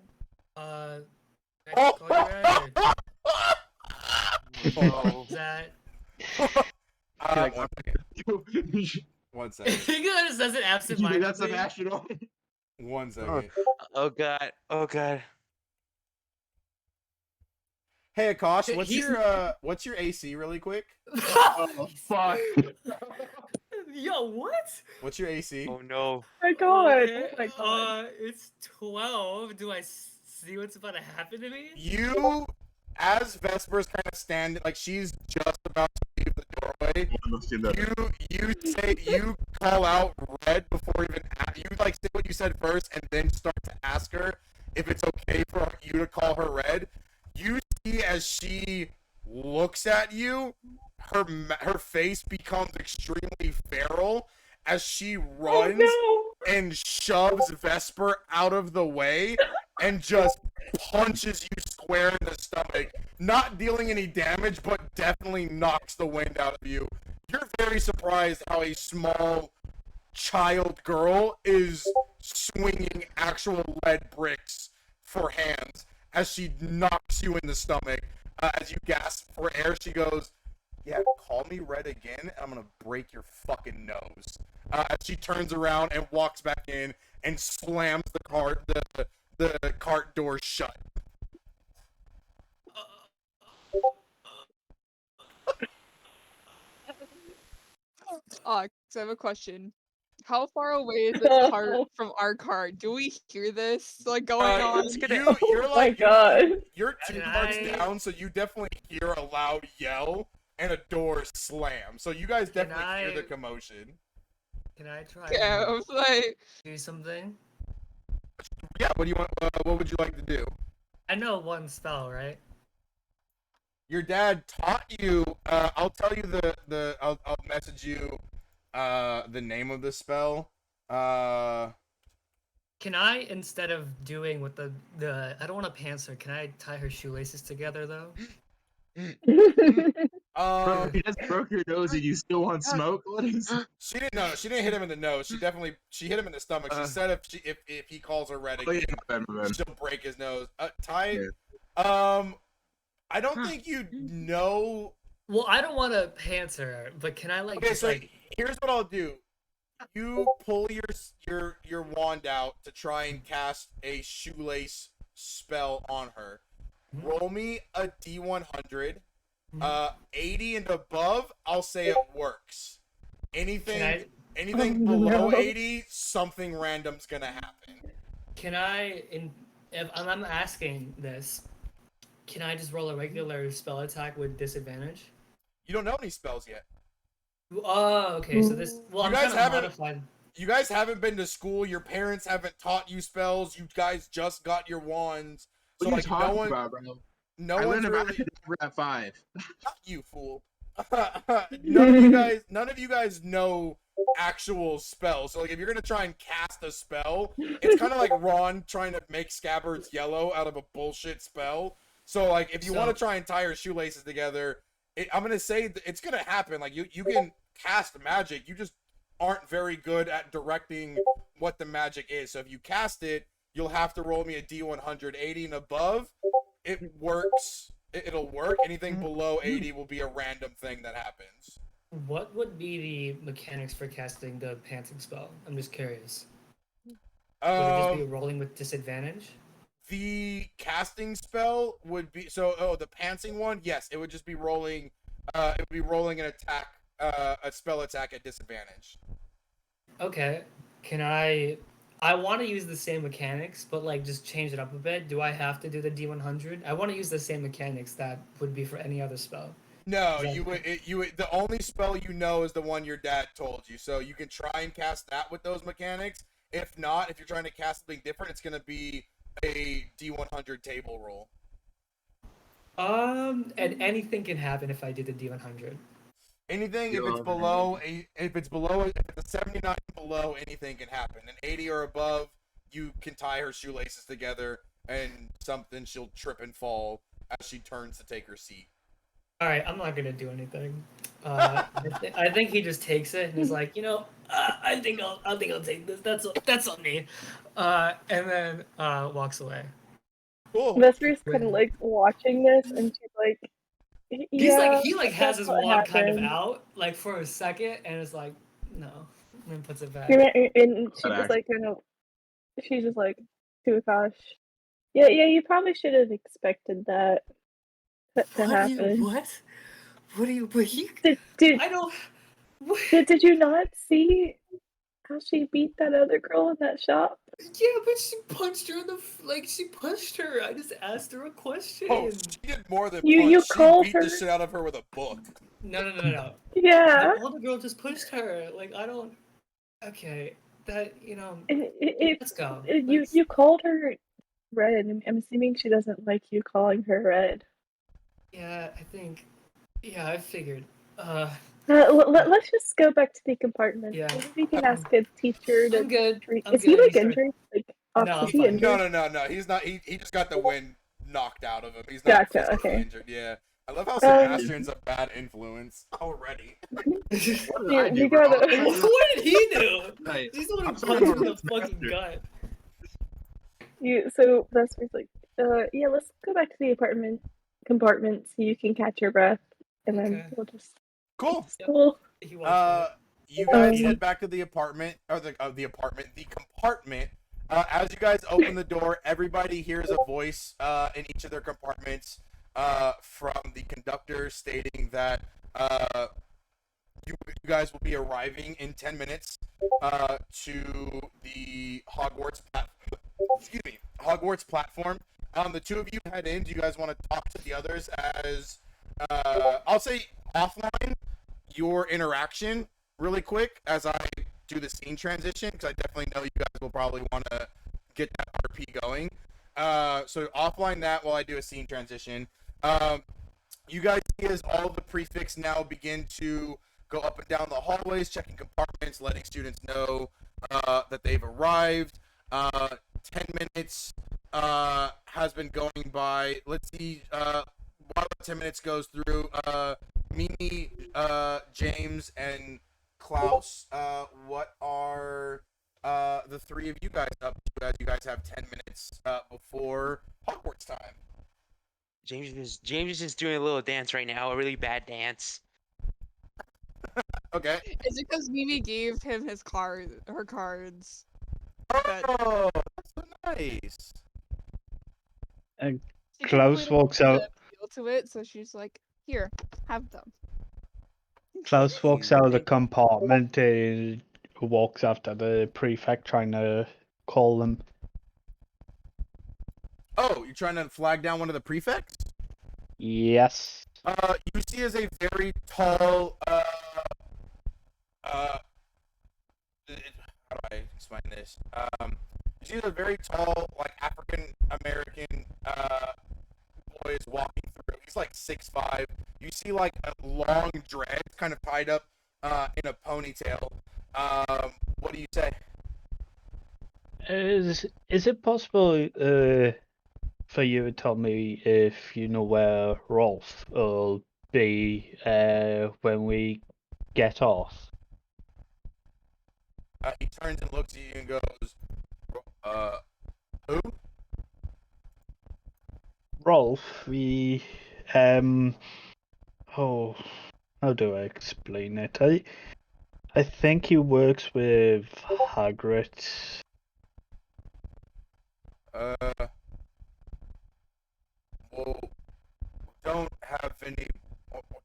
Can I just call you Red? Or Oh, is that? one second. He just does it Did you do absentmindedly. that, Sebastian? 1 second. Oh god. Oh god. Hey Akash, He's- what's your AC really quick? Oh fuck! Yo, what? What's your AC? Oh no. My God. Okay, Oh my God. it's 12. Do I see what's about to happen to me? You, as Vesper's kind of standing, like she's just about to leave the doorway. You call out Red before even you like say what you said first, and then start to ask her if it's okay for you to call her Red. You see as she looks at you, her face becomes extremely feral as she runs Oh and shoves Vesper out of the way and just punches you square in the stomach, not dealing any damage, but definitely knocks the wind out of you. You're very surprised how a small child girl is swinging actual lead bricks for hands as she knocks you in the stomach. As you gasp for air, she goes, "Yeah, call me Red again, and I'm gonna break your fucking nose." As she turns around and walks back in and slams the cart door shut. So I have a question. How far away is this cart from our cart? Do we hear this like going on? You're my God. You're two Can carts I- down, so you definitely hear a loud yell and a door slam. So you guys Can definitely hear I- the commotion. Can I try Yeah, I to was like, do something? Yeah, what do you want? What would you like to do? I know one spell, right? Your dad taught you. I'll tell you I'll message you the name of the spell. Can I, instead of doing with the I don't want to pants her, can I tie her shoelaces together though? Bro, you just broke your nose and you still want smoke? What is? She didn't know. She didn't hit him in the nose. She hit him in the stomach. She said if he calls her Red Oh again, yeah, my bad. she'll break his nose. Ty, Yeah. I don't think you know. Well, I don't want to pants her, but can I like Okay, just so like here's what I'll do. You pull your wand out to try and cast a shoelace spell on her. Roll me a D100. 80 and above, I'll say it works. Anything Can below no. 80, something random's gonna happen. if I'm asking this, can I just roll a regular spell attack with disadvantage? You don't know any spells yet. Oh, okay. So this. Well, You I'm guys trying to haven't- modify. You guys haven't been to school. Your parents haven't taught you spells. You guys just got your wands. So What are you like no talking one, about, bro? no I one's learned about really it at 5. not you, fool. none of you guys know actual spells. So like if you're gonna try and cast a spell, it's kind of like Ron trying to make scabbards yellow out of a bullshit spell. So like if you want to try and tie her shoelaces together, I'm gonna say it's gonna happen. Like you can cast magic, you just aren't very good at directing what the magic is. So if you cast it, you'll have to roll me a D100. 80 and above, it works. It'll work. Anything below 80 will be a random thing that happens. What would be the mechanics for casting the panting spell? I'm just curious. Would it just be rolling with disadvantage? The casting spell would be the pantsing one, yes, it would just be rolling it would be rolling an attack a spell attack at disadvantage. Okay. Can I want to use the same mechanics, but like just change it up a bit. Do I have to do the D100? I want to use the same mechanics that would be for any other spell. No, you would the only spell you know is the one your dad told you. So you can try and cast that with those mechanics. If not, if you're trying to cast something different, it's going to be a D100 table roll. And anything can happen if I do the D100. Anything if it's below if it's a 79 below, anything can happen. An 80 or above, you can tie her shoelaces together and she'll trip and fall as she turns to take her seat. All right, I'm not gonna do anything. I think he just takes it and is like, I think I'll take this. That's on me. And then walks away. Cool. Vesper's kind of like watching this, and she's like, yeah, He has his what wand kind of happened. out, like for a second, and is like, no, and then puts it back. And she's just like she's just like, oh gosh, yeah, you probably should have expected that to happen. What? What do you? But he. Did I don't. Did you not see how she beat that other girl in that shop? Yeah, but she punched her in the she punched her. I just asked her a question. Oh, she did more than You punch. called She beat her. the shit out of her with a book. No. Yeah. The older girl just pushed her. Like I don't. Okay, that let's go. You called her red. I'm assuming she doesn't like you calling her red. Yeah, I think. Yeah, I figured. Let's just go back to the compartment. Yeah. Maybe we can ask a teacher to I'm good. Is he like injured? Like, No, is I'm he fine. injured? No. He's not. He just got the wind knocked out of him. He's not Gotcha, physically okay. injured. Yeah. I love how Sebastian's a bad influence already. What did You- I do, you bro? gotta- What did he do? Nice. He's the one who I'm punched her in the sorry. fucking gut. So Vesper's like, yeah, let's go back to the apartment compartment so you can catch your breath, and then Okay. we'll just. Cool. Cool. He walks away. You guys head back to the apartment, or the compartment. As you guys open the door, everybody hears a voice in each of their compartments from the conductor stating that you guys will be arriving in 10 minutes to the Hogwarts platform. The two of you head in. Do you guys want to talk to the others as I'll say offline your interaction really quick as I do the scene transition, because I definitely know you guys will probably want to get that RP going. So offline that while I do a scene transition. You guys see as all the prefects now begin to go up and down the hallways, checking compartments, letting students know that they've arrived. 10 minutes has been going by. Let's see, while the 10 minutes goes through, Mimi, James, and Klaus, what are the three of you guys up to as you guys have 10 minutes before Hogwarts time? James is just doing a little dance right now, a really bad dance. Okay. Is it because Mimi gave him her cards? Oh, that's so nice. And She Klaus completely walks out. appeal to it, so she's like, "Here, have them." Klaus walks out of the compartment and walks after the prefect, trying to call them. Oh, you're trying to flag down one of the prefects? Yes. You see as a very tall, how do I explain this? You see as a very tall, like, African-American, boy is walking through. He's like 6'5". You see like a long dread kind of tied up in a ponytail. What do you say? Is it possible for you to tell me if you know where Rolf will be when we get off? He turns and looks at you and goes, who? Rolf, oh, how do I explain it? I think he works with Hagrid. Well, don't have any,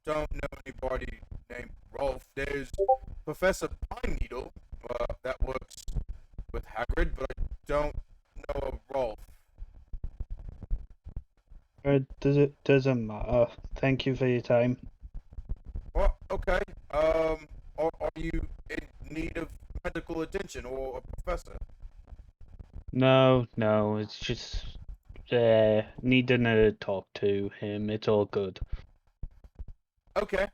don't know anybody named Rolf. There's Professor Pineneedle that works with Hagrid, but I don't know a Rolf. Doesn't matter. Thank you for your time. Well, okay. Are you in need of medical attention or a professor? No, it's just needing to talk to him. It's all good. Okay.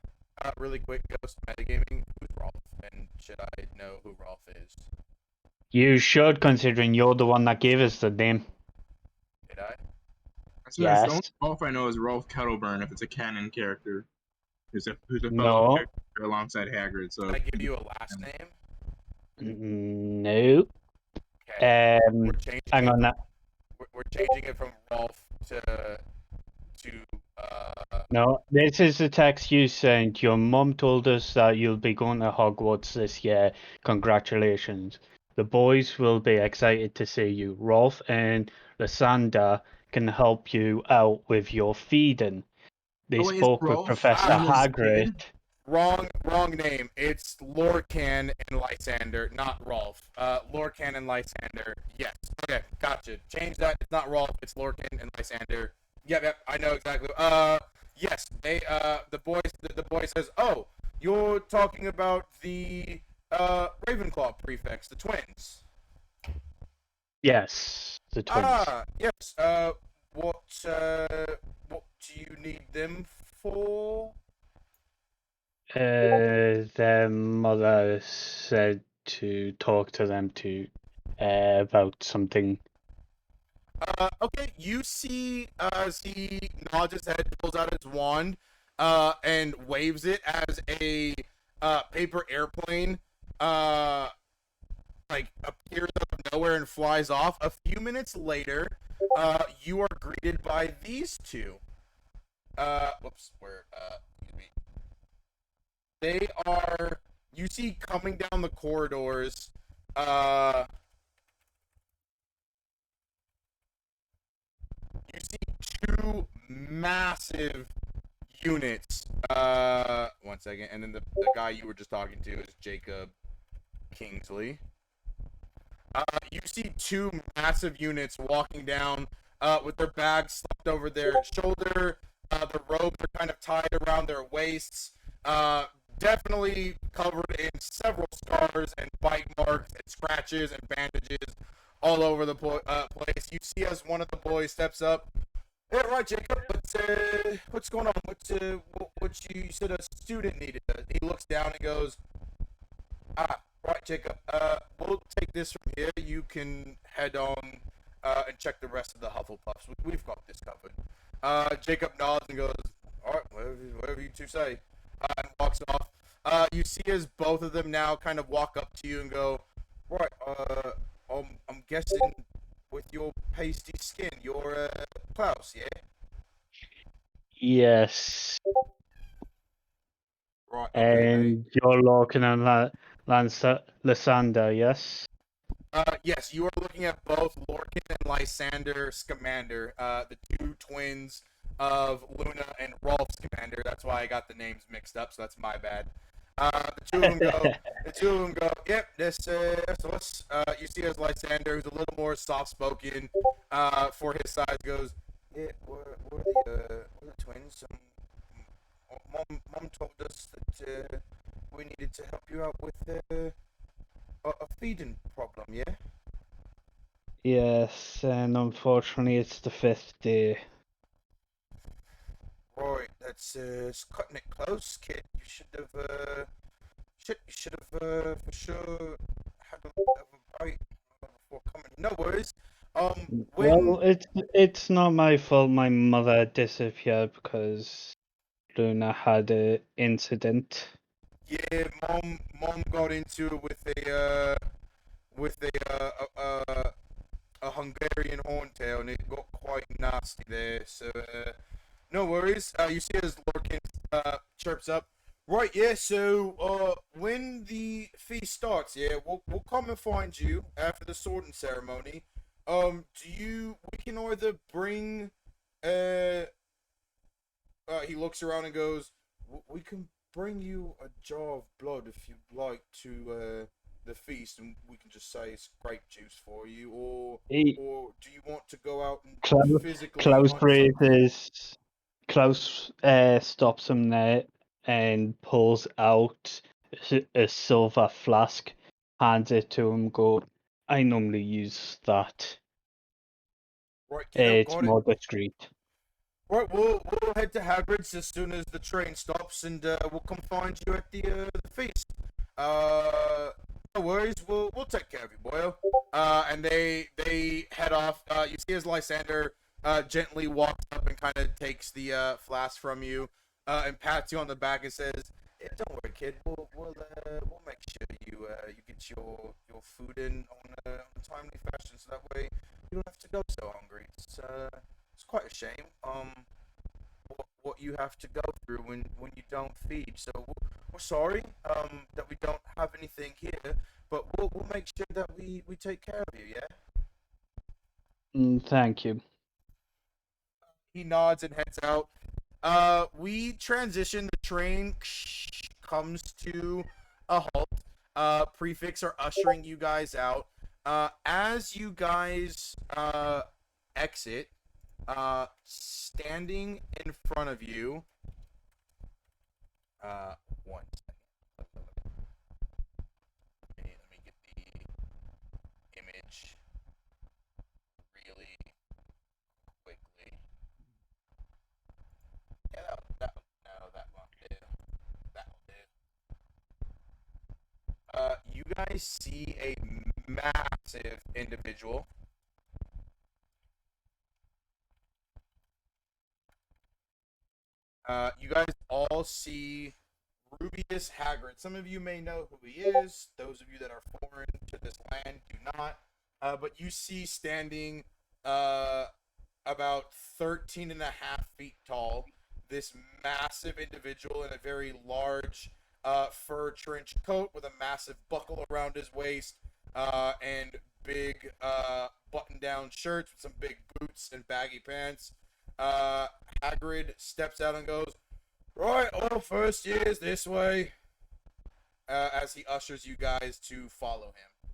Really quick, Ghost Metagaming. Who's Rolf? And should I know who Rolf is? You should, considering you're the one that gave us the name. Did I? That's Yes. The only Rolf I know is Rolf Kettleburn, if it's a canon character. Who's a fellow No. character alongside Hagrid. So Can I give you a last name? No. Okay. We're changing Hang it. on that. We're changing it from Rolf to No, this is the text you sent. Your mum told us that you'll be going to Hogwarts this year. Congratulations. The boys will be excited to see you. Rolf and Lysander can help you out with your feeding. They Oh, wait, is spoke with Rolf Professor Angel's Hagrid. kid? wrong name. It's Lorcan and Lysander, not Rolf. Lorcan and Lysander. Yes. Okay, gotcha. Change that. It's not Rolf. It's Lorcan and Lysander. Yep. I know exactly. Yes. They. The boy says, "Oh, you're talking about the Ravenclaw prefects, the twins." Yes, the twins. Yes. What do you need them for? Their mother said to talk to them about something. Okay, you see as he nods his head, pulls out his wand, and waves it as a paper airplane like appears out of nowhere and flies off. A few minutes later, you are greeted by these two. Excuse me. They are, you see coming down the corridors, you see two massive units. One second, and then the guy you were just talking to is Jacob Kingsley. You see two massive units walking down with their bags slapped over their shoulder. The robes are kind of tied around their waists. Definitely covered in several scars and bite marks and scratches and bandages all over the place. You see as one of the boys steps up. Hey, right, Jacob. What's going on? What you said a student needed? He looks down and goes, right, Jacob. We'll take this from here. You can head on and check the rest of the Hufflepuffs. We've got this covered. Jacob nods and goes, all right, whatever you two say, and walks off. You see as both of them now kind of walk up to you and go, right, I'm guessing with your pasty skin, you're Klaus, yeah? Yes. Right, okay. And you're looking at Lysander, yes? Yes, you are looking at both Lorcan and Lysander Scamander, the two twins of Luna and Rolf Scamander. That's why I got the names mixed up, so that's my bad. The two of them go, yep, that's us. You see as Lysander, who's a little more soft-spoken for his size, goes, yeah, we're the twins. Mom told us that we needed to help you out with a feeding problem, yeah? Yes, and unfortunately it's the 5th day. Right, that's it's cutting it close, kid. You should have for sure had a bite before coming. No worries. When Well, it's not my fault. My mother disappeared because Luna had an incident. yeah, mom got into it with a Hungarian horntail, and it got quite nasty there. So no worries. You see as Lorkin chirps up. Right, yeah. So when the feast starts, yeah, we'll come and find you after the sorting ceremony. We can either bring he looks around and goes, we can bring you a jar of blood if you'd like to the feast, and we can just say it's grape juice for you, He, or do you want to go out and Klaus, physically Klaus hunt something? raises. Klaus stops him there and pulls out a silver flask, hands it to him. Go. I normally use that. Right, kiddo, It's got it. more discreet. Right, we'll head to Hagrid's as soon as the train stops, and we'll come find you at the feast. No worries, we'll take care of you, boyo. And they head off. You see as Lysander gently walks up and kind of takes the flask from you, and pats you on the back and says, yeah, "Don't worry, kid. We'll make sure you get your food in on a timely fashion, so that way you don't have to go so hungry. It's quite a shame, what you have to go through when you don't feed. So we're sorry, that we don't have anything here, but we'll make sure that we take care of you, yeah?" Thank you. He nods and heads out. We transition. The train comes to a halt. Prefix are ushering you guys out. As you guys exit, standing in front of you. One second. Let me get the image really quickly. Yeah, that won't do. That will do. You guys see a massive individual. You guys all see Rubius Hagrid. Some of you may know who he is. Those of you that are foreign to this land do not. But you see standing about 13 and a half feet tall, this massive individual in a very large fur trench coat with a massive buckle around his waist and big button-down shirts with some big boots and baggy pants. Hagrid steps out and goes, "Right, all first years this way," as he ushers you guys to follow him,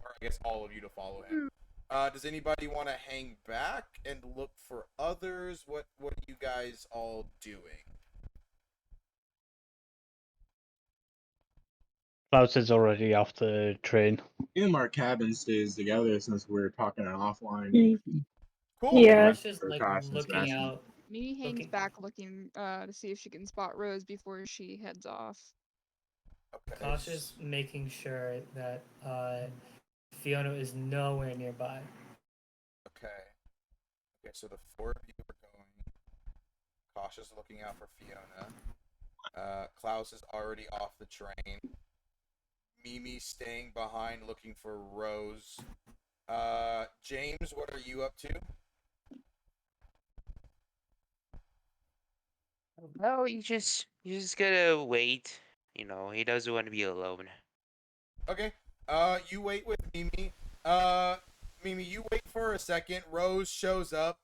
or I guess all of you to follow him. Does anybody want to hang back and look for others? What are you guys all doing? Klaus is already off the train. In our cabin stays together since we're talking offline. Cool. Yeah. Josh is like Gosh, that's looking fascinating. out. Mimi hangs Looking- back looking to see if she can spot Rose before she heads off. Okay. Cautious, making sure that Fiona is nowhere nearby. Okay. Okay, so the four of you are going. Cautious looking out for Fiona. Klaus is already off the train. Mimi staying behind looking for Rose. James, what are you up to? No, you just gotta wait. You know, he doesn't want to be alone. Okay. You wait with Mimi. Mimi, you wait for a second. Rose shows up.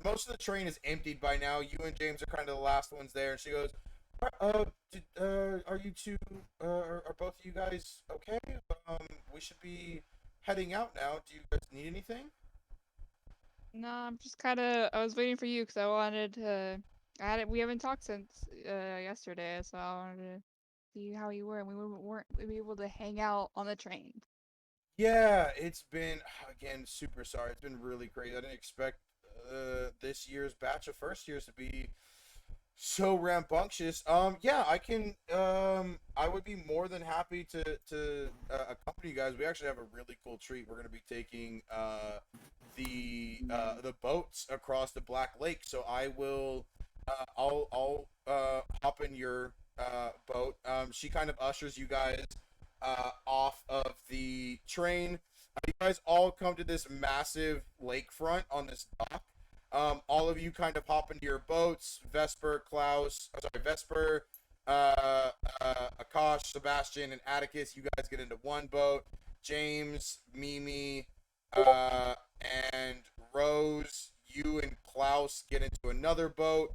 Most of the train is emptied by now. You and James are kind of the last ones there, and she goes, are you two, are both of you guys okay? We should be heading out now. Do you guys need anything? No, I'm just I was waiting for you because I wanted to. We haven't talked since yesterday, so I wanted to see how you were, and we weren't able to hang out on the train. Yeah, it's been, again, super sorry. It's been really great. I didn't expect this year's batch of first years to be So rambunctious. Yeah, I can. I would be more than happy to accompany you guys. We actually have a really cool treat. We're gonna be taking the boats across the Black Lake. So I will. I'll hop in your boat. She kind of ushers you guys off of the train. You guys all come to this massive lakefront on this dock. All of you kind of hop into your boats. Vesper, Akash, Sebastian, and Atticus. You guys get into one boat. James, Mimi, and Rose, you and Klaus get into another boat.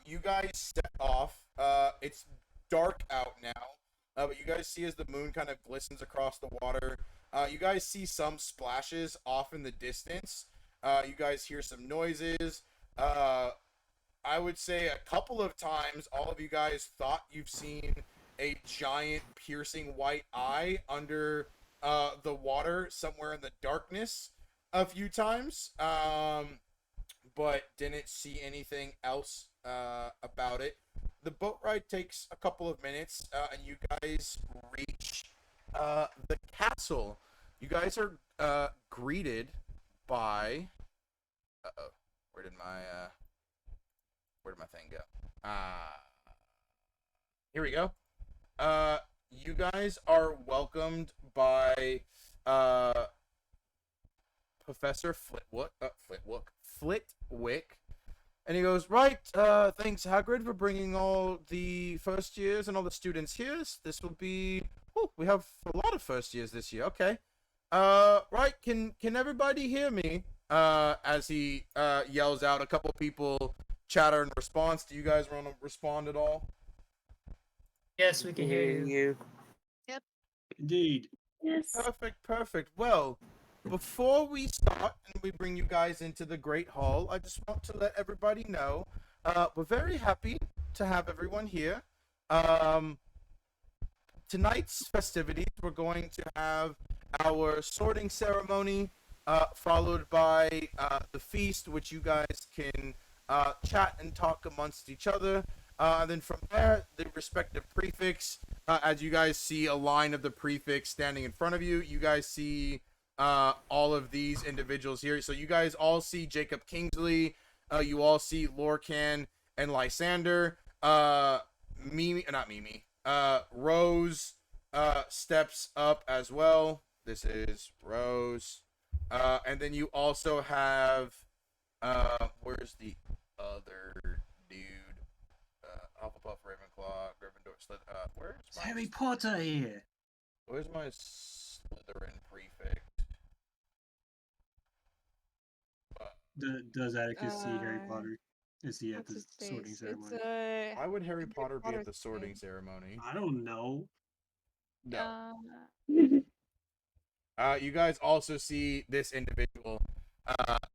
You guys set off. It's dark out now, but you guys see as the moon kind of glistens across the water. You guys see some splashes off in the distance. You guys hear some noises. I would say a couple of times, all of you guys thought you've seen a giant piercing white eye under the water somewhere in the darkness a few times, but didn't see anything else about it. The boat ride takes a couple of minutes, and you guys reach the castle. You guys are greeted by where did my thing go? Here we go. You guys are welcomed by Professor Flitwick, and he goes, right, thanks Hagrid for bringing all the first years and all the students here. This will be, we have a lot of first years this year. Okay. Right, can everybody hear me? As he yells out. A couple people chatter in response. Do you guys want to respond at all? Yes, we can hear you. Indeed. Yes. Perfect. Well, before we start and we bring you guys into the Great Hall, I just want to let everybody know we're very happy to have everyone here. Tonight's festivities, we're going to have our sorting ceremony, followed by the feast, which you guys can chat and talk amongst each other. Then from there, the respective prefix, as you guys see a line of the prefix standing in front of you, you guys see all of these individuals here. So you guys all see Jacob Kingsley, you all see Lorcan and Lysander, Rose steps up as well. This is Rose. And then you also have, where's the other dude? Hufflepuff, Ravenclaw, Gryffindor, where's my... Harry Potter here. Where's my Slytherin prefect? Does Atticus see Harry Potter? Is he at the sorting ceremony? Why would Harry Potter be at the sorting ceremony? I don't know. No. You guys also see this individual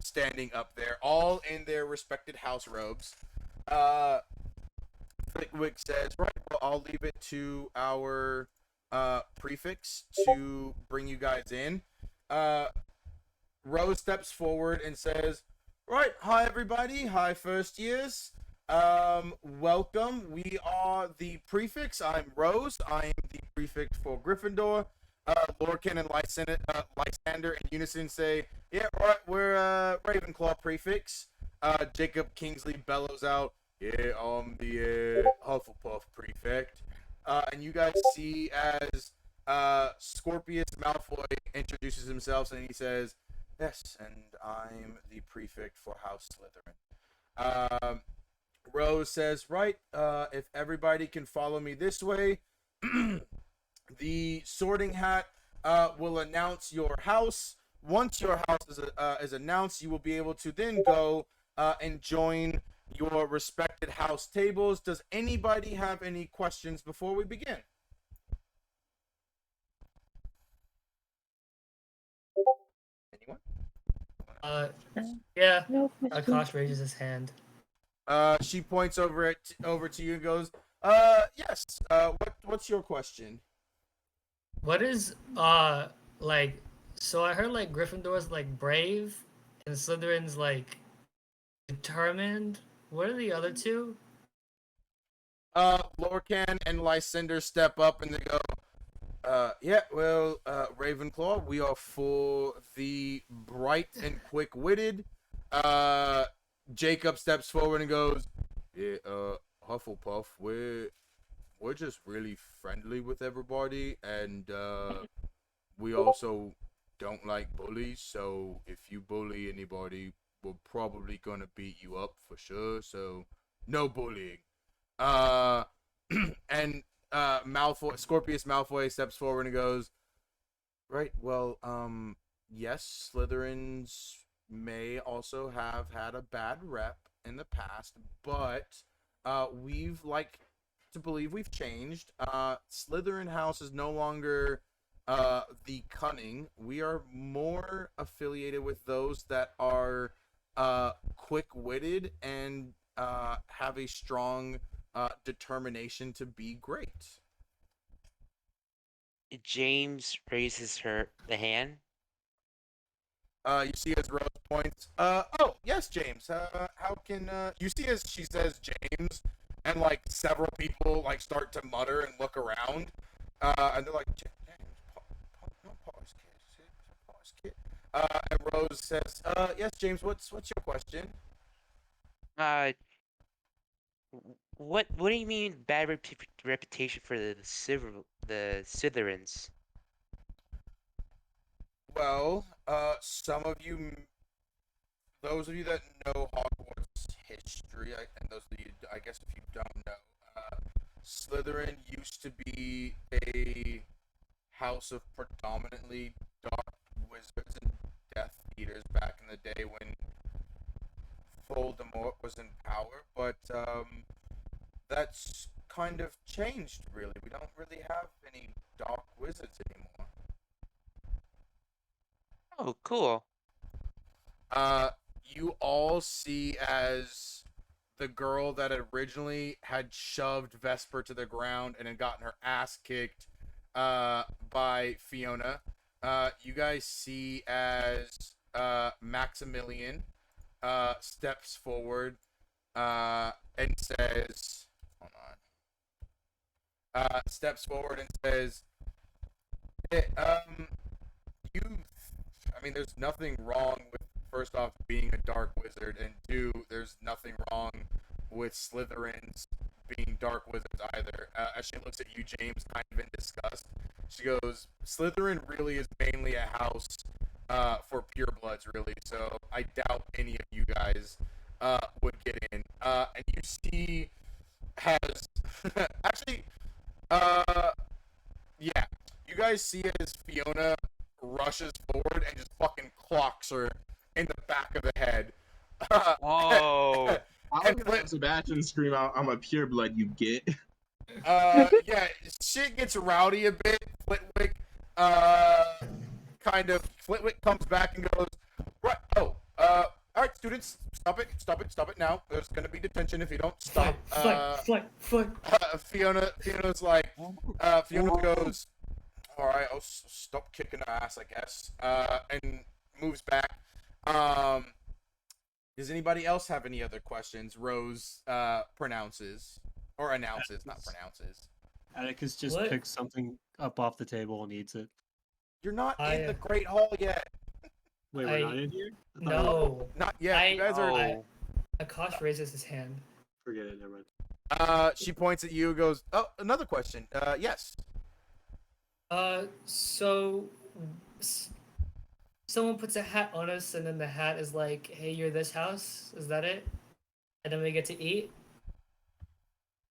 standing up there, all in their respected house robes. Flitwick says, right, well, I'll leave it to our prefix to bring you guys in. Rose steps forward and says, right, hi everybody, hi first years. Welcome. We are the prefix. I'm Rose. I am the prefect for Gryffindor. Lorcan and Lysander in unison say, yeah, right, we're Ravenclaw prefix. Jacob Kingsley bellows out, yeah, I'm the Hufflepuff prefect. And you guys see as Scorpius Malfoy introduces himself and he says, yes, and I'm the prefect for House Slytherin. Rose says, right, if everybody can follow me this way, the sorting hat will announce your house. Once your house is announced, you will be able to then go and join your respected house tables. Does anybody have any questions before we begin? Anyone? Yeah. No question. Akash raises his hand. She points over to you and goes, yes. What's your question? What is like? So I heard like Gryffindor's like brave, and Slytherin's like determined. What are the other two? Lorcan and Lysander step up and they go, yeah, well, Ravenclaw, we are for the bright and quick-witted. Jacob steps forward and goes, yeah, Hufflepuff, we're just really friendly with everybody, and, we also don't like bullies, so if you bully anybody, we're probably gonna beat you up for sure, so no bullying. And Malfoy, Scorpius Malfoy steps forward and goes, right, well, yes, Slytherins may also have had a bad rep in the past, but we've like to believe we've changed. Slytherin House is no longer the cunning. We are more affiliated with those that are quick-witted and have a strong determination to be great. James raises the hand. You see as Rose points. Oh yes, James. How can you see as she says James, and like several people like start to mutter and look around, and they're like, James, no pause, kid. Pause, kid. And Rose says, yes, James. What's your question? What do you mean bad reputation for the Slytherins? Well, some of you, those of you that know Hogwarts history, and those of you, I guess, if you don't know, Slytherin used to be a house of predominantly dark wizards and Death Eaters back in the day when Voldemort was in power, but that's kind of changed, really. We don't really have any dark wizards anymore. Oh, cool. You all see as the girl that originally had shoved Vesper to the ground and had gotten her ass kicked by Fiona. You guys see as Maximilian steps forward and says, hold on. Steps forward and says, hey, I mean, there's nothing wrong with, first off, being a dark wizard, and two, there's nothing wrong with Slytherins being dark wizards either. As she looks at you, James, kind of in disgust, she goes, Slytherin really is mainly a house for purebloods, really, so I doubt any of you guys would get in. And you see has, actually, yeah, you guys see it as Fiona rushes forward and just fucking clocks her in the back of the head. Oh. I was gonna have Sebastian scream out, "I'm a pureblood, you get." Yeah, shit gets rowdy a bit. Flitwick, Flitwick comes back and goes, right, all right, students, stop it now. There's gonna be detention if you don't stop. Fiona's like, Fiona goes, all right, I'll stop kicking her ass, I guess, and moves back. Does anybody else have any other questions? Rose pronounces, or announces, not pronounces. Atticus just picks something up off the table and eats it. You're not in the Great Hall yet. Wait, we're not in here? No. Not yet. You guys are... Akash raises his hand. Forget it, never mind. She points at you and goes, oh, another question. Yes. So someone puts a hat on us and then the hat is like, hey, you're this house? Is that it? And then we get to eat?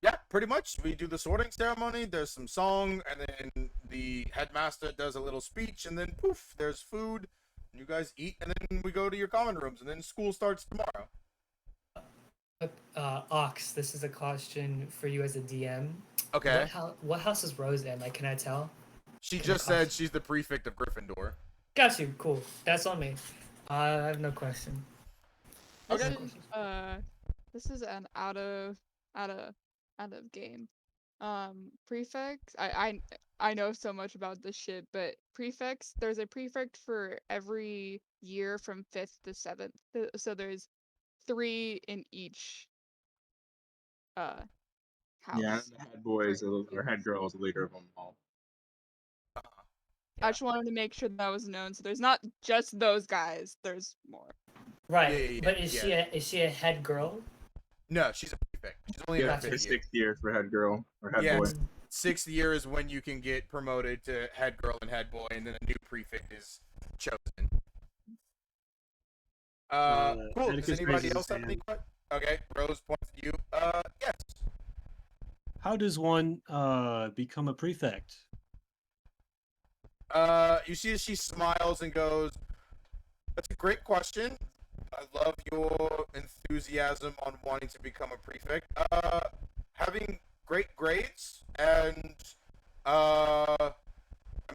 Yeah, pretty much. We do the sorting ceremony, there's some song, and then the headmaster does a little speech, and then poof, there's food. You guys eat, and then we go to your common rooms, and then school starts tomorrow. Ox, this is a question for you as a DM. Okay. What house is Rose in? Like, can I tell? She just said she's the prefect of Gryffindor. Got you. Cool. That's on me. I have no question. Okay. This is an out of game. Prefects. I know so much about this shit, but prefects. There's a prefect for every year from 5th to 7th. So there's 3 in each house. Yeah, the head boys or head girl is the leader of them all. I just wanted to make sure that was known. So there's not just those guys. There's more. Right. yeah, But is yeah. she a head girl? No, she's a prefect. She's only in Yeah, her Gotcha. it's fifth year. 6th year for head girl or head Yeah, boy. it's 6th year is when you can get promoted to head girl and head boy, and then a new prefect is chosen. Cool. Does Atticus anybody raises else his have any hand. questions? Okay, Rose points at you. Yes. How does one become a prefect? You see, she smiles and goes, "That's a great question. I love your enthusiasm on wanting to become a prefect. Having great grades and I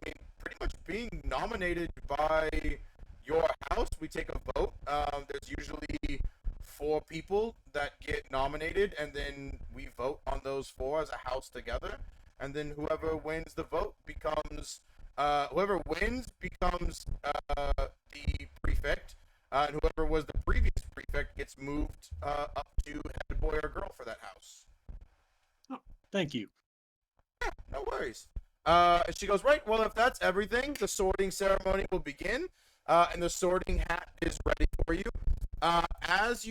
mean, pretty much being nominated by your house. We take a vote. There's usually 4 people that get nominated, and then we vote on those 4 as a house together. And then whoever wins the vote becomes whoever wins becomes the prefect, and whoever was the previous prefect gets moved up to head boy or girl for that house. Thank you. No worries. She goes, right, well, if that's everything, the sorting ceremony will begin, and the sorting hat is ready for you. As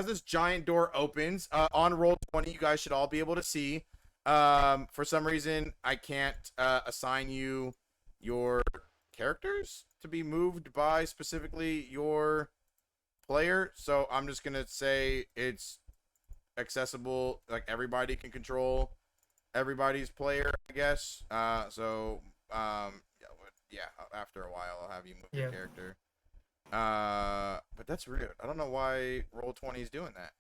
this giant door opens, on roll 20, you guys should all be able to see. For some reason, I can't assign you your characters to be moved by specifically your player, so I'm just going to say it's accessible, like everybody can control everybody's player, I guess. Yeah, after a while, I'll have you move your character. But that's weird. I don't know why Roll20 is doing that.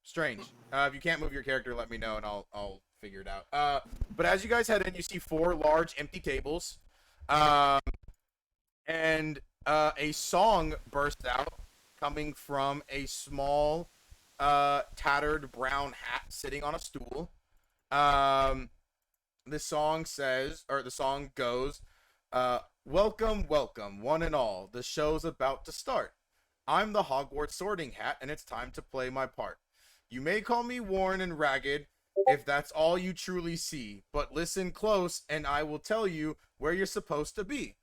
Strange. If you can't move your character, let me know and I'll figure it out. But as you guys head in, you see 4 large empty tables, and a song bursts out, coming from a small, tattered brown hat sitting on a stool. The song goes, welcome, welcome, one and all. The show's about to start. I'm the Hogwarts Sorting Hat, and it's time to play my part. You may call me worn and ragged if that's all you truly see, but listen close and I will tell you where you're supposed to be.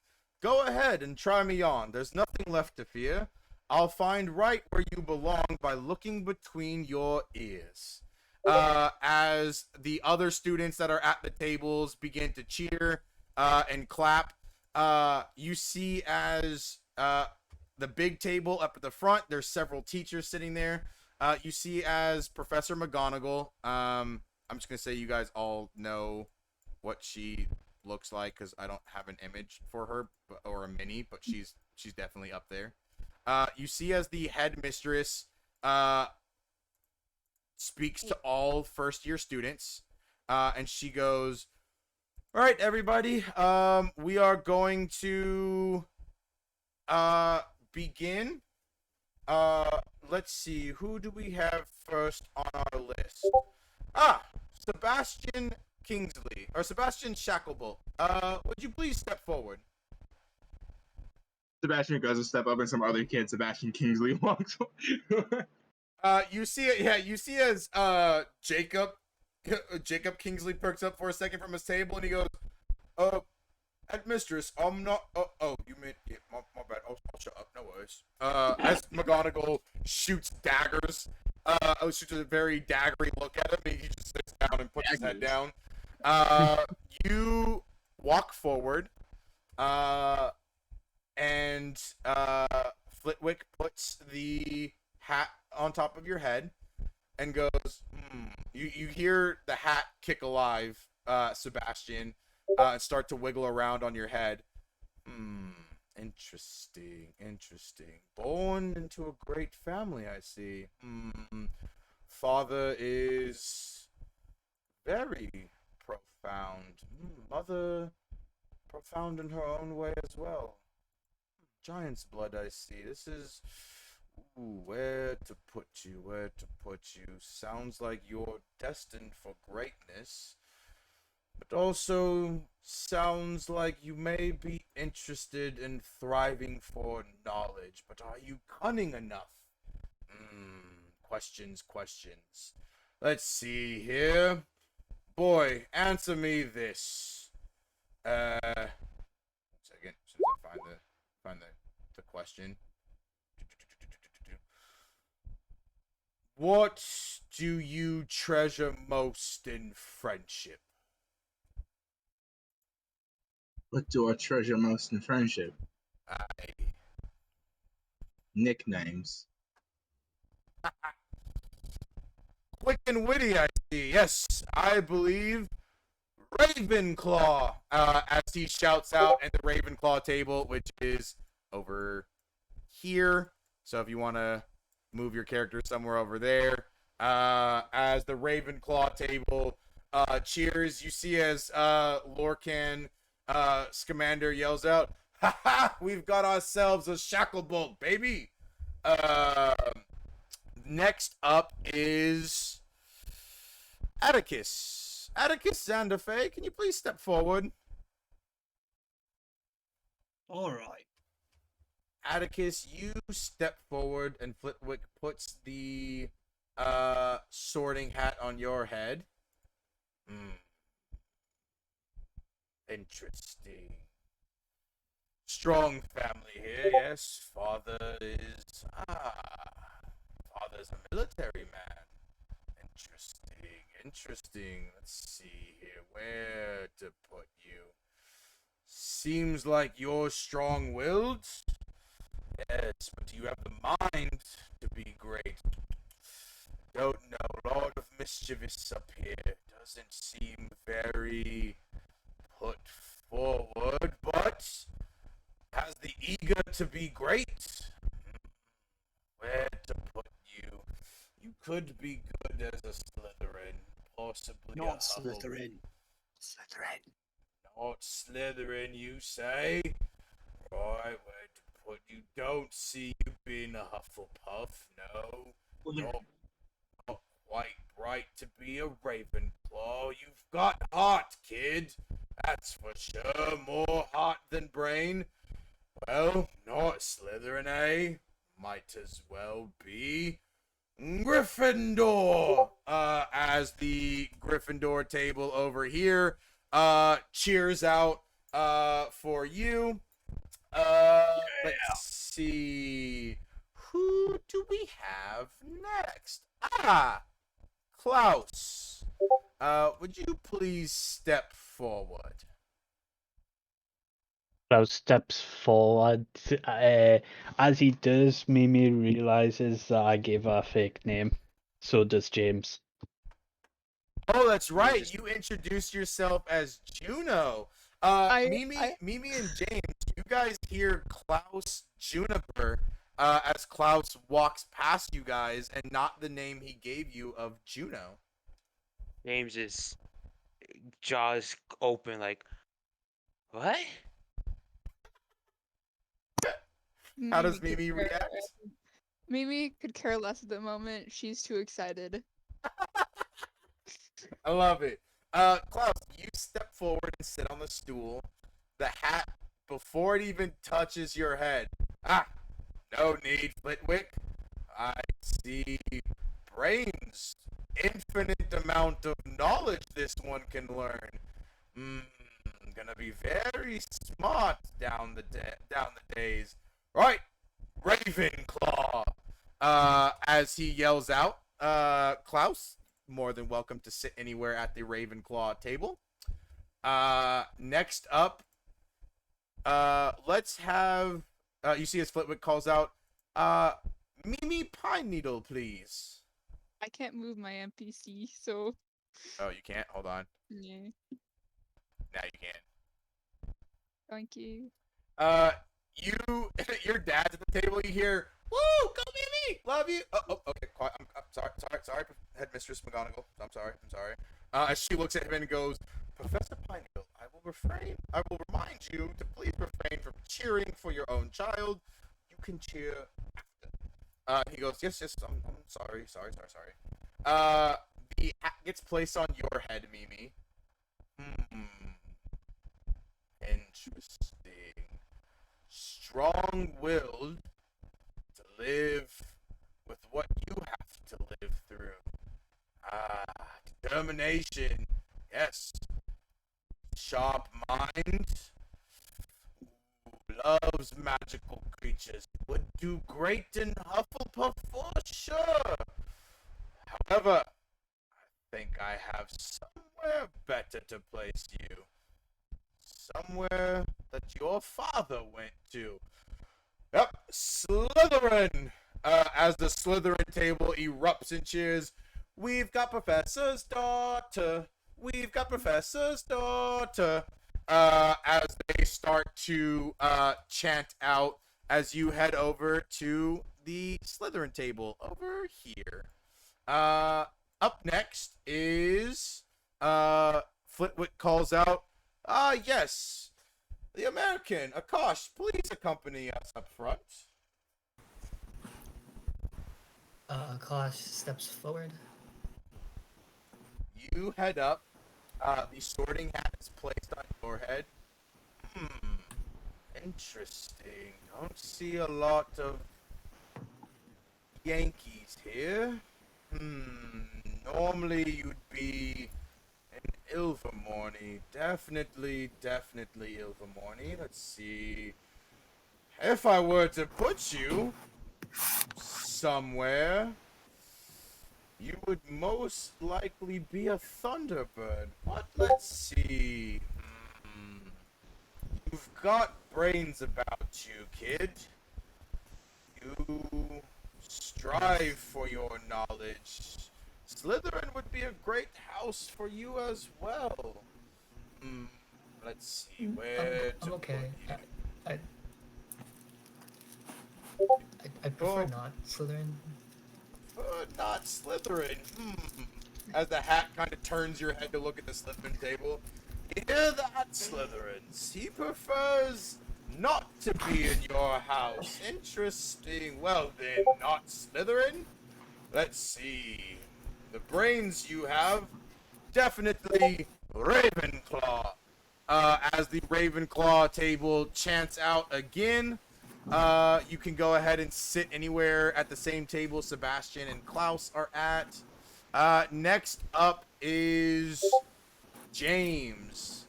Go ahead and try me on. There's nothing left to fear. I'll find right where you belong by looking between your ears. As the other students that are at the tables begin to cheer and clap, you see as the big table up at the front, there's several teachers sitting there. You see as Professor McGonagall, I'm just going to say you guys all know what she looks like because I don't have an image for her or a mini, but she's definitely up there. You see as the headmistress speaks to all first-year students, and she goes, all right, everybody, we are going to begin. Let's see, who do we have first on our list? Sebastian Kingsley, or Sebastian Shacklebolt. Would you please step forward? Sebastian goes to step up, and some other kid, Sebastian Kingsley, walks. You see it. Yeah, you see as Jacob Kingsley perks up for a second from his table, and he goes, Headmistress, I'm not. You meant my bad. I'll shut up. No worries. As McGonagall shoots daggers, shoots a very daggery look at him, and he just sits down and puts his head down. You walk forward, and Flitwick puts the hat on top of your head and goes, You hear the hat kick alive, Sebastian, and start to wiggle around on your head. Interesting. Born into a great family, I see. Father is very profound. Mother, profound in her own way as well. Giant's blood, I see. This is... where to put you? Sounds like you're destined for greatness, but also sounds like you may be interested in thriving for knowledge. But are you cunning enough? Questions. Let's see here. Boy, answer me this. One second, as soon as I find the question. What do you treasure most in friendship? What do I treasure most in friendship? Aye. Nicknames. Quick and witty, I see. Yes, I believe Ravenclaw, as he shouts out at the Ravenclaw table, which is over here. So if you want to move your character somewhere over there, as the Ravenclaw table cheers, you see as Lorcan Scamander yells out, "Ha ha! We've got ourselves a Shacklebolt, baby!" Next up is Atticus. Atticus Zanderfey, can you please step forward? All right. Atticus, you step forward and Flitwick puts the sorting hat on your head. Interesting. Strong family here, yes. Father's a military man. Interesting. Let's see here where to put you. Seems like you're strong-willed. Yes, but you have the mind to be great. Don't know. Lord of Mischievous up here. Doesn't seem very put forward, but has the eager to be great. Where to put you? You could be good as a Slytherin, possibly Not a Hufflepuff. Slytherin. Slytherin. Not Slytherin, you say? Right, where to put you? Don't see you being a Hufflepuff, no. Not quite right to be a Ravenclaw. You've got heart, kid. That's for sure. More heart than brain. Well, not Slytherin, eh? Might as well be Gryffindor. As the Gryffindor table over here cheers out for you. Let's see. Who do we have next? Klaus. Would you please step forward? Klaus steps forward. As he does, Mimi realizes that I gave her a fake name. So does James. Oh, that's right. You introduced yourself as Juno. Mimi and James, you guys hear Klaus Juniper as Klaus walks past you guys, and not the name he gave you of Juno. James's jaws open like, what? How does could Mimi care- react? Mimi could care less at the moment. She's too excited. I love it. Klaus, you step forward and sit on the stool. The hat, before it even touches your head. No need, Flitwick. I see brains. Infinite amount of knowledge this one can learn. Gonna be very smart down the days. Right, Ravenclaw. As he yells out, Klaus, more than welcome to sit anywhere at the Ravenclaw table. Next up, let's have, you see as Flitwick calls out, Mimi Pine Needle, please. I can't move my NPC, so Oh, you can't? Hold on. yeah. Now you can. Thank you. Your dad's at the table, you hear, woo, go Mimi, love you. Oh, okay, quiet. I'm sorry, Headmistress McGonagall. I'm sorry. As she looks at him and goes, Professor Pinehill, I will remind you to please refrain from cheering for your own child. You can cheer after. He goes, yes, I'm sorry. The hat gets placed on your head, Mimi. Interesting. Strong-willed to live with what you have to live through. Ah, determination. Yes. Sharp mind. Loves magical creatures. Would do great in Hufflepuff for sure. However, I think I have somewhere better to place you. Somewhere that your father went to. Yep, Slytherin. As the Slytherin table erupts in cheers, we've got Professor's daughter. We've got Professor's daughter. As they start to chant out as you head over to the Slytherin table over here. Up next is Flitwick calls out, yes, the American, Akash, please accompany us up front. Akash steps forward. You head up. The sorting hat is placed on your head. Interesting. Don't see a lot of Yankees here. Normally you'd be in Ilvermorny. Definitely Ilvermorny. Let's see. If I were to put you somewhere, you would most likely be a Thunderbird. But let's see. You've got brains about you, kid. You strive for your knowledge. Slytherin would be a great house for you as well. Let's see where I'm to okay. put you. I prefer not Slytherin. Not Slytherin. As the hat kind of turns your head to look at the Slytherin table, you hear that, Slytherins? He prefers not to be in your house. Interesting. Well then, not Slytherin? Let's see. The brains you have, definitely Ravenclaw. As the Ravenclaw table chants out again, you can go ahead and sit anywhere at the same table Sebastian and Klaus are at. Next up is James.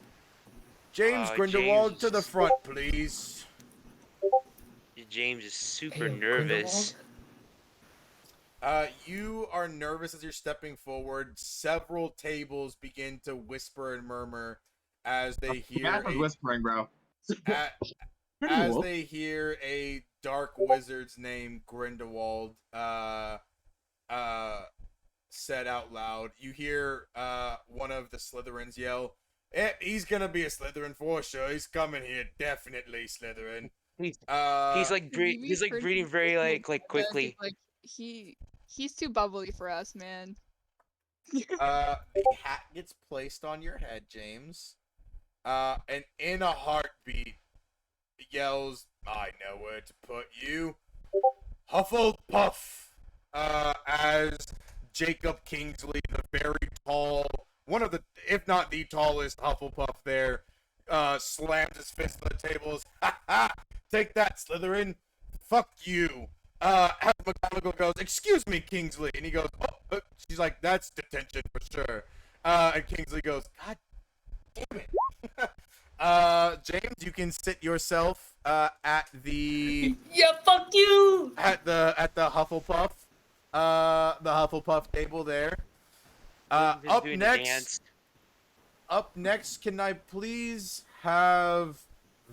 James Grindelwald, James to the front, please. James is super Hey, nervous. You are nervous as you're stepping forward. Several tables begin to whisper and murmur as they hear Math was whispering, bro. as they hear a dark wizard's name, Grindelwald, said out loud. You hear one of the Slytherins yell, he's gonna be a Slytherin for sure. He's coming here, definitely Slytherin. He's like breathing very like quickly. Like he's too bubbly for us, man. The hat gets placed on your head, James. And in a heartbeat, yells, I know where to put you. Hufflepuff. As Jacob Kingsley, the very tall, one of the, if not the tallest Hufflepuff there, slams his fist on the tables. Ha ha! Take that, Slytherin. Fuck you. As McGonagall goes, excuse me, Kingsley. And he goes, oh. She's like, that's detention for sure. And Kingsley goes, God damn it. James, you can sit yourself at the Yeah, fuck you! at the Hufflepuff table there. Up Doing the dance. next, can I please have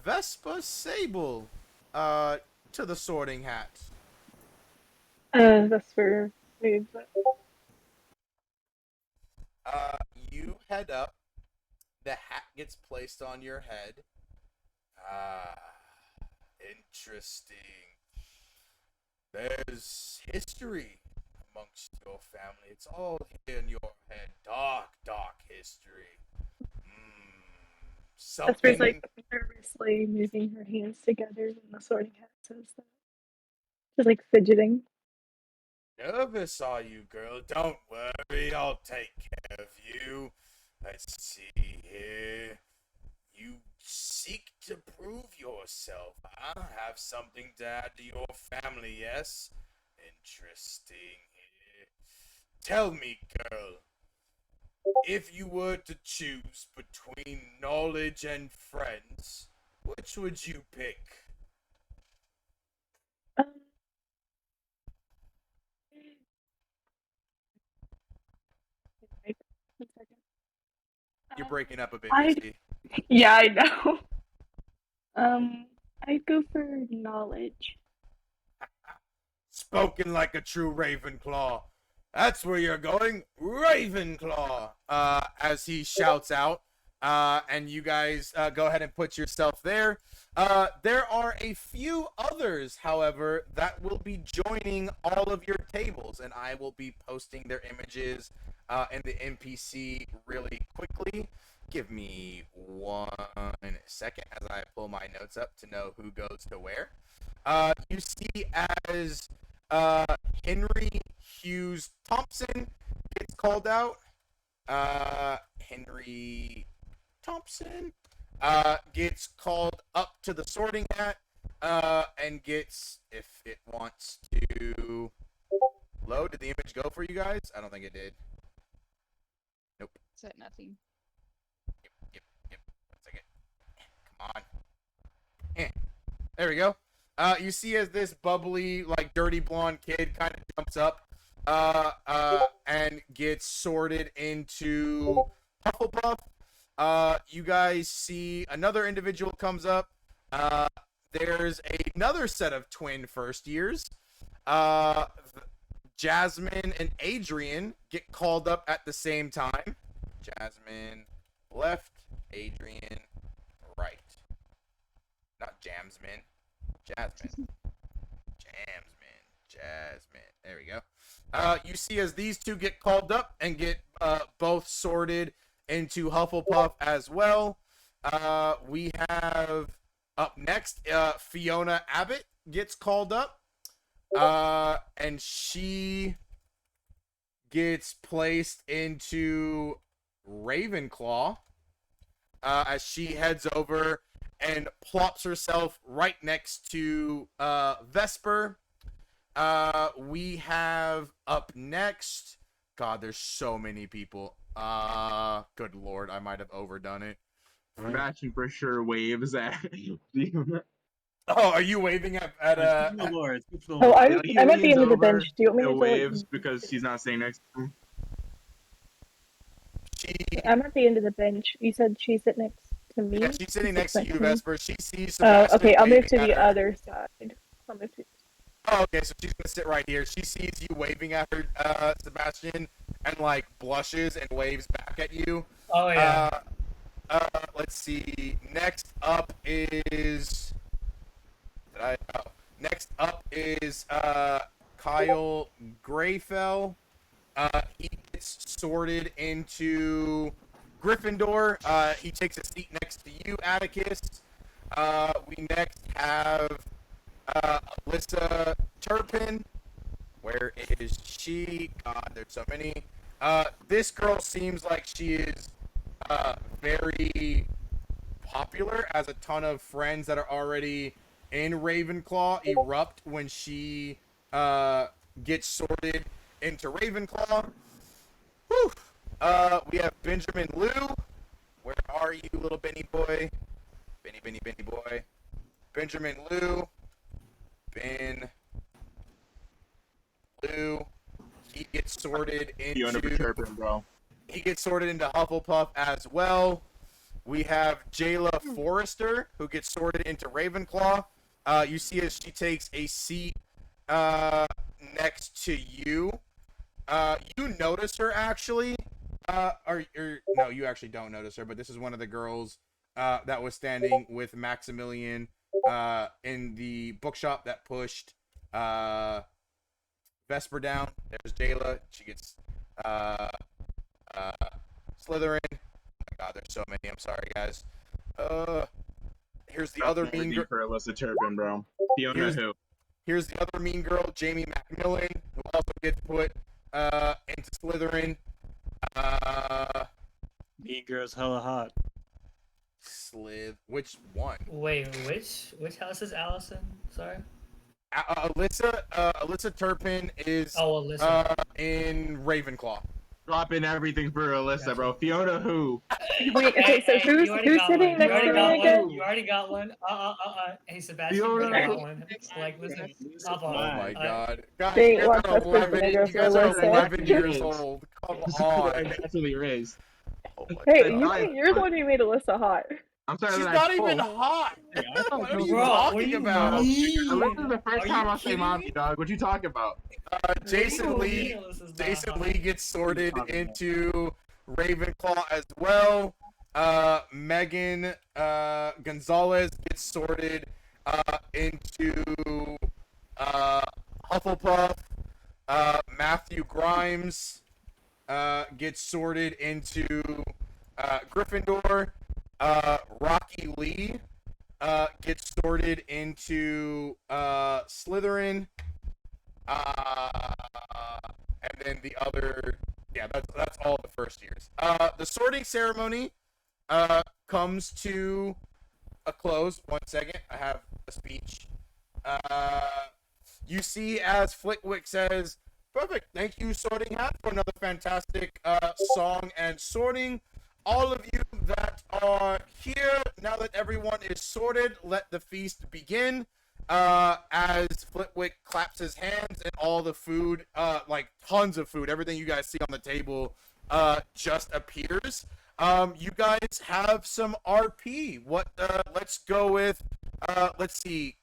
Vespa Sable to the sorting hat? That's for me. But... You head up. The hat gets placed on your head. Interesting. There's history amongst your family. It's all here in your head. Dark history. Vesper's like nervously moving her hands together when the sorting hat says that. She's like fidgeting. Nervous are you, girl? Don't worry, I'll take care of you. Let's see here. You seek to prove yourself. I have something to add to your family, yes? Interesting here. Tell me, girl, if you were to choose between knowledge and friends, which would you pick? Um, wait, 1 second. You're breaking up a bit, I Misty. yeah, I know. I'd go for knowledge. Spoken like a true Ravenclaw. That's where you're going, Ravenclaw. As he shouts out, and you guys go ahead and put yourself there. There are a few others, however, that will be joining all of your tables, and I will be posting their images in the NPC really quickly. Give me 1 second as I pull my notes up to know who goes to where. You see as Henry Hughes Thompson gets called out. Henry Thompson gets called up to the sorting hat and gets, if it wants to load. Did the image go for you guys? I don't think it did. Nope. Said nothing. Yep. 1 second. Come on. There we go. You see as this bubbly, like, dirty blonde kid kind of jumps up and gets sorted into Hufflepuff. You guys see another individual comes up. There's another set of twin first years. Jasmine and Adrian get called up at the same time. Jasmine left, Adrian right. Not Jamsmin. Jasmine. There we go. You see as these two get called up and get both sorted into Hufflepuff as well. We have up next Fiona Abbott gets called up. And she gets placed into Ravenclaw as she heads over and plops herself right next to Vesper. We have up next. God, there's so many people. Good lord, I might have overdone it. Sebastian for sure waves at. Oh, are you waving at It's the Lord. It's the Oh, Lord. I'm at the end of the bench. Do you want me to waves because she's not staying next to him? I'm at the end of the bench. You said she's sitting next to me. Yeah, she's sitting next to you, me? Vesper. She sees Oh, Sebastian okay. I'll move waving to at the her. other side. I'll move to. Oh, okay, so she's gonna sit right here. She sees you waving at her, Sebastian, and like blushes and waves back at you. Oh yeah. Let's see. Next up is. Next up is Kyle Greyfell. He gets sorted into Gryffindor. He takes a seat next to you, Atticus. We next have Alyssa Turpin. Where is she? God, there's so many. This girl seems like she is very popular, as a ton of friends that are already in Ravenclaw erupt when she gets sorted into Ravenclaw. Whew. We have Benjamin Liu. Where are you, little Benny boy? Benny boy. Benjamin Liu. Ben Liu. He gets sorted into. Bro. He gets sorted into Hufflepuff as well. We have Jayla Forrester, who gets sorted into Ravenclaw. You see as she takes a seat next to you. You notice her, actually. No, you actually don't notice her, but this is one of the girls that was standing with Maximilian in the bookshop that pushed Vesper down. There's Jayla. She gets Slytherin. Oh my god, there's so many. I'm sorry, guys. Here's the other mean girl. For Alyssa Turpin, bro. Fiona who? Here's the other mean girl, Jamie Macmillan, who also gets put into Slytherin. Mean Girl's hella hot. Which one? Wait, which house is Allison? Sorry. Alyssa Turpin is Oh, Alyssa. in Ravenclaw. Dropping everything for Alyssa, bro. Fiona who? Wait, okay, so Hey, you already who's got sitting one. next You to already me got again? one. You already got one. Hey, Sebastian, you Fiona already got who? one. Like, listen, Lisa stop Oh on. my god. Guys, They you guys want are us for 11, vinegar you for guys are Alyssa. 11 years Yes. old. Come This is who I on. naturally raised. Oh my Hey, god. you're the one who made Alyssa hot. I'm sorry She's that not I even spoke. hot. Hey, I thought What are Josie you was Bro, what do talking you about? mean? Alyssa's the first Are time you I'll say kidding mommy, me? dog. What you talking about? Jason What do you Lee. mean Alyssa's not Jason hot? Lee gets sorted Talking about. into Ravenclaw as well. Megan Gonzalez gets sorted into Hufflepuff. Matthew Grimes gets sorted into Gryffindor. Rocky Lee gets sorted into Slytherin. And then the other, yeah, that's all the first years. The sorting ceremony comes to a close. 1 second, I have a speech. You see, as Flickwick says, "Perfect, thank you, Sorting Hat, for another fantastic song and sorting. All of you that are here, now that everyone is sorted, let the feast begin." As Flitwick claps his hands and all the food, like tons of food, everything you guys see on the table, just appears. You guys have some RP. Let's go with, let's see,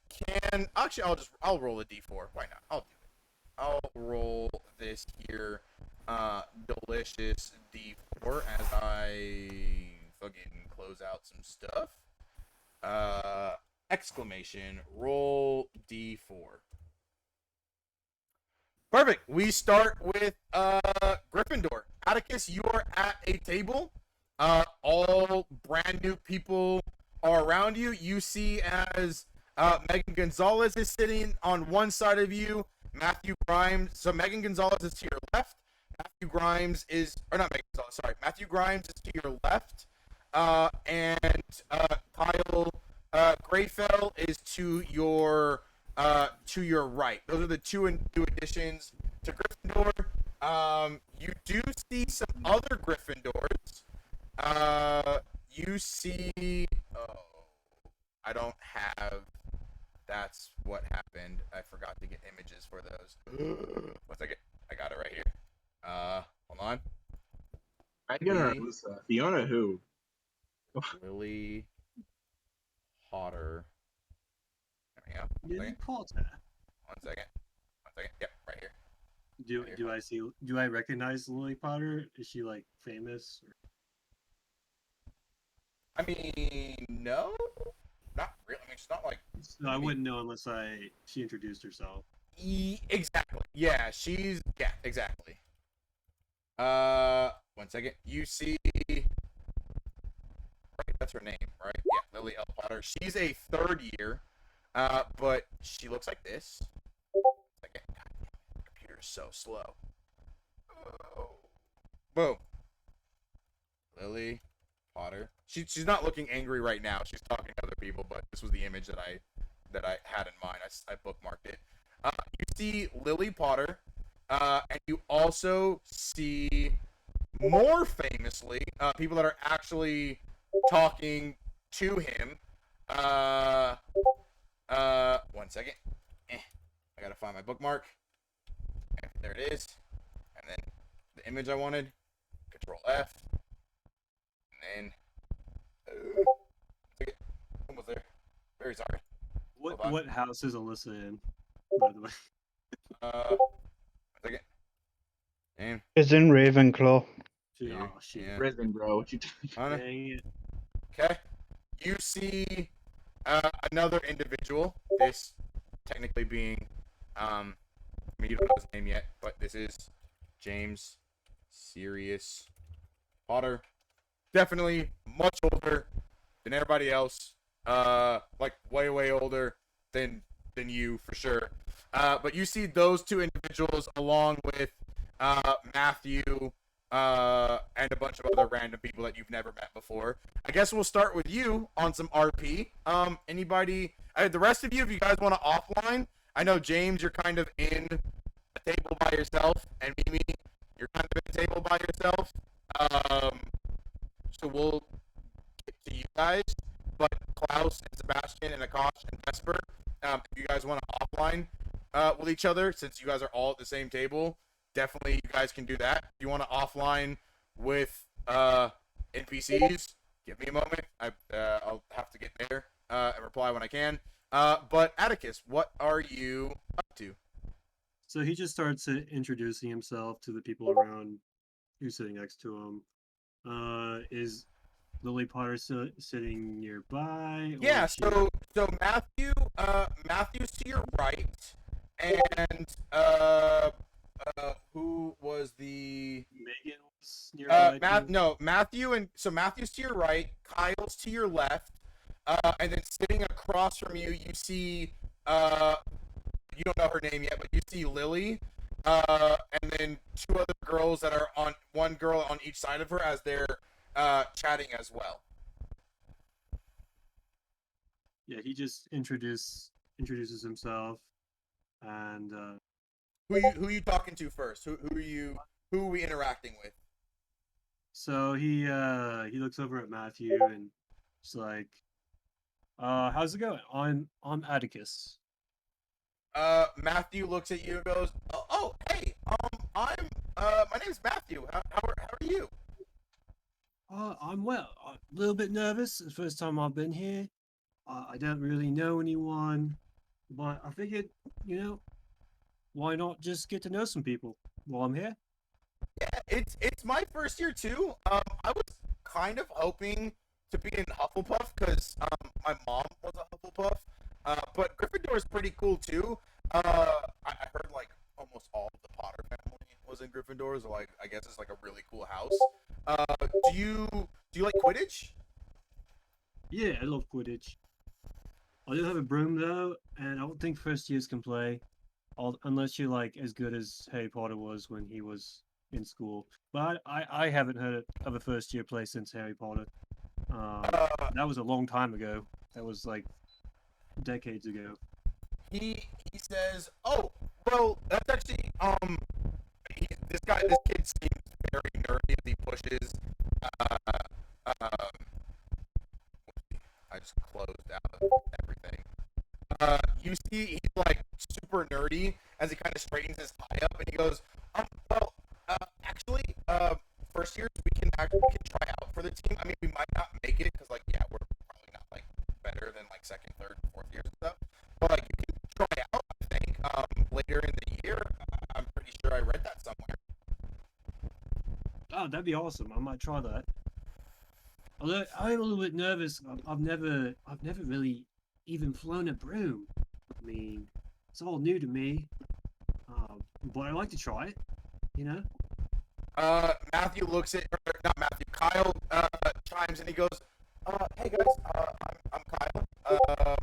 I'll roll a D4. Why not? I'll do it. I'll roll this here, delicious D4 as I fucking close out some stuff. Exclamation, roll D4. Perfect. We start with Gryffindor. Atticus, you are at a table. All brand new people are around you. You see as Megan Gonzalez is sitting on one side of you. Matthew Grimes. So Megan Gonzalez is to your left. Matthew Grimes is, or not Megan Gonzalez, sorry. Matthew Grimes is to your left. And Kyle Greyfell is to your right. Those are the two new additions to Gryffindor. You do see some other Gryffindors. You see. Oh, I don't have. That's what happened. I forgot to get images for those. 1 second. I got it right here. Hold on. Megan or Alyssa? Fiona who? Lily Potter. There we go. Lily Potter. 1 second. 1 second. Yep, right here. Do I recognize Lily Potter? Is she like famous? Or... I mean, no, not really. I mean, she's not like. No, I wouldn't know unless she introduced herself. Exactly. Yeah, exactly. 1 second. You see. Right, that's her name, right? Yeah, Lily L. Potter. She's a third year, but she looks like this. 1 second. God, the computer's so slow. Oh. Boom. Lily Potter. She's not looking angry right now. She's talking to other people, but this was the image that I had in mind. I bookmarked it. You see Lily Potter, and you also see, more famously, people that are actually talking to him. 1 second. I gotta find my bookmark. Okay, there it is. And then the image I wanted. Control F. And then. Almost there. Very sorry. What house is Alyssa in, by the way? 1 second. And. It's in Ravenclaw. Yeah, Oh shit. yeah. Prison, bro. What you? Honor. Dang it. Okay. You see another individual. This technically being, I mean, you don't know his name yet, but this is James Sirius Potter. Definitely much older than everybody else. Like way older than you for sure. But you see those two individuals along with Matthew. And a bunch of other random people that you've never met before. I guess we'll start with you on some RP. Anybody? The rest of you, if you guys want to offline, I know James, you're kind of in a table by yourself, and Mimi, you're kind of in a table by yourself. So we'll get to you guys, but Klaus and Sebastian and Akash and Vesper, if you guys want to offline with each other, since you guys are all at the same table, definitely you guys can do that. If you want to offline with NPCs, give me a moment. I'll have to get there and reply when I can. But Atticus, what are you up to? So he just starts introducing himself to the people around who's sitting next to him. Is Lily Potter sitting nearby? Yeah, so Matthew's to your right, and who was the Megan was nearby. Matthew's to your right, Kyle's to your left, and then sitting across from you, you see you don't know her name yet, but you see Lily, and then two other girls that are on one girl on each side of her as they're chatting as well. Yeah, he just introduces himself, and Who are you talking to first? Who are we interacting with? so he looks over at Matthew and he's like, how's it going? I'm Atticus. Matthew looks at you and goes, "Oh, hey, I'm my name's Matthew. How are you?" I'm well. A little bit nervous. It's the first time I've been here. I don't really know anyone, but I figured, why not just get to know some people while I'm here? Yeah, it's my first year too. I was kind of hoping to be in Hufflepuff because my mom was a Hufflepuff. But Gryffindor is pretty cool too. I heard like almost all of the Potter family was in Gryffindor, so like I guess it's like a really cool house. Do you like Quidditch? Yeah, I love Quidditch. I do have a broom though, and I don't think first years can play, unless you're like as good as Harry Potter was when he was in school. But I haven't heard of a first year play since Harry Potter. That was a long time ago. That was like decades ago. He says, "Oh, well, that's actually this kid seems very nerdy as he pushes." I just closed out of everything. You see, he's like super nerdy as he kind of straightens his tie up, and he goes, well, actually, first years we can try out for the team. I mean, we might not make it because, like, yeah, we're probably not like better than like second, third, fourth years and stuff. But like, you can try out. I think later in the year. I'm pretty sure I read that somewhere. Oh, that'd be awesome. I might try that. Although I'm a little bit nervous. I've never really even flown a broom. I mean, it's all new to me. But I like to try it. Matthew looks at, or not Matthew, Kyle chimes in. He goes, "Hey guys, I'm Kyle.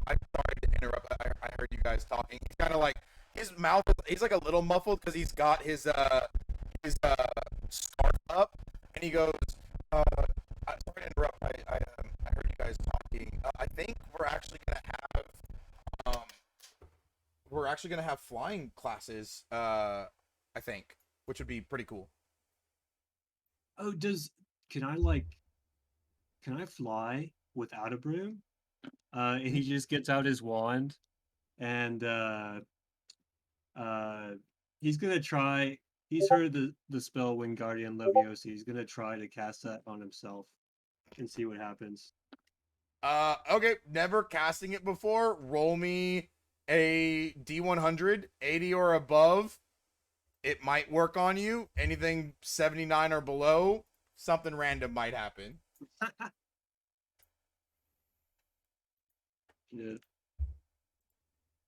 I'm sorry to interrupt. I heard you guys talking. He's kind of like his mouth. He's like a little muffled because he's got his scarf up, and he goes, sorry to interrupt. I heard you guys talking. I think we're actually gonna have flying classes. I think, which would be pretty cool." Oh, can I fly without a broom? And he just gets out his wand, and he's gonna try. He's heard the spell Wingardium Leviosa. He's gonna try to cast that on himself and see what happens. Okay, never casting it before. Roll me a D100, 80 or above. It might work on you. Anything 79 or below, something random might happen. Yeah.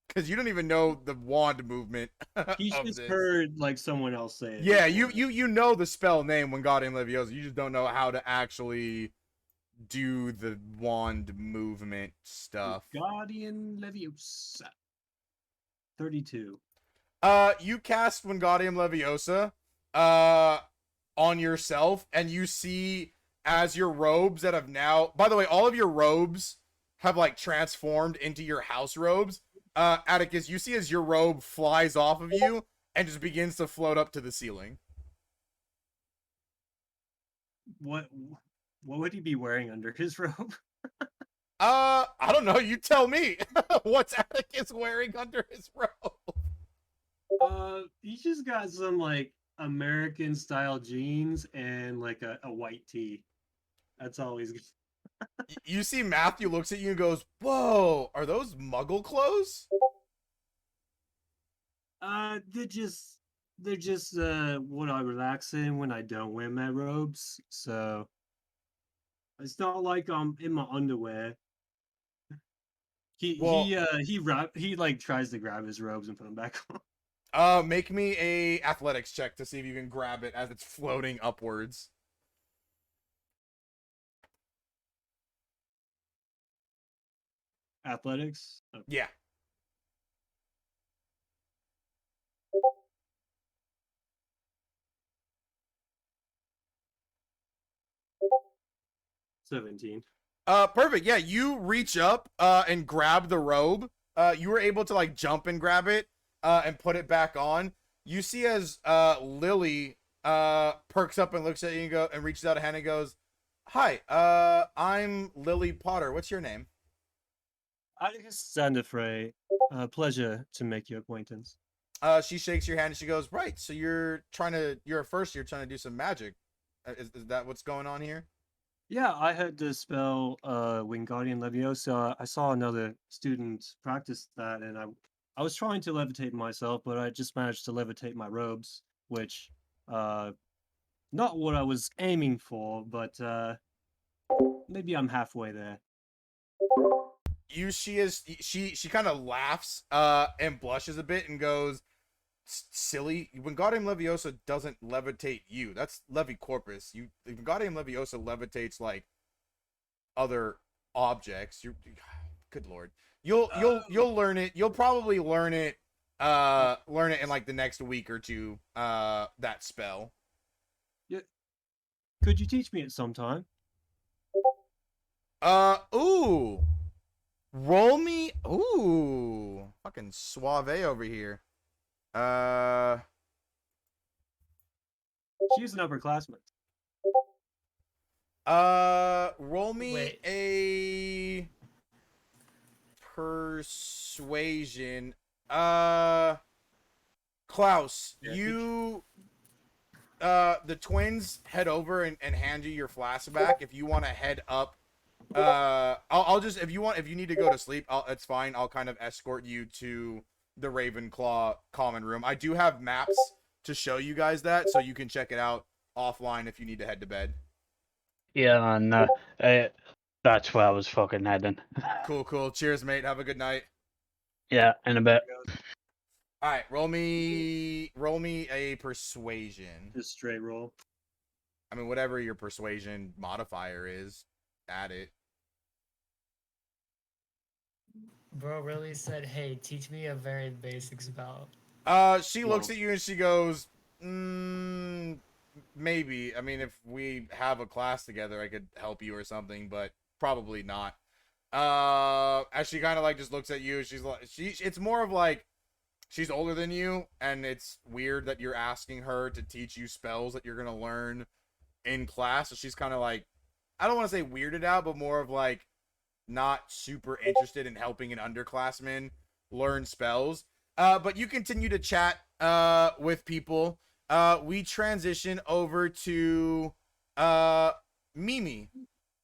Because you don't even know the wand movement. He's of just this. heard like someone else say it. Yeah, before. you know the spell name Wingardium Leviosa. You just don't know how to actually do the wand movement stuff. Guardian Leviosa. 32. You cast Wingardium Leviosa on yourself, and you see as your robes that have now, by the way, all of your robes have like transformed into your house robes. Atticus, you see as your robe flies off of you and just begins to float up to the ceiling. What would he be wearing under his robe? I don't know. You tell me. What's Atticus wearing under his robe? He's just got some like American style jeans and like a white tee. That's all he's got. You see Matthew looks at you and goes, "Whoa, are those Muggle clothes?" They're just what I relax in when I don't wear my robes. So it's not like I'm in my underwear. He like tries to grab his robes and put them back on. Make me a athletics check to see if you can grab it as it's floating upwards. Athletics? Oh. Yeah. $17. Perfect. Yeah, you reach up and grab the robe. You were able to like jump and grab it and put it back on. You see as Lily perks up and looks at you and reaches out a hand and goes, "Hi, I'm Lily Potter. What's your name?" Atticus Sandefray. Pleasure to make your acquaintance. She shakes your hand and she goes, "Right, so you're a first year trying to do some magic. Is that what's going on here?" Yeah, I heard the spell Wingardium Leviosa. I saw another student practice that, and I was trying to levitate myself, but I just managed to levitate my robes, which not what I was aiming for, but maybe I'm halfway there. She kind of laughs and blushes a bit and goes, "Silly, Wingardium Leviosa doesn't levitate you. That's Levicorpus. Wingardium Leviosa levitates like other objects. Good lord. You'll learn it. You'll probably learn it in like the next week or two, that spell." Yeah. Could you teach me at some time? Ooh. Roll me. Ooh. Fucking suave over here. She's an upperclassman. Roll me Wait. a persuasion. Klaus, Yeah, you the twins head over and hand you your flask back. If you want to head up, I'll just if you need to go to sleep, it's fine. I'll kind of escort you to the Ravenclaw common room. I do have maps to show you guys that, so you can check it out offline if you need to head to bed. Yeah, and that's where I was fucking heading. Cool. Cheers, mate. Have a good night. Yeah, in a bit. All right, roll me a persuasion. Just straight roll. I mean, whatever your persuasion modifier is, add it. Bro really said, "Hey, teach me a very basic spell." She looks at you and she goes, maybe. I mean, if we have a class together, I could help you or something, but probably not. As she kind of like just looks at you, she's like, it's more of like, she's older than you, and it's weird that you're asking her to teach you spells that you're gonna learn in class. So she's kind of like, I don't want to say weirded out, but more of like not super interested in helping an underclassman learn spells. But you continue to chat with people. We transition over to Mimi.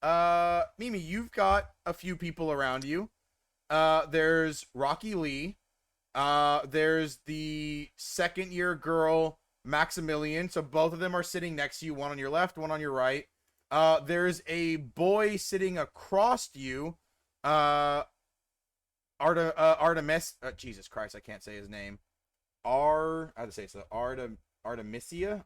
Mimi, you've got a few people around you. There's Rocky Lee. There's the second year girl, Maximilian. So both of them are sitting next to you, one on your left, one on your right. There's a boy sitting across you. Artemis. Jesus Christ, I can't say his name. I have to say so. Artemisia.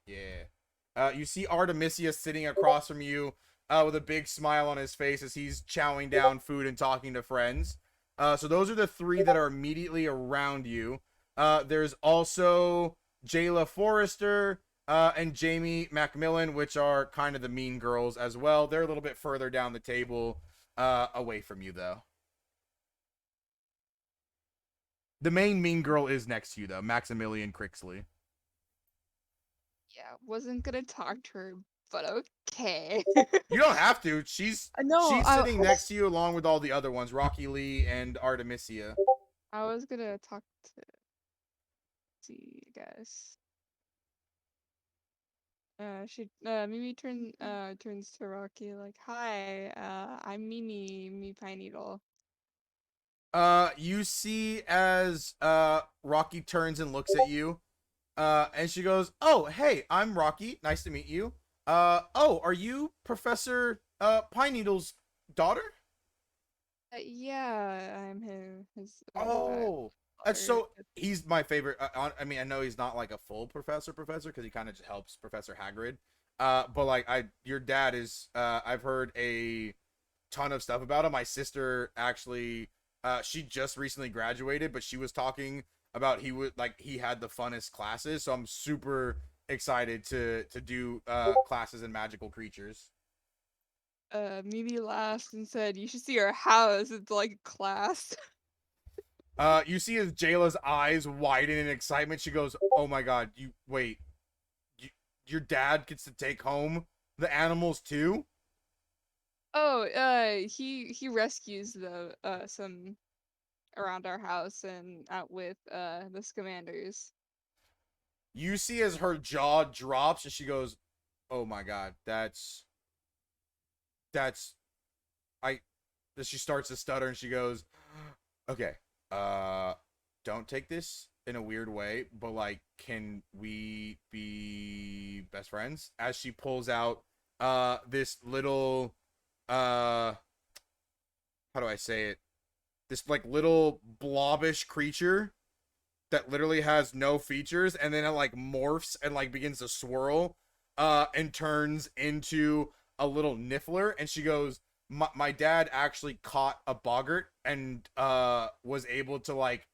Yeah. You see Artemisia sitting across from you, with a big smile on his face as he's chowing down food and talking to friends. So those are the three that are immediately around you. There's also Jayla Forrester and Jamie Macmillan, which are kind of the mean girls as well. They're a little bit further down the table, away from you, though. The main mean girl is next to you though, Maximilian Crixley. Yeah, wasn't gonna talk to her, but okay. You don't have to. She's No, sitting next to you along with all the other ones, Rocky Lee and Artemisia. I was gonna talk to. See, I guess. Mimi turns to Rocky like, "Hi, I'm Mimi, me Pine Needle." You see as Rocky turns and looks at you, and she goes, "Oh, hey, I'm Rocky. Nice to meet you. Oh, are you Professor Pine Needle's daughter?" Yeah, I'm his. Oh, that's daughter. so. He's my favorite. I mean, I know he's not like a full professor because he kind of just helps Professor Hagrid. But like, your dad is. I've heard a ton of stuff about him. My sister actually, she just recently graduated, but she was talking about he had the funnest classes. So I'm super excited to do classes in magical creatures. Mimi laughed and said, "You should see our house. It's like a class." You see as Jayla's eyes widen in excitement. She goes, "Oh my god, your dad gets to take home the animals too?" Oh, he rescues some around our house and out with the Scamanders. You see as her jaw drops and she goes, "Oh my god, that's I." She starts to stutter and she goes, "Okay, don't take this in a weird way, but like, can we be best friends?" As she pulls out this little how do I say it? This like little blobbish creature that literally has no features, and then it like morphs and like begins to swirl and turns into a little niffler. And she goes, my dad actually caught a boggart and was able to like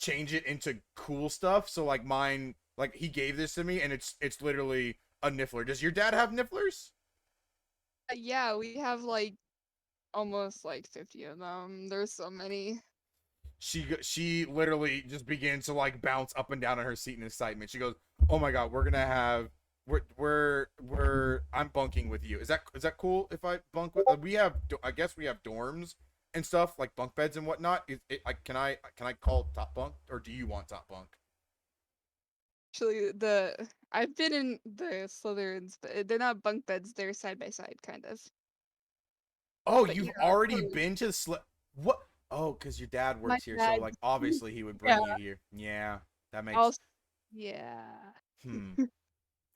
change it into cool stuff. So like mine, like he gave this to me, and it's literally a niffler. Does your dad have nifflers? Yeah, we have like almost like 50 of them. There's so many. She literally just begins to like bounce up and down on her seat in excitement. She goes, "Oh my god, we're I'm bunking with you. Is that cool if I bunk with? We have I guess we have dorms and stuff like bunk beds and whatnot. Can I call top bunk, or do you want top bunk?" Actually, I've been in the Slytherins, but they're not bunk beds. They're side by side, kind of. Oh, But you've yeah, already totally. been to what? Oh, because your dad My works here, so dad. like obviously he would bring Yeah. you here. Yeah, that makes Also, yeah.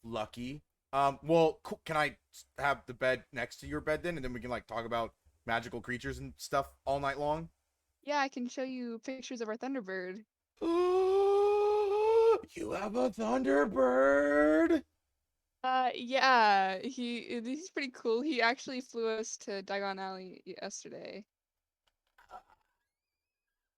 lucky. Well, can I have the bed next to your bed then, and then we can like talk about magical creatures and stuff all night long? Yeah, I can show you pictures of our Thunderbird. You have a Thunderbird. Yeah, he's pretty cool. He actually flew us to Diagon Alley yesterday.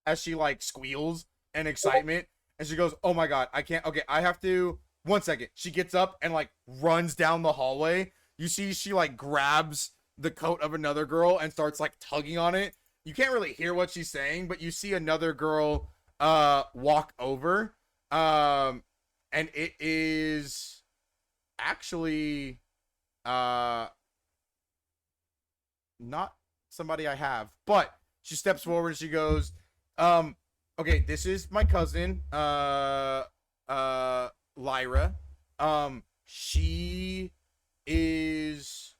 As she like squeals in excitement, and she goes, "Oh my god, I can't. Okay, I have to. 1 second." She gets up and like runs down the hallway. You see, she like grabs the coat of another girl and starts like tugging on it. You can't really hear what she's saying, but you see another girl walk over. And it is actually not somebody I have, but she steps forward and she goes, okay, this is my cousin, Lyra. She is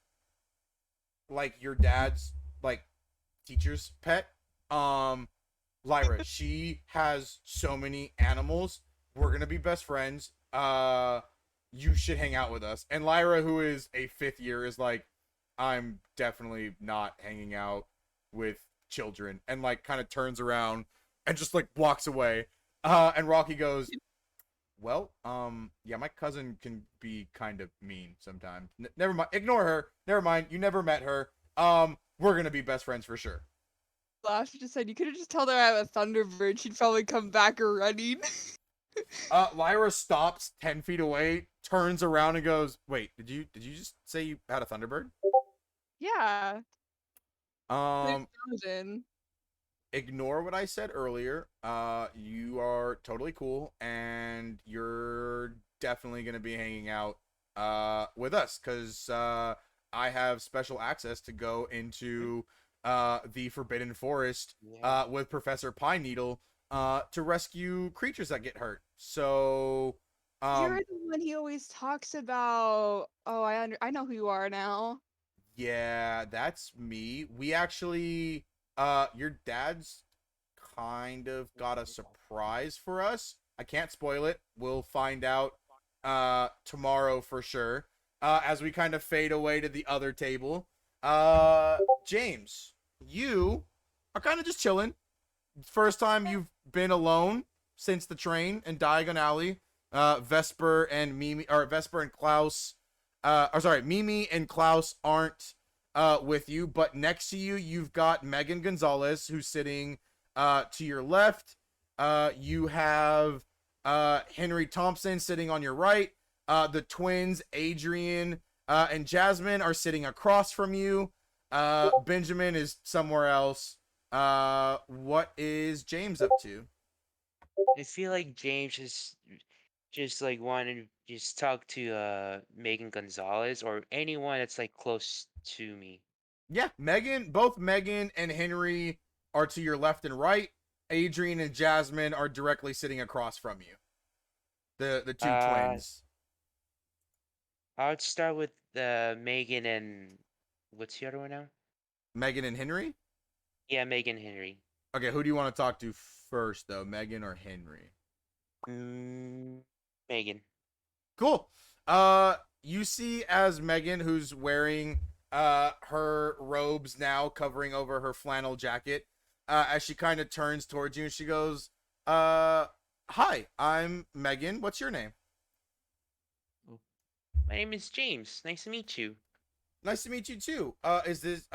like your dad's like teacher's pet. Lyra, she has so many animals. We're gonna be best friends. You should hang out with us. And Lyra, who is a 5th year, is like, "I'm definitely not hanging out with children," and like kind of turns around and just like walks away. And Rocky goes, "Well, yeah, my cousin can be kind of mean sometimes. Never mind, ignore her. Never mind, you never met her. We're gonna be best friends for sure." Lash just said you could have just told her I have a Thunderbird. She'd probably come back running. Lyra stops 10 feet away, turns around and goes, "Wait, did you just say you had a Thunderbird?" Yeah. Um, Frozen. ignore what I said earlier. You are totally cool, and you're definitely gonna be hanging out with us because I have special access to go into the Forbidden Forest Yeah. with Professor Pine Needle to rescue creatures that get hurt. So, You're the one he always talks about. Oh, I know who you are now. yeah, that's me. We actually, your dad's kind of got a surprise for us. I can't spoil it. We'll find out tomorrow for sure. As we kind of fade away to the other table. James, you are kind of just chilling. First time you've been alone since the train in Diagon Alley. Vesper and Mimi, or Vesper and Klaus, or sorry, Mimi and Klaus aren't with you, but next to you, you've got Megan Gonzalez, who's sitting to your left. You have Henry Thompson sitting on your right. The twins, Adrian and Jasmine, are sitting across from you. Benjamin is somewhere else. What is James up to? I feel like James is just like wanted to just talk to Megan Gonzalez or anyone that's like close to me. Yeah, both Megan and Henry are to your left and right. Adrian and Jasmine are directly sitting across from you. The two twins. I would start with Megan and what's the other one now? Megan and Henry? Yeah, Megan Henry. Okay, who do you want to talk to first though, Megan or Henry? Megan. Cool. You see as Megan, who's wearing her robes now covering over her flannel jacket, as she kind of turns towards you and she goes, hi, I'm Megan. What's your name? My name is James. Nice to meet you. Nice to meet you too. Is this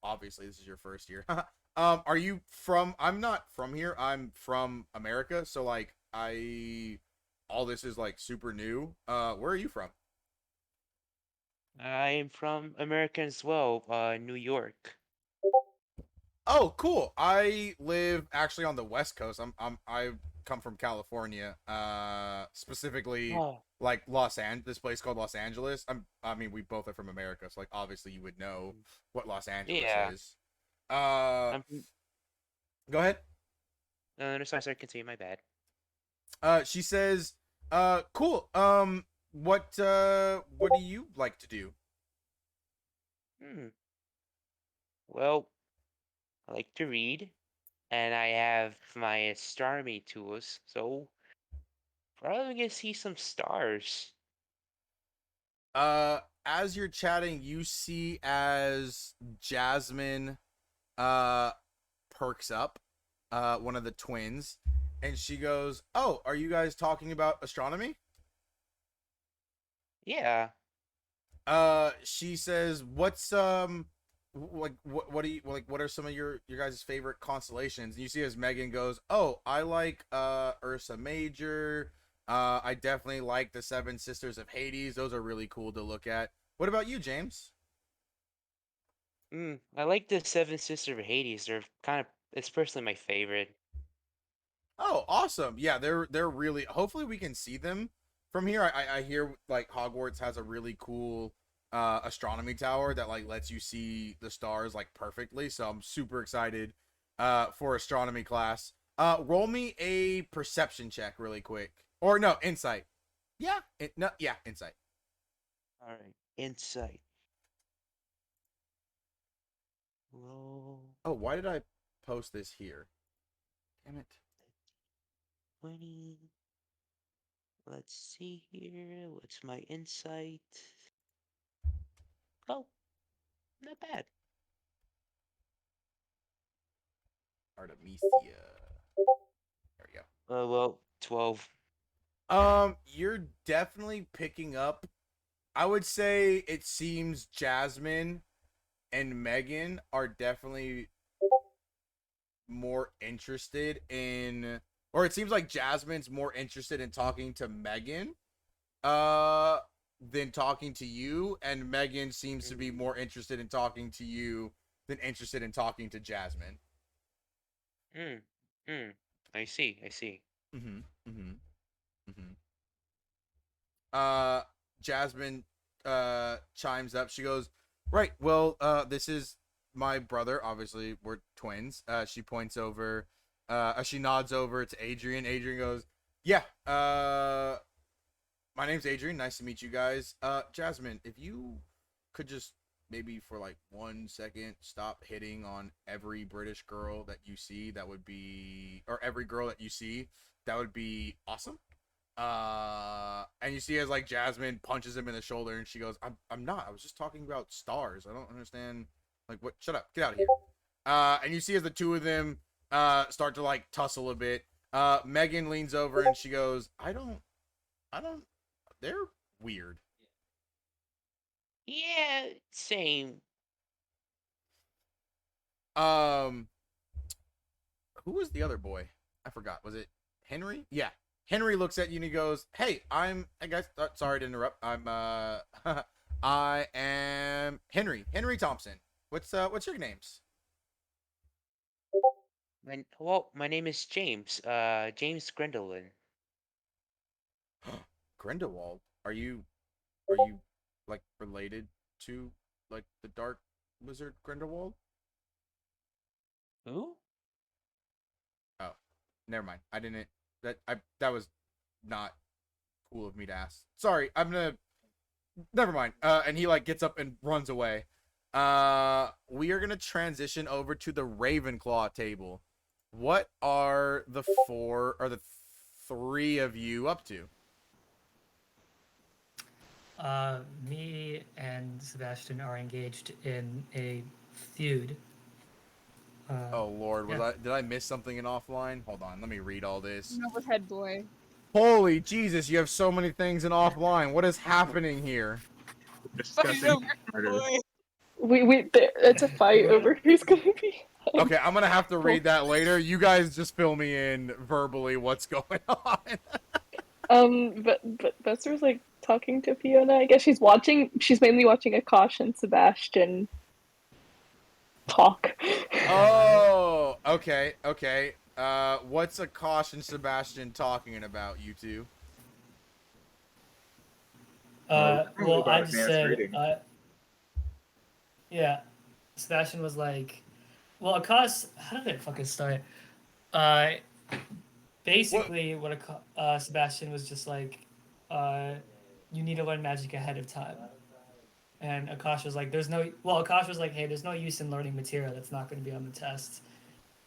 obviously this is your first year. Are you from I'm not from here. I'm from America, so like all this is like super new. Where are you from? I am from America as well, New York. Oh, cool. I live actually on the West Coast. I come from California. Specifically like this place called Los Angeles. I mean we both are from America, so like obviously you would know what Los Angeles is. I'm from... Go ahead. No, sorry, continue, my bad. She says, cool. What do you like to do? Well, I like to read, and I have my astronomy tools, so probably gonna see some stars. As you're chatting, you see as Jasmine, perks up, one of the twins, and she goes, "Oh, are you guys talking about astronomy?" Yeah. She says, "What's like what do you like? What are some of your guys' favorite constellations?" And you see as Megan goes, "Oh, I like Ursa Major. I definitely like the Seven Sisters of Hades. Those are really cool to look at. What about you, James?" I like the Seven Sisters of Hades. It's personally my favorite. Oh, awesome. Yeah, they're really hopefully we can see them from here. I hear like Hogwarts has a really cool astronomy tower that like lets you see the stars like perfectly. So I'm super excited for astronomy class. Roll me a perception check really quick. Or no, insight. Yeah, insight. All right, insight. Roll. Oh, why did I post this here? Damn it. 20. Let's see here. What's my insight? Oh, not bad. Artemisia. There we go. Well, 12. You're definitely picking up. I would say it seems Jasmine and Megan are definitely more interested in, or it seems like Jasmine's more interested in talking to Megan than talking to you, and Megan seems to be more interested in talking to you than interested in talking to Jasmine. Mm. Mm. I see. I see. Mm-hmm. Mm-hmm. Mm-hmm. Uh, Jasmine chimes up. She goes, "Right. Well, this is my brother. Obviously, we're twins." She points over. She nods over to Adrian. Adrian goes, "Yeah. My name's Adrian. Nice to meet you guys. Jasmine, if you could just maybe for like 1 second stop hitting on every British girl that you see, that would be, or every girl that you see, that would be awesome." And you see as like Jasmine punches him in the shoulder, and she goes, I'm not. I was just talking about stars. I don't understand. Like, what? Shut up. Get out of here." And you see as the two of them start to like tussle a bit. Megan leans over and she goes, I don't. They're weird. Yeah. Same. Um, who was the other boy? I forgot. Was it Henry? Yeah. Henry looks at you and he goes, "Hey, I guess. Sorry to interrupt. I am Henry. Henry Thompson. What's your names?" My name is James. James Grendelin. Grindelwald. Are you like related to like the Dark Wizard Grindelwald? Who? Oh, never mind. I didn't. That was not cool of me to ask. Sorry. I'm gonna. Never mind. And he like gets up and runs away. We are gonna transition over to the Ravenclaw table. What are the three of you up to? Me and Sebastian are engaged in a feud. Oh Lord, yeah. did I miss something in offline? Hold on, let me read all this. Overhead boy. Holy Jesus, you have so many things in offline. What is happening here? Discussing murder. It's a fight over who's gonna be. Okay, I'm gonna have to read that later. You guys just fill me in verbally what's going on. But Buster's like talking to Fiona. I guess she's watching. She's mainly watching Akash and Sebastian talk. Oh, okay. What's Akash and Sebastian talking about, you two? Probably Well, about I just advanced said, reading. yeah. Sebastian was like, well, Akash, how did it fucking start? Basically, Sebastian was just like, you need to learn magic ahead of time. And Akash was like, Akash was like, hey, there's no use in learning material that's not going to be on the test.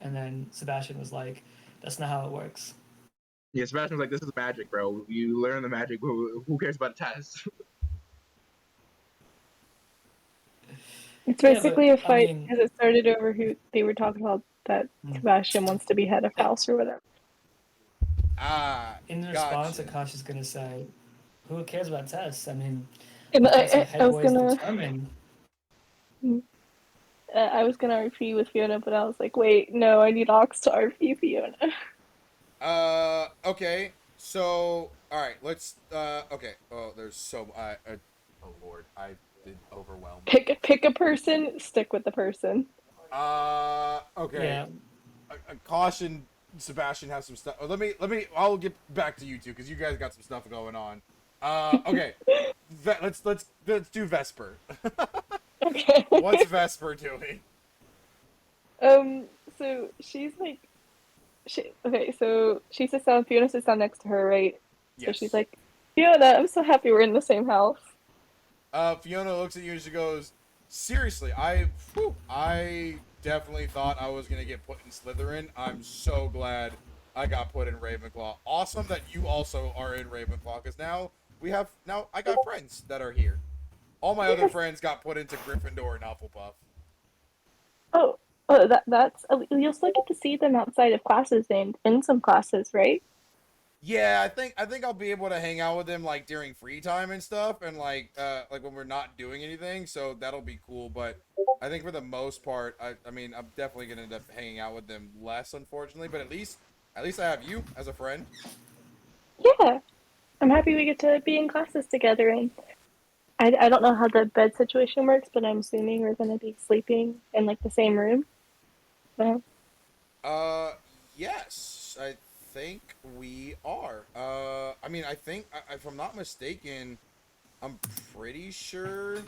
And then Sebastian was like, that's not how it works. Yeah, Sebastian's like, this is magic, bro. You learn the magic. Who cares about a test? It's basically a fight I mean, because it started over who they were talking about that Sebastian wants to be head of house or whatever. in response, Akash is going to say, who cares about tests? I mean, And that's what I head was boys gonna. determine. I was gonna RP with Fiona, but I was like, wait, no, I need Ox to RP Fiona. Okay. So, all right, let's. Okay. Oh, there's so. Oh Lord, I did overwhelm. Pick a person, stick with the person. Okay. Yeah. Caution. Sebastian has some stuff. Let me. I'll get back to you two because you guys got some stuff going on. Okay. Let's do Vesper. Okay. What's Vesper doing? So she's like, so she sits down. Fiona sits down next to her, right? So Yes. she's like, Fiona, I'm so happy we're in the same house. Fiona looks at you and she goes, "Seriously, I definitely thought I was gonna get put in Slytherin. I'm so glad I got put in Ravenclaw. Awesome that you also are in Ravenclaw, because now I got friends that are here. All my other friends got put into Gryffindor and Hufflepuff. Oh, that's you'll still get to see them outside of classes and in some classes, right? Yeah, I think I'll be able to hang out with them like during free time and stuff, and like when we're not doing anything. So that'll be cool. But I think for the most part, I mean, I'm definitely gonna end up hanging out with them less, unfortunately. But at least I have you as a friend. Yeah, I'm happy we get to be in classes together, and I don't know how the bed situation works, but I'm assuming we're gonna be sleeping in like the same room. So. Yes, I think we are. I mean, I think, if I'm not mistaken, I'm pretty sure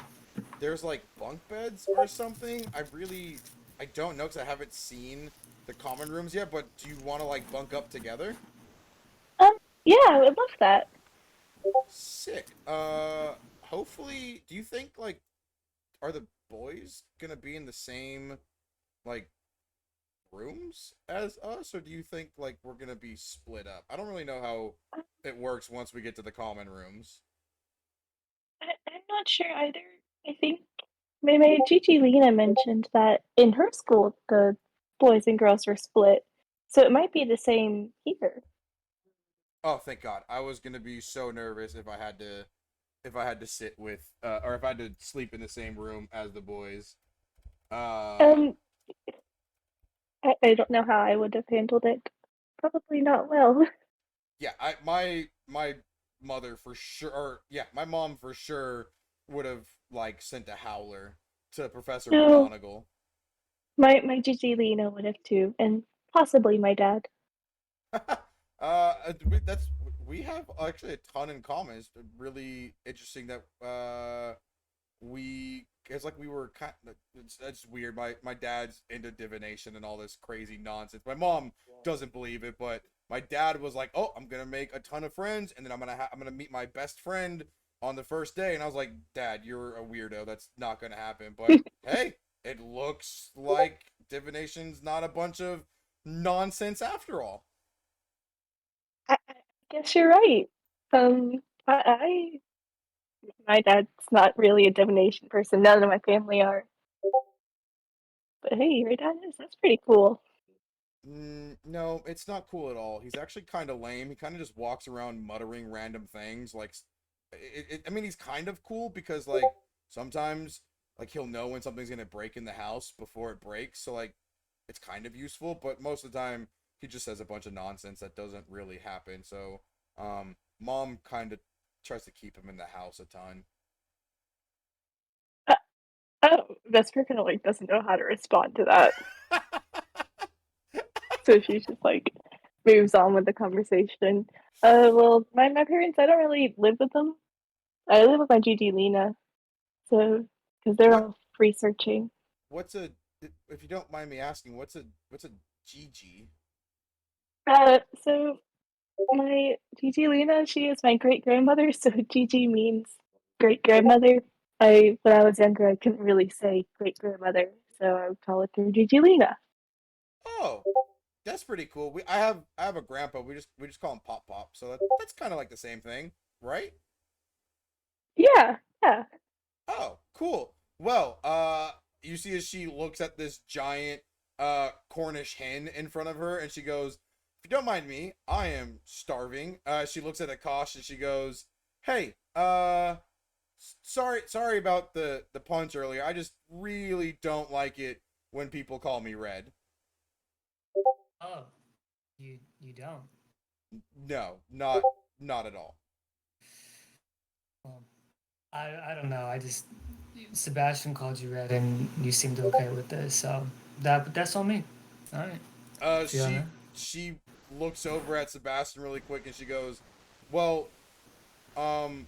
there's like bunk beds or something. I don't know because I haven't seen the common rooms yet. But do you want to like bunk up together? Yeah, I would love that. Sick. Hopefully, do you think like are the boys gonna be in the same like rooms as us, or do you think like we're gonna be split up? I don't really know how it works once we get to the common rooms. I'm not sure either. I think maybe Gigi Lena mentioned that in her school the boys and girls were split, so it might be the same here. Oh, thank God! I was gonna be so nervous if I had to sit with or if I had to sleep in the same room as the boys. Um, I don't know how I would have handled it. Probably not well. Yeah, my mother for sure, or yeah, my mom for sure would have like sent a howler to Professor No, McGonagall. my Gigi Lena would have too, and possibly my dad. That's we have actually a ton in common. It's really interesting that it's like we were kind of, it's weird. My dad's into divination and all this crazy nonsense. My mom doesn't believe it, but my dad was like, "Oh, I'm gonna make a ton of friends, and then I'm gonna meet my best friend on the first day." And I was like, "Dad, you're a weirdo. That's not gonna happen." But hey, it looks like divination's not a bunch of nonsense after all. I guess you're right. I my dad's not really a divination person. None of my family are. But hey, your dad is. That's pretty cool. No, it's not cool at all. He's actually kind of lame. He kind of just walks around muttering random things. Like, I mean, he's kind of cool because like sometimes like he'll know when something's gonna break in the house before it breaks. So like, it's kind of useful. But most of the time, he just says a bunch of nonsense that doesn't really happen. So, mom kind of tries to keep him in the house a ton. Uh, oh, Vesper kind of like doesn't know how to respond to that, so she just like moves on with the conversation. Well, my parents, I don't really live with them. I live with my Gigi Lena, so because they're What all researching. what's a if you don't mind me asking, what's a GG? So my Gigi Lena, she is my great grandmother, so Gigi means great grandmother. When I was younger, I couldn't really say great grandmother, so I would call it her Gigi Lena. Oh, that's pretty cool. I have a grandpa. We just call him Pop Pop. So that's kind of like the same thing, right? Yeah, yeah. Oh, cool. Well, you see as she looks at this giant Cornish hen in front of her and she goes, "If you don't mind me, I am starving." She looks at Akash and she goes, "Hey, sorry about the punch earlier. I just really don't like it when people call me Red." Oh, you don't. No, not at all. Well, I don't know. I just Sebastian called you red, and you seemed okay with this, so that's on me. All right. Uh, See you on she that. she looks over at Sebastian really quick and she goes, "Well, um,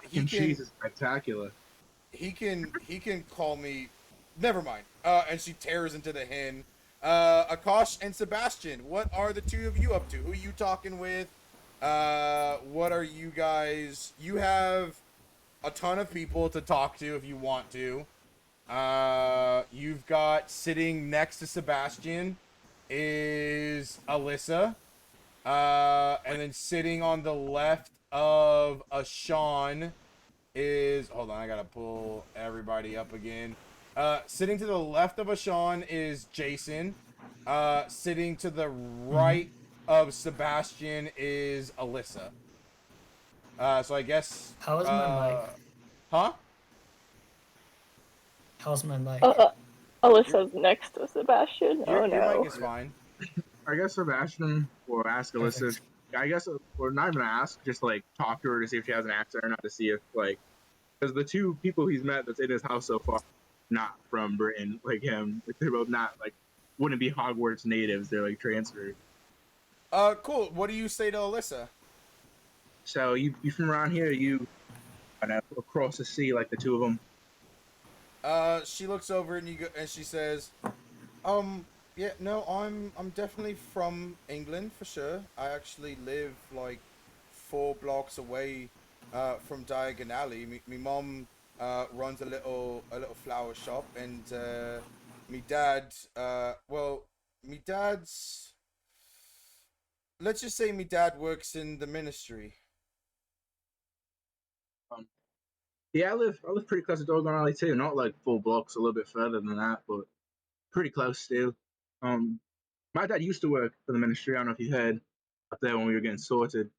he And cheese can is spectacular. he can call me. Never mind." And she tears into the hen. Akash and Sebastian, what are the two of you up to? Who are you talking with? What are you guys? You have a ton of people to talk to if you want to. You've got sitting next to Sebastian is Alyssa. And then sitting on the left of Ashawn is, hold on, I gotta pull everybody up again. Sitting to the left of Ashawn is Jason. Sitting to the right of Sebastian is Alyssa. So I guess, How's my mic? huh? How's my mic? Your Alyssa's next to Sebastian. Oh your mic no. is fine. I guess Sebastian or ask Alyssa. Perfect. I guess, or not even ask, just like talk to her to see if she has an accent or not, to see if like, because the two people he's met that's in his house so far, not from Britain, like him, like, they're both not like wouldn't be Hogwarts natives. They're like transferred. Cool. What do you say to Alyssa? So you from around here? You across the sea like the two of them? She looks over and and she says, yeah, no, I'm definitely from England for sure. I actually live like 4 blocks away, from Diagon Alley. Me mom, runs a little flower shop, and me dad, well, me dad's. Let's just say me dad works in the ministry. Um, yeah, I live pretty close to Dogon Alley too. Not like 4 blocks, a little bit further than that, but pretty close still. Um, my dad used to work for the ministry. I don't know if you heard up there when we were getting sorted.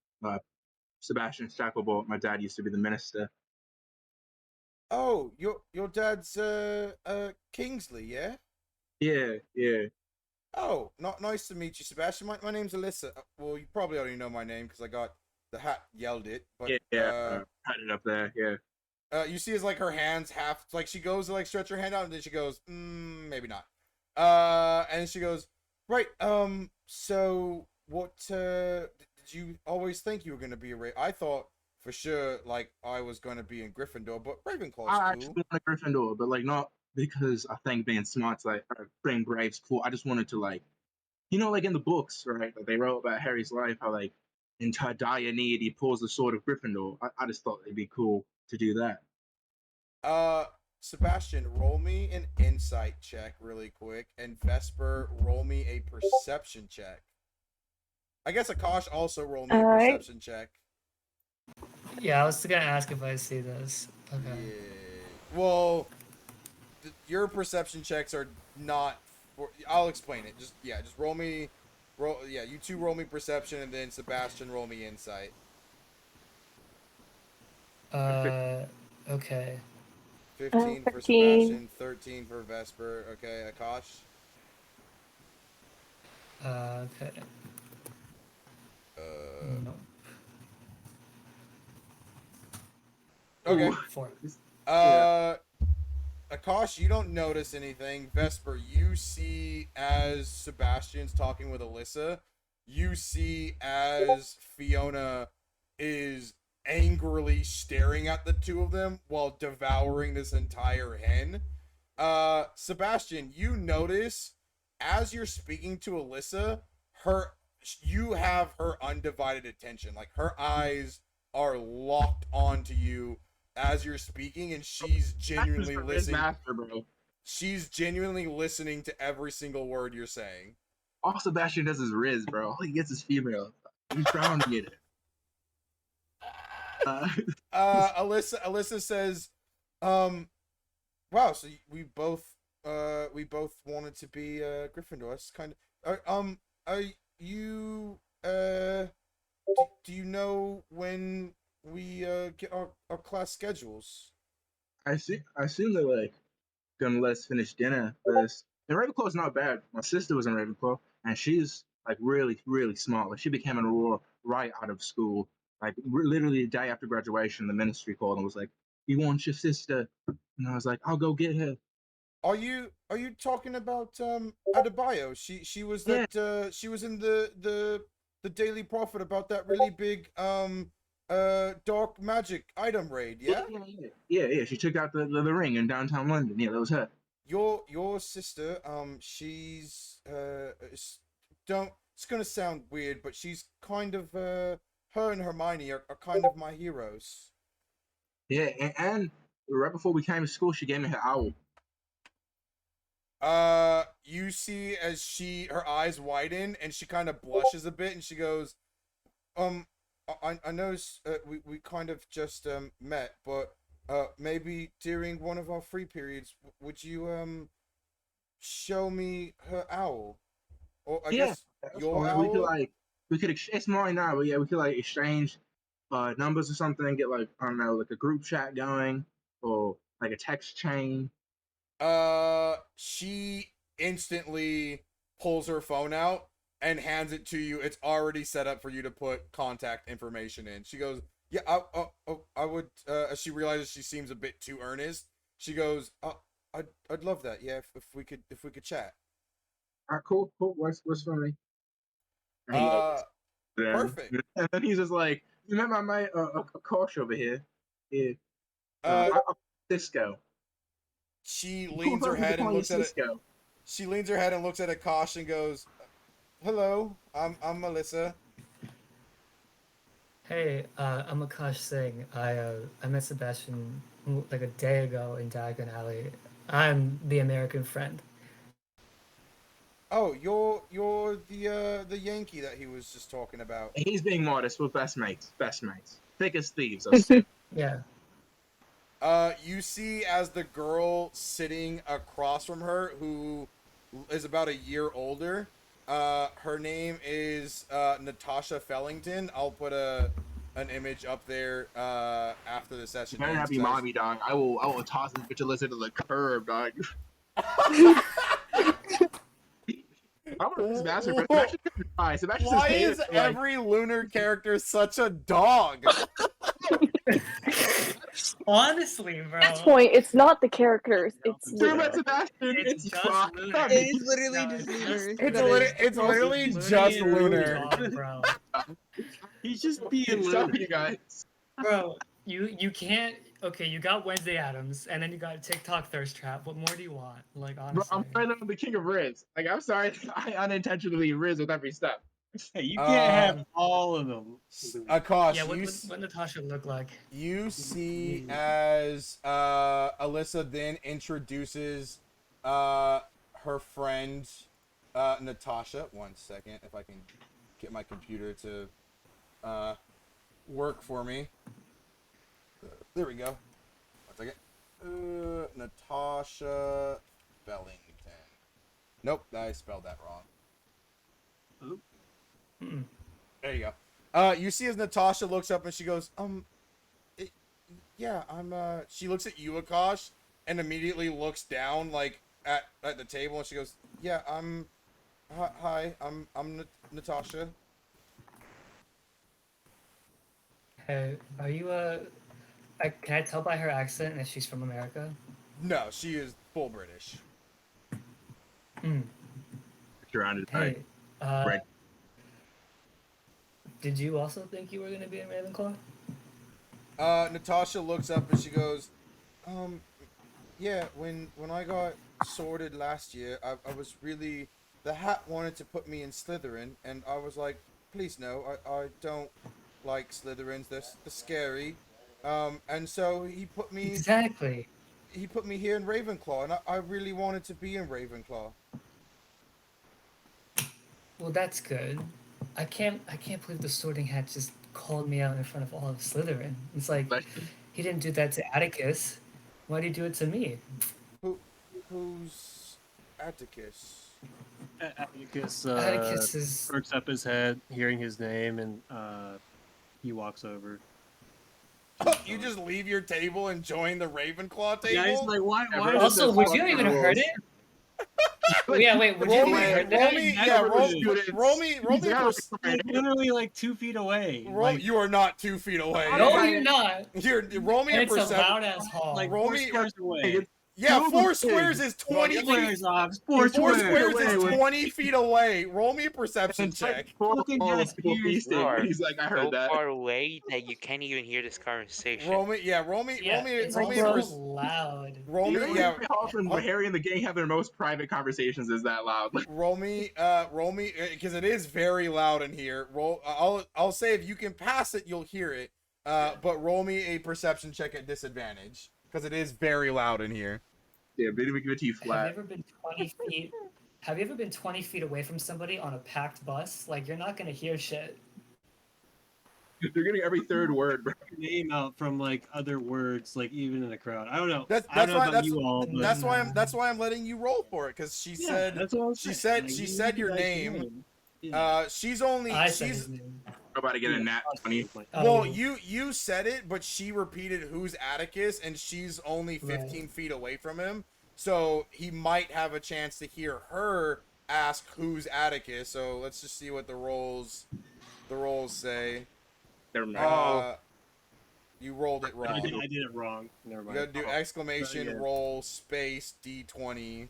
Sebastian Shacklebolt, my dad used to be the minister. Oh, your dad's Kingsley, yeah? Yeah, yeah, Oh, not nice to meet you, Sebastian. My name's Alyssa. Well, you probably already know my name because I got the hat yelled it. But yeah. Had it up there. Yeah. you see, is like her hands half like she goes to like stretch her hand out, and then she goes, maybe not. And she goes, right. So what? Did you always think you were gonna be a I thought for sure like I was gonna be in Gryffindor, but Ravenclaw's I cool. actually want a Gryffindor, but like not because I think being smart's like being brave's cool. I just wanted to like, like in the books, right? Like they wrote about Harry's life, how like in her dire need he pulls the sword of Gryffindor. I just thought it'd be cool to do that. Sebastian, roll me an insight check really quick, and Vesper, roll me a perception check. I guess Akash also roll me a Alright. perception check. Yeah, I was gonna ask if I see this. Okay. Yeah. Well, your perception checks are not. I'll explain it. Just roll me. You two roll me perception, and then Sebastian roll me insight. Okay. 15 for 13. Sebastian, 13 for Vesper. Okay, Akash. Okay. No. Okay. 4. Akash, you don't notice anything. Vesper, you see as Sebastian's talking with Alyssa, you see as Fiona is angrily staring at the two of them while devouring this entire hen. Sebastian, you notice as you're speaking to Alyssa, you have her undivided attention. Like her eyes are locked onto you as you're speaking, and she's genuinely listening. Master, bro. She's genuinely listening to every single word you're saying. All Sebastian does is Riz, bro. All he gets is female. He's trying to get it. Alyssa says, wow, so we both wanted to be Gryffindor. That's kind of are you do you know when we get our class schedules? I assume they're like gonna let us finish dinner first. And Ravenclaw's not bad. My sister was in Ravenclaw, and she's like really, really smart. Like she became an Aurora right out of school. Like literally the day after graduation, the ministry called and was like, "You want your sister?" And I was like, "I'll go get her." Are you talking about Adebayo? She was that she was in the Daily Prophet about that really big dark magic item raid, yeah? Yeah. She took out the ring in downtown London. Yeah, that was her. Your sister, she's it's gonna sound weird, but she's kind of her and Hermione are kind of my heroes. Yeah, and right before we came to school, she gave me her owl. You see as her eyes widen and she kind of blushes a bit and she goes, I know we kind of just met, but maybe during one of our free periods, would you show me her owl? Or I guess your owl? We could it's mine now, but yeah, we could like exchange numbers or something and get like, I don't know, like a group chat going or like a text chain. She instantly pulls her phone out and hands it to you. It's already set up for you to put contact information in. She goes, "Yeah, I would." She realizes she seems a bit too earnest. She goes, "I'd love that. Yeah, if we could chat." All right, cool. What's funny? And he Uh, then, perfect. And then he's just like, you met my mate, Kosh over here. Yeah. Uh, Cisco. she Cool leans her person to head and call you looks at it. Cisco. She leans her head and looks at Akash and goes, "Hello, I'm Melissa." Hey, I'm Akash Singh. I met Sebastian like a day ago in Diagon Alley. I'm the American friend. Oh, you're the Yankee that he was just talking about. And he's being modest. We're best mates. Best mates. Thick as thieves. Us two. Yeah. You see as the girl sitting across from her, who is about a year older. Her name is Natasha Fellington. I'll put an image up there after the session. Better not ends, be 'cause- mommy, dog. I will toss this bitch Alyssa to the curb, dog. I'm gonna Sebastian. Sebastian could try. Sebastian Why says, hey, is every lunar character such a dog? Honestly, bro. At this point, it's not the characters. It's Drew Luna. met Sebastian. It's It's just fuck. lunar. It is literally No, just it's lunar. just- It's literally Lunar just being a lunar. dog, bro. He's just being It's lunar. up, you guys. Bro, you can't. Okay, you got Wednesday Addams, and then you got TikTok Thirst Trap. What more do you want? Like Bro, honestly. I'm sorry that I'm the king of Riz. Like, I'm sorry I unintentionally Riz with every step. Hey, you can't have all of them. Akash, Yeah, you what Natasha look like? You see as Alyssa then introduces her friend Natasha. 1 second, if I can get my computer to work for me. There we go. 1 second. Natasha Bellington. Nope, I spelled that wrong. Mm-mm. There you go. You see as Natasha looks up and she goes, yeah, she looks at you, Akash, and immediately looks down, like, at the table, and she goes, yeah, hi, I'm Natasha. Hey, are you can I tell by her accent if she's from America? No, she is full British. Hmm. Surrounded by. Hey, Right. Did you also think you were gonna be in Ravenclaw? Natasha looks up and she goes, yeah, when I got sorted last year, I was really, the hat wanted to put me in Slytherin, and I was like, please no, I don't like Slytherins, they're scary. And so he put me Exactly. here in Ravenclaw, and I really wanted to be in Ravenclaw. Well, that's good. I can't believe the Sorting Hat just called me out in front of all of Slytherin. It's like he didn't do that to Atticus. Why'd he do it to me? Who's Atticus? Atticus, Atticus is perks up his head, hearing his name, and he walks over. You just leave your table and join the Ravenclaw table? Yeah, he's like, why? also. Would you have even heard it? Yeah, wait. Would you have even heard that? Roll me. Like, literally like 2 feet away. Like, You are not 2 feet away. No, you're not. Here, roll me And a it's a perception. loud ass hall. like roll 4 me- squares away. Yeah, 4 squares is 20 Squares feet. off. 4 4 squares is away. 20 feet away. Roll me a perception check. Fucking yes, here's You are He's like, I heard so that. far away that you can't even hear this conversation. Roll me Yeah, it's roll me a also pers- loud. roll You me, know yeah. how often Harry and the gang have their most private conversations is that loud. Like, Roll me, because it is very loud in here. I'll say if you can pass it, you'll hear it. But roll me a perception check at disadvantage, because it is very loud in here. yeah, maybe we give it to you Have you flat. ever been 20 feet? Have you ever been 20 feet away from somebody on a packed bus? Like you're not gonna hear shit. They're getting every third word, bro. name out from like other words, like even in a crowd. I don't know. That's I don't know why about that's you all, but that's why I'm letting you roll for it, because she yeah, said that's what I'm she saying. said Like, she you said guys your know. name. Yeah. She's only I said she's his name. We're about to get a nat 20. Oh, well, you said it, but she repeated who's Atticus, and she's only 15 Right. feet away from him, so he might have a chance to hear her ask who's Atticus. So let's just see what the rolls say. Never mind. You rolled it wrong. I did it wrong. Never You mind. gotta do exclamation yeah. roll space D20.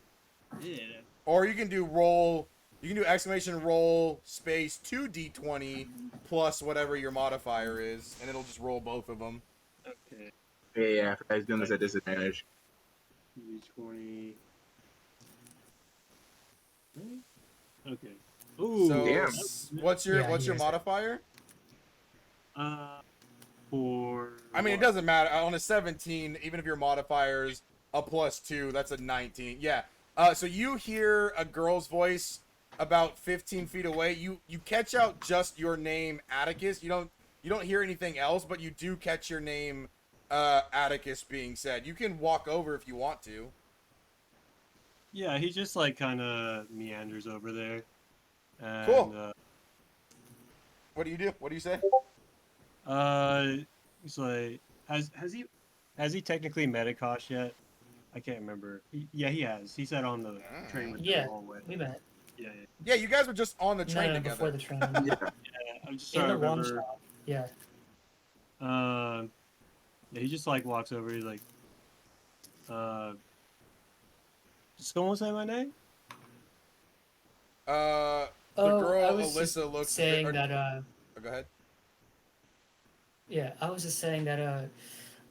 Yeah. Or you can do roll. You can do exclamation roll space 2d20 plus whatever your modifier is, and it'll just roll both of them. Okay. Yeah, I was doing this at disadvantage. D20. Okay. Ooh. So damn. what's your Yeah, what's he your is. modifier? For. I mean, it what? doesn't matter. On a 17, even if your modifier's a +2, that's a 19. Yeah. So you hear a girl's voice about 15 feet away. You catch out just your name, Atticus. You don't hear anything else, but you do catch your name, Atticus, being said. You can walk over if you want to. Yeah, he just like kind of meanders over there. And, Cool. What do you do? What do you say? He's like, has he technically met Akash yet? I can't remember. Yeah, he has. He said on the train with Yeah, the hallway. we met. Yeah. Yeah, you guys were just on the No, train no, together. before the train. Yeah. I'm just In trying the to one remember. shop. Yeah. Yeah, he just like walks over. He's like, "Did someone say my name?" The Oh, girl I was just Alyssa looks. saying or- that. Go ahead. Yeah, I was just saying that.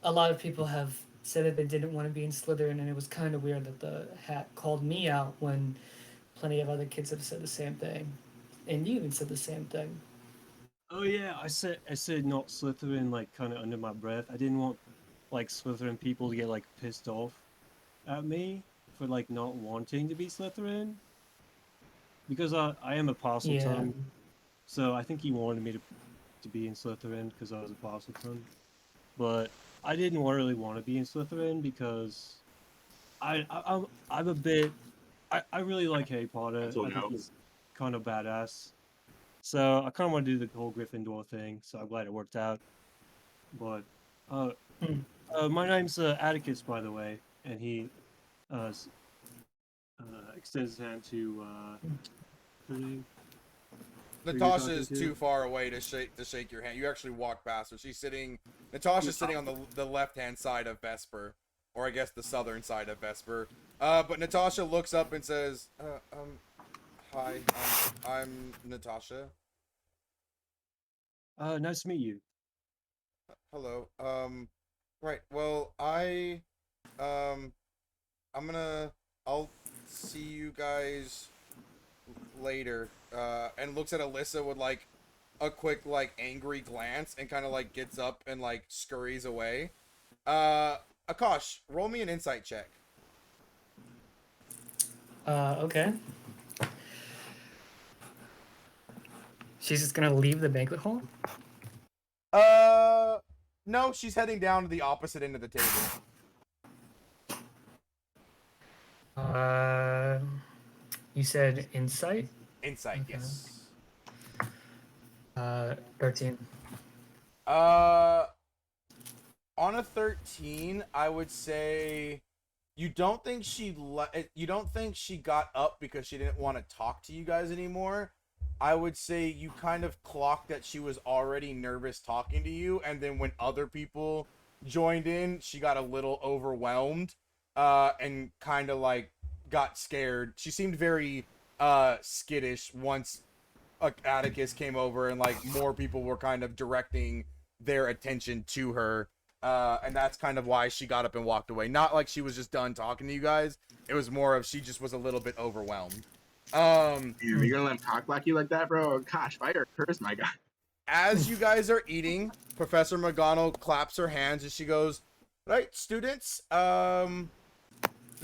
A lot of people have said that they didn't want to be in Slytherin, and it was kind of weird that the hat called me out when plenty of other kids have said the same thing, and you even said the same thing. Oh yeah, I said not Slytherin like kind of under my breath. I didn't want like Slytherin people to get like pissed off at me for like not wanting to be Slytherin because I am a Parselton, so I think he wanted me to be in Slytherin because I was a Parselton, but I didn't really want to be in Slytherin because I'm a bit I really like Harry Potter. I So think no. he's kind of badass. So I kind of want to do the whole Gryffindor thing. So I'm glad it worked out. But my name's Atticus, by the way, and he extends his hand to her name. Who you're Natasha talking is to? too far away to shake your hand. You actually walk past her. She's sitting. Natasha's sitting on the left hand side of Vesper, or I guess the southern side of Vesper. But Natasha looks up and says, "Hi, I'm Natasha. Nice to meet you. Hello. Right. Well, I'll see you guys later." And looks at Alyssa with like a quick like angry glance and kind of like gets up and like scurries away. Akash, roll me an insight check. Okay. She's just gonna leave the banquet hall? No, she's heading down to the opposite end of the table. You said insight? Insight, Okay. yes. 13. On a 13, I would say you don't think she got up because she didn't want to talk to you guys anymore. I would say you kind of clocked that she was already nervous talking to you, and then when other people joined in, she got a little overwhelmed, and kind of like got scared. She seemed very skittish once Atticus came over and like more people were kind of directing their attention to her. And that's kind of why she got up and walked away. Not like she was just done talking to you guys. It was more of she just was a little bit overwhelmed. Damn, you're gonna let him talk like you like that, bro? Gosh, fight or curse, my guy. As you guys are eating, Professor McGonagall claps her hands and she goes, "Right, students, the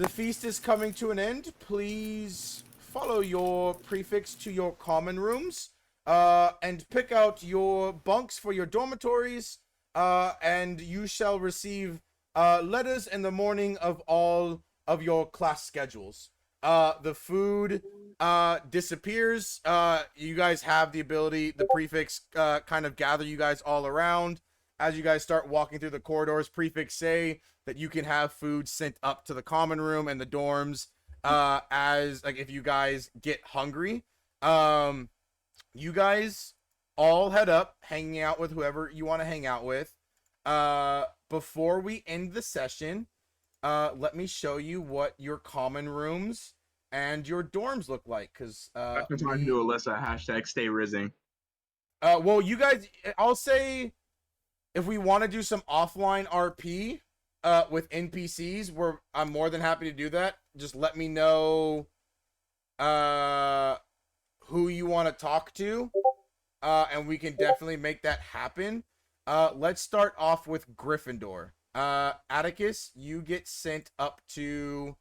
feast is coming to an end. Please follow your prefix to your common rooms, and pick out your bunks for your dormitories, and you shall receive letters in the morning of all of your class schedules. The food disappears. You guys have the ability, the prefix kind of gather you guys all around. As you guys start walking through the corridors, prefix say that you can have food sent up to the common room and the dorms, as like if you guys get hungry. You guys all head up, hanging out with whoever you want to hang out with. Before we end the session, let me show you what your common rooms and your dorms look like. Because I've been talking to Alyssa. Hashtag stay rising. well, you guys, I'll say, if we want to do some offline RP with NPCs, I'm more than happy to do that. Just let me know who you want to talk to, and we can definitely make that happen. Let's start off with Gryffindor. Atticus, you get sent up to,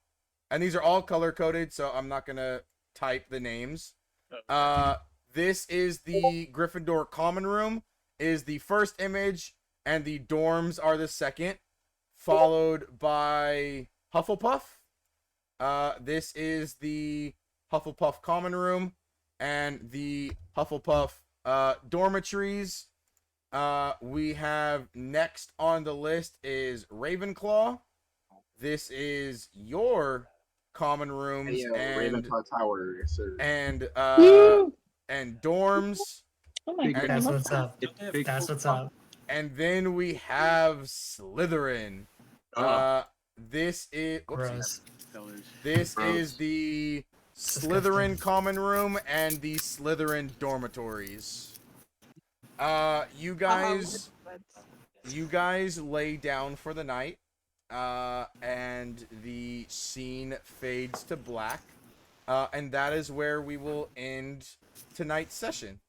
and these are all color coded, so I'm not gonna type the names. This is the Gryffindor common room, is the first image, and the dorms are the second, followed by Hufflepuff. This is the Hufflepuff common room, and the Hufflepuff dormitories. We have next on the list is Ravenclaw. This is your common rooms Ravenclaw Tower, yes, sir. and dorms. Oh my god, I That's love what's that. up. That's what's up. And then we have Slytherin. This is Gross. This is the Slytherin common room and the Slytherin dormitories. You guys lay down for the night, and the scene fades to black, and that is where we will end tonight's session.